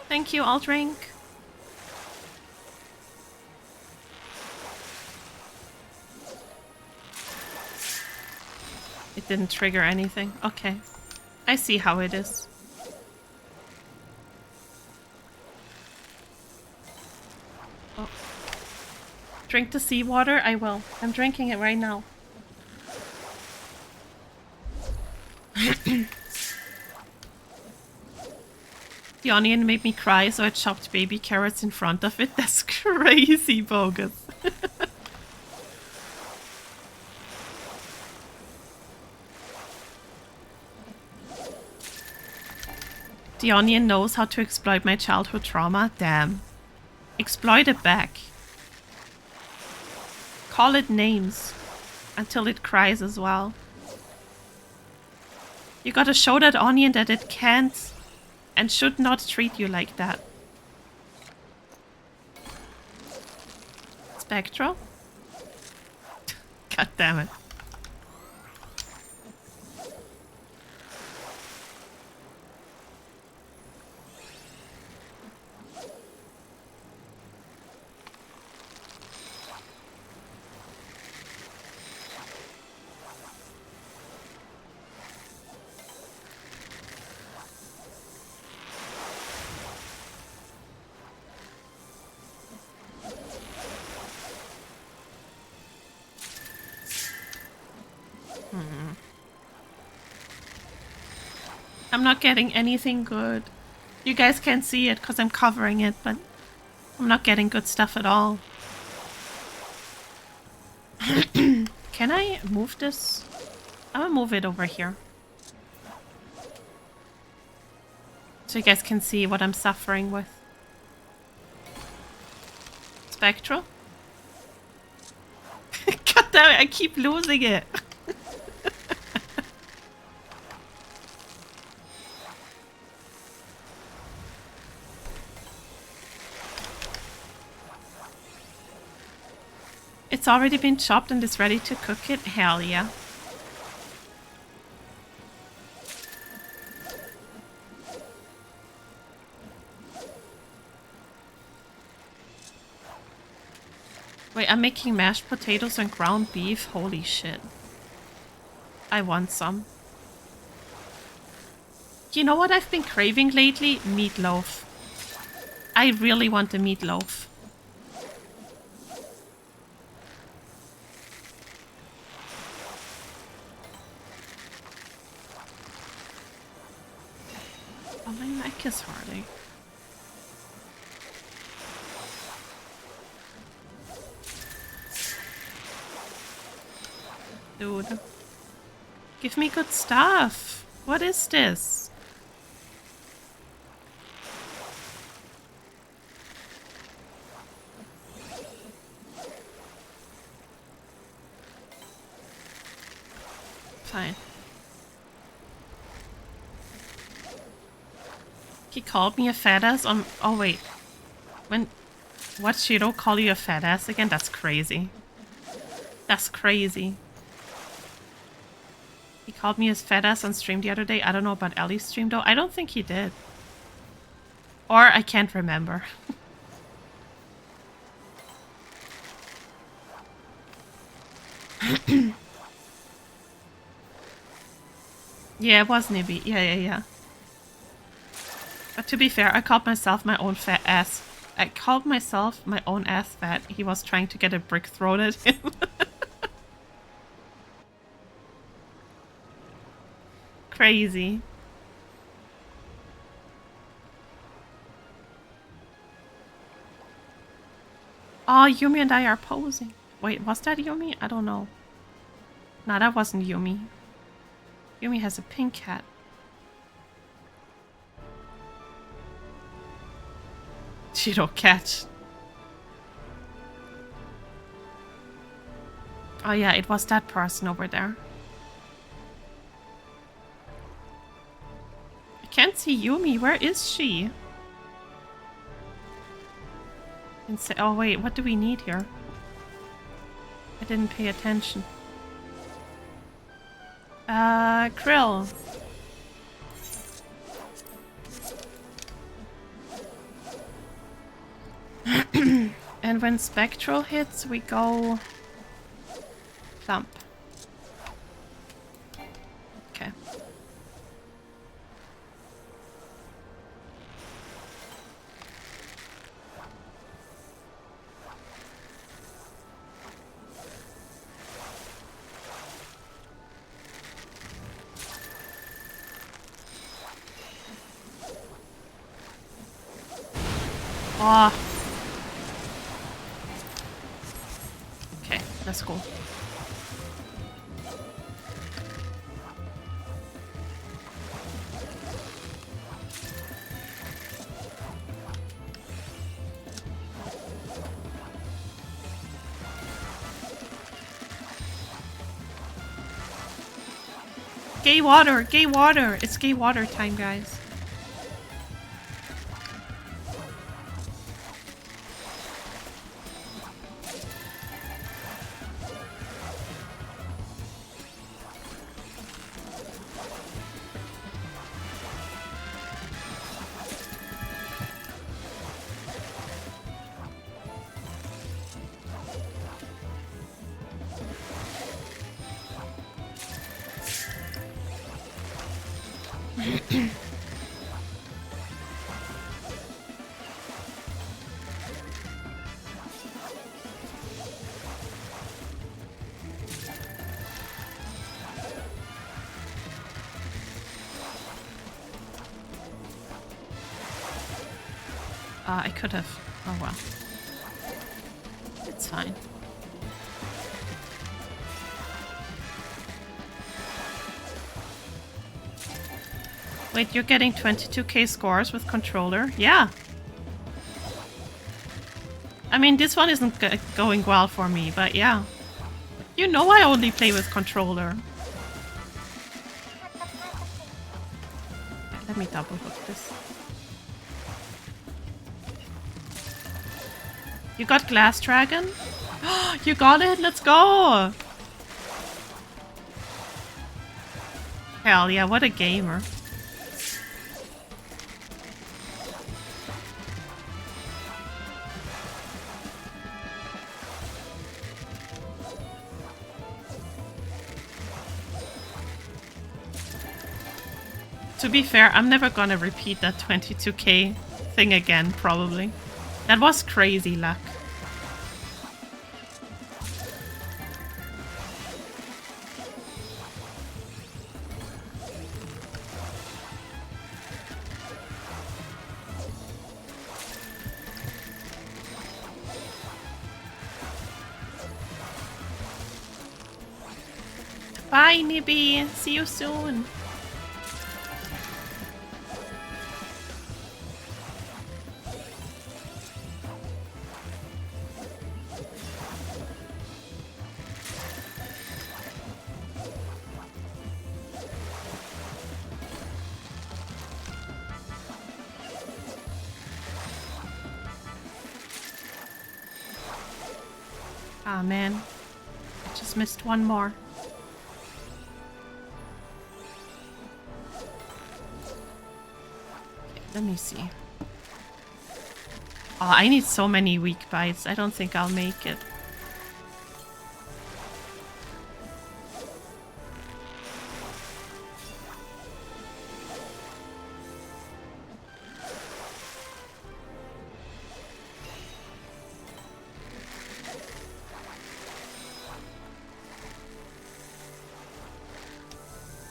Thank you, I'll drink. It didn't trigger anything. Okay. I see how it is. Oh. Drink the seawater? I will. I'm drinking it right now. The onion made me cry, so I chopped baby carrots in front of it. That's crazy bogus. The onion knows how to exploit my childhood trauma. Damn. Exploit it back. Call it names. Until it cries as well. You gotta show that onion that it can't and should not treat you like that. Spectral? God damn it. I'm not getting anything good. You guys can't see it because I'm covering it, but I'm not getting good stuff at all. Can I move this? I'm gonna move it over here. So you guys can see what I'm suffering with. Spectral? God damn it, I keep losing it. It's already been chopped and is ready to cook it? Hell yeah. Wait, I'm making mashed potatoes and ground beef? Holy shit. I want some. You know what I've been craving lately? Meatloaf. I really want a meatloaf. Oh, my neck is hurting. Dude. Give me good stuff. What is this? Fine. He called me a fat ass on... Oh, wait. When... What, Shiro call you a fat ass again? That's crazy. That's crazy. He called me his fat ass on stream the other day. I don't know about Ellie's stream, though. I don't think he did. Or I can't remember. Yeah, it was Nibby. Yeah. But to be fair, I called myself my own fat ass. I called myself my own ass fat. He was trying to get a brick thrown at him. Crazy. Oh, Yumi and I are posing. Wait, was that Yumi? I don't know. No, that wasn't Yumi. Yumi has a pink hat. She don't catch. Oh yeah, it was that person over there. I can't see Yumi. Where is she? And say, oh wait, what do we need here? I didn't pay attention. Krill. And when Spectral hits, we go... Thump. Okay. Oh. Okay, let's go. Gay water, gay water. It's gay water time, guys. I could have. Oh well. It's fine. Wait, you're getting 22k scores with controller? Yeah. I mean, this one isn't going well for me, but yeah. You know I only play with controller. Let me double hook this. You got Glass Dragon? You got it? Let's go! Hell yeah, what a gamer. To be fair, I'm never gonna repeat that 22k thing again, probably. That was crazy luck. Bye, Nibby. See you soon. Ah, man. I just missed one more. Okay, let me see. Oh, I need so many weak bites. I don't think I'll make it.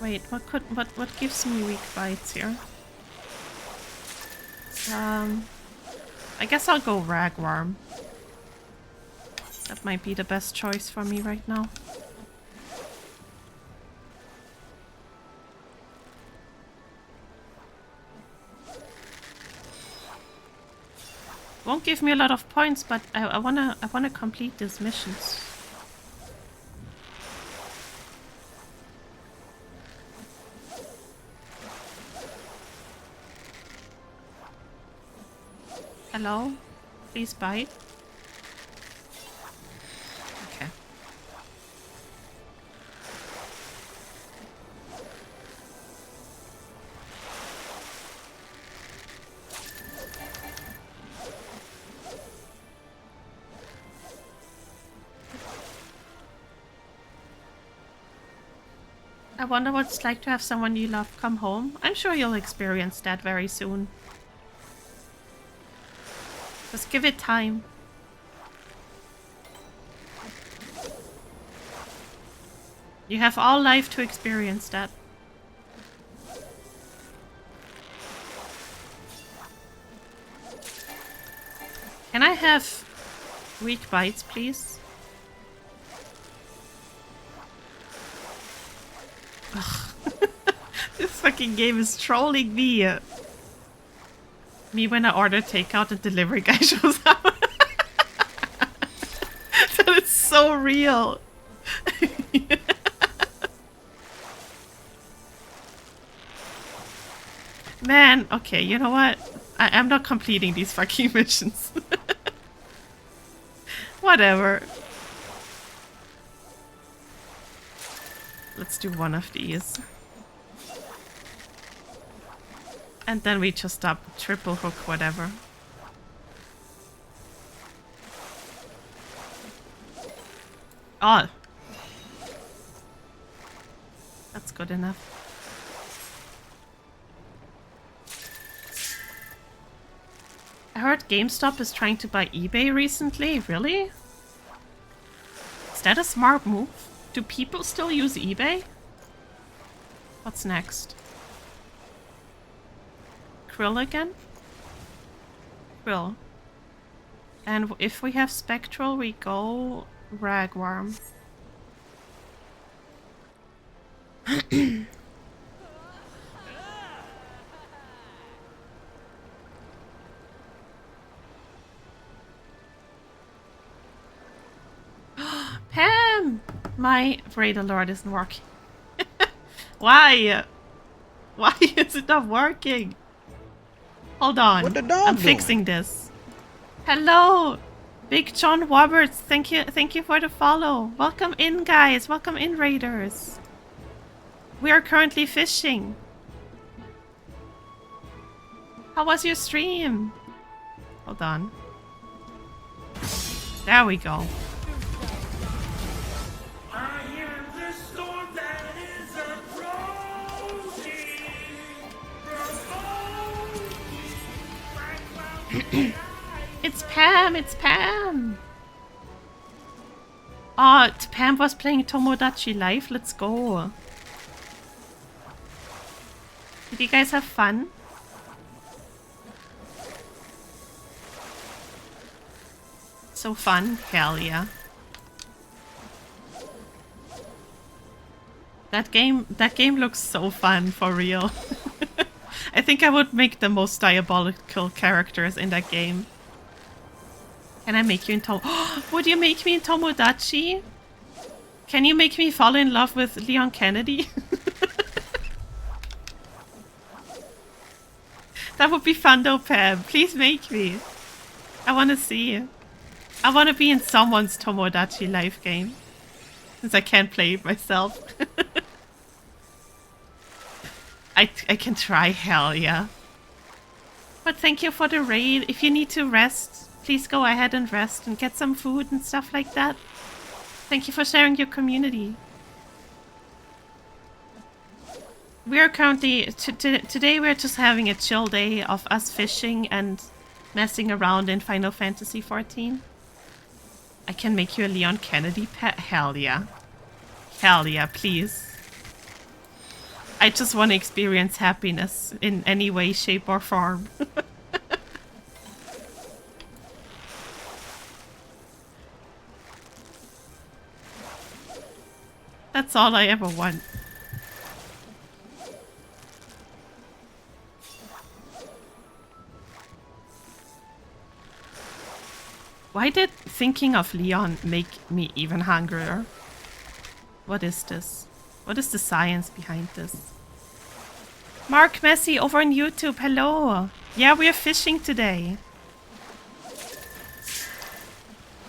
Wait, what gives me weak bites here? I guess I'll go Ragworm. That might be the best choice for me right now. Won't give me a lot of points, but I wanna complete these missions. Hello? Please bite. Okay. I wonder what it's like to have someone you love come home. I'm sure you'll experience that very soon. Just give it time. You have all life to experience that. Can I have weak bites, please? Ugh. This fucking game is trolling me. Me when I order takeout and delivery guy shows up. That is so real. Man, okay, you know what? I'm not completing these fucking missions. Whatever. Let's do one of these. And then we just stop triple hook, whatever. Oh. That's good enough. I heard GameStop is trying to buy eBay recently. Really? Is that a smart move? Do people still use eBay? What's next? Krill again? Krill. And if we have Spectral, we go Ragworm. Pam! My Raider Lord isn't working. Why? Why is it not working? Hold on. What the dog I'm doing? fixing this. Hello! Big John Roberts, thank you for the follow. Welcome in, guys. Welcome in, Raiders. We are currently fishing. How was your stream? Hold on. There we go. It's Pam, it's Pam. Oh, Pam was playing Tomodachi Life. Let's go. Did you guys have fun? So fun. Hell yeah. That game looks so fun, for real. I think I would make the most diabolical characters in that game. Can I make you in Would you make me in Tomodachi? Can you make me fall in love with Leon Kennedy? That would be fun though, Pam. Please make me. I want to see. I want to be in someone's Tomodachi Life game. Since I can't play it myself. I can try, hell yeah. But thank you for the raid. If you need to rest, please go ahead and rest and get some food and stuff like that. Thank you for sharing your community. We are currently... Today we're just having a chill day of us fishing and messing around in Final Fantasy XIV. I can make you a Leon Kennedy pet? Hell yeah. Hell yeah, please. I just want to experience happiness in any way, shape, or form. That's all I ever want. Why did thinking of Leon make me even hungrier? What is this? What is the science behind this? Mark Messi over on YouTube, hello! Yeah, we are fishing today.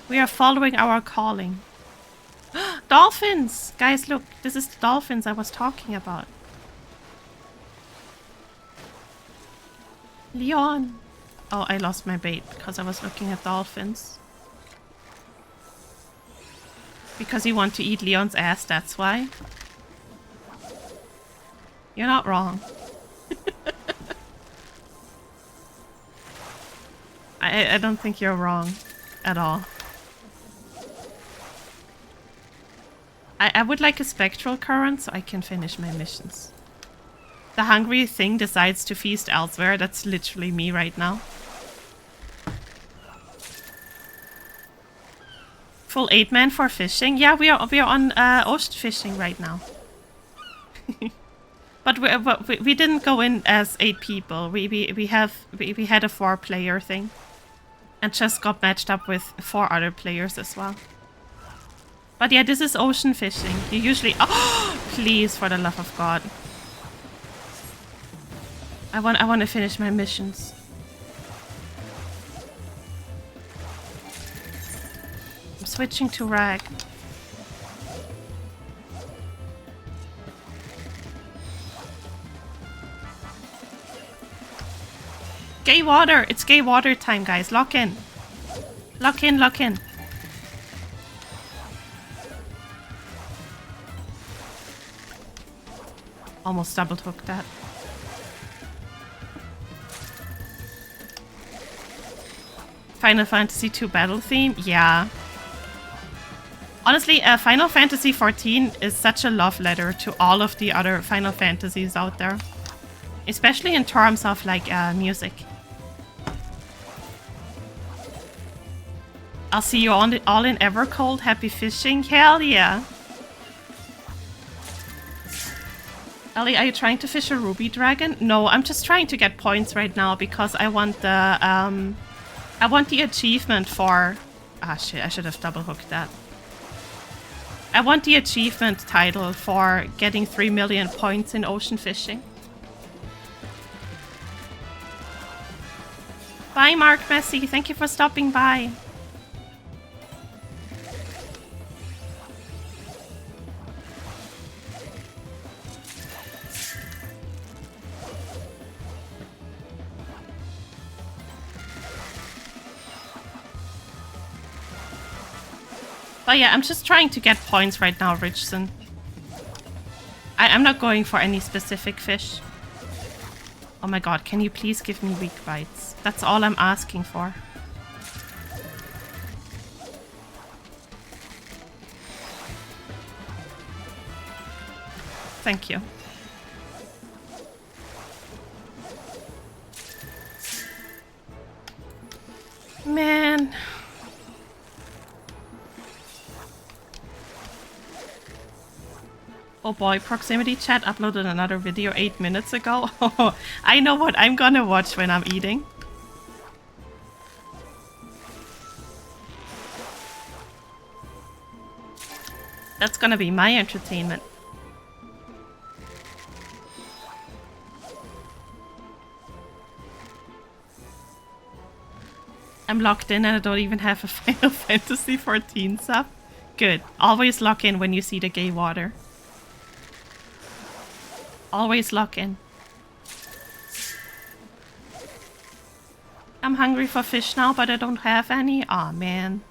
We are following our calling. Dolphins! Guys, look, this is the dolphins I was talking about. Leon! Oh, I lost my bait because I was looking at dolphins. Because you want to eat Leon's ass, that's why. You're not wrong. I don't think you're wrong at all. I would like a spectral current so I can finish my missions. The hungry thing decides to feast elsewhere. That's literally me right now. Full 8-man for fishing. Yeah, we are on ocean fishing right now. But we didn't go in as 8 people. We had a 4-player thing, and just got matched up with 4 other players as well. But yeah, this is ocean fishing. You usually... Oh, please, for the love of God. I want to finish my missions. I'm switching to rag. Gay water! It's gay water time, guys. Lock in. Lock in, lock in. Almost double hooked that. Final Fantasy II battle theme? Yeah. Honestly, Final Fantasy XIV is such a love letter to all of the other Final Fantasies out there. Especially in terms of, like, music. I'll see you all in Evercold. Happy fishing. Hell yeah. Ellie, are you trying to fish a ruby dragon? No, I'm just trying to get points right now because I want the achievement for... Ah shit, I should have double hooked that. I want the achievement title for getting 3 million points in ocean fishing. Bye, Mark Messi. Thank you for stopping by. But yeah, I'm just trying to get points right now, Richson. I'm not going for any specific fish. Oh my god, can you please give me weak bites? That's all I'm asking for. Thank you. Man. Oh boy, Proximity Chat uploaded another video 8 minutes ago. Oh, I know what I'm gonna watch when I'm eating. That's gonna be my entertainment. I'm locked in and I don't even have a Final Fantasy 14 sub. Good. Always lock in when you see the gay water. Always lock in. I'm hungry for fish now, but I don't have any. Aw, man.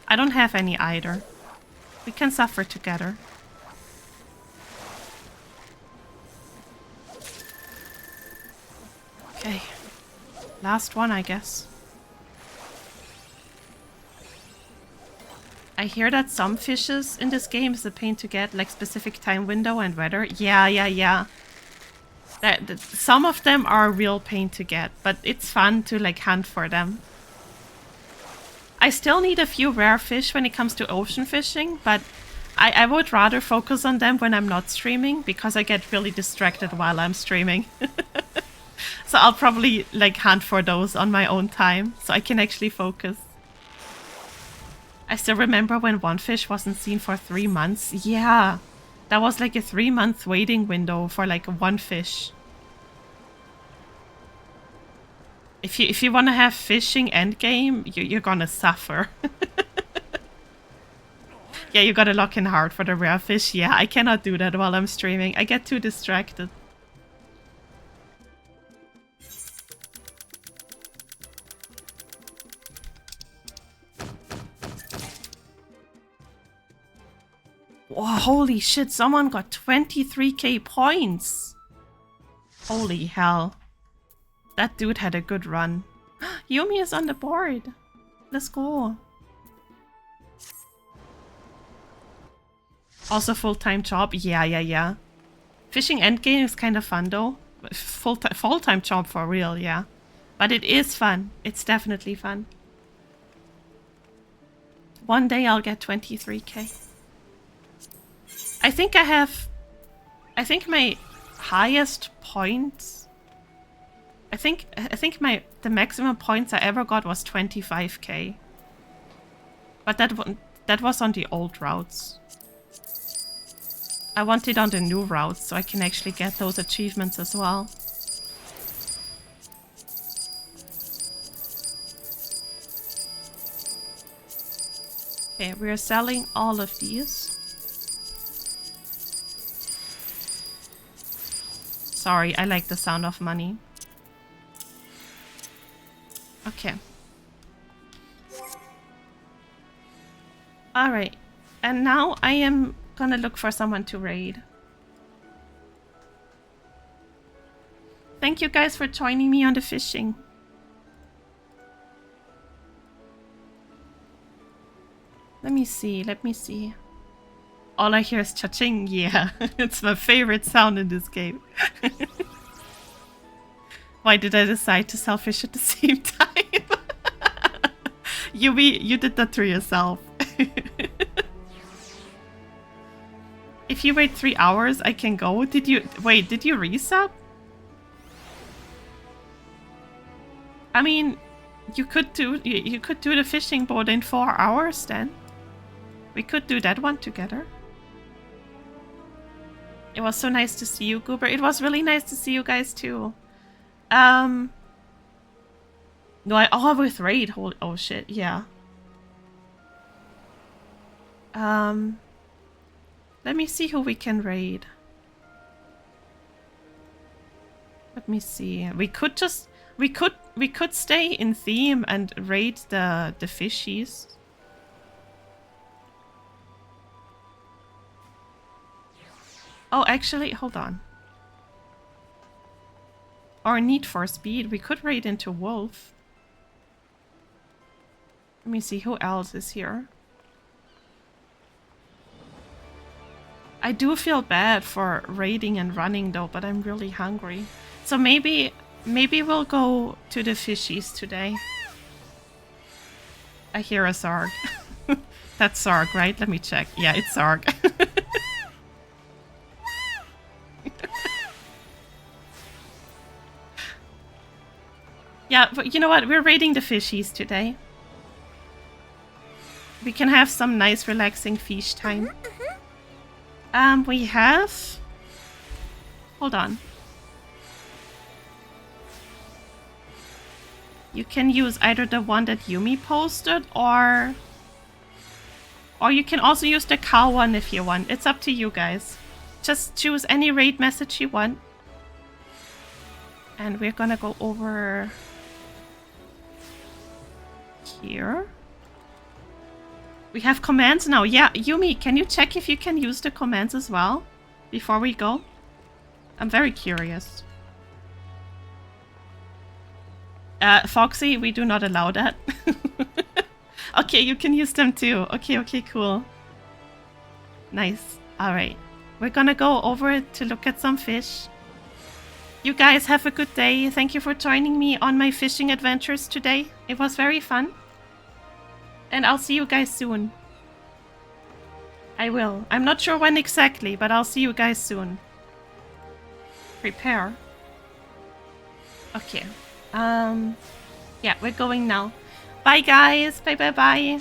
I don't have any either. We can suffer together. Okay. Last one, I guess. I hear that some fishes in this game is a pain to get, like specific time window and weather. Yeah. Some of them are a real pain to get, but it's fun to like hunt for them. I still need a few rare fish when it comes to ocean fishing, but I would rather focus on them when I'm not streaming, because I get really distracted while I'm streaming. So I'll probably like hunt for those on my own time, so I can actually focus. I still remember when one fish wasn't seen for 3 months. Yeah, that was like a 3-month waiting window for like one fish. If you want to have fishing endgame, you're gonna suffer. Yeah, you gotta lock in hard for the rare fish. Yeah, I cannot do that while I'm streaming. I get too distracted. Whoa, holy shit, someone got 23k points. Holy hell. That dude had a good run. Yumi is on the board. Let's go. Also full-time job. Yeah. Fishing endgame is kind of fun though. Full-time job for real, yeah. But it is fun. It's definitely fun. one day I'll get 23k. I think my highest points. I think the maximum points I ever got was 25k. But that was on the old routes. I want it on the new routes so I can actually get those achievements as well. Okay, we're selling all of these. Sorry, I like the sound of money. Okay. Alright. And now I am gonna look for someone to raid. Thank you guys for joining me on the fishing. Let me see. All I hear is cha-ching. Yeah, it's my favorite sound in this game. Why did I decide to sell fish at the same time? You did that to yourself. If you wait 3 hours, I can go. Did you resub? I mean, you could do the fishing boat in 4 hours then. We could do that one together. It was so nice to see you, Goober. It was really nice to see you guys too. No, with raid. Oh shit, yeah. Let me see who we can raid. Let me see. We could stay in theme and raid the fishies. Oh, actually, hold on. Or Need for Speed. We could raid into Wolf. Let me see who else is here. I do feel bad for raiding and running though, but I'm really hungry. So maybe we'll go to the fishies today. I hear a Zarg. That's Zarg, right? Let me check. Yeah, it's Zarg. Yeah, but you know what? We're raiding the fishies today. We can have some nice relaxing fish time. We have... Hold on. You can use either the one that Yumi posted or you can also use the cow one if you want. It's up to you guys. Just choose any raid message you want. And we're gonna go over here. We have commands now. Yeah, Yumi, can you check if you can use the commands as well before we go? I'm very curious. Foxy, we do not allow that. Okay, you can use them too. Okay, cool. Nice. Alright. We're gonna go over to look at some fish. You guys have a good day. Thank you for joining me on my fishing adventures today. It was very fun. And I'll see you guys soon. I will. I'm not sure when exactly, but I'll see you guys soon. Prepare. Okay. Yeah, we're going now. Bye guys. Bye.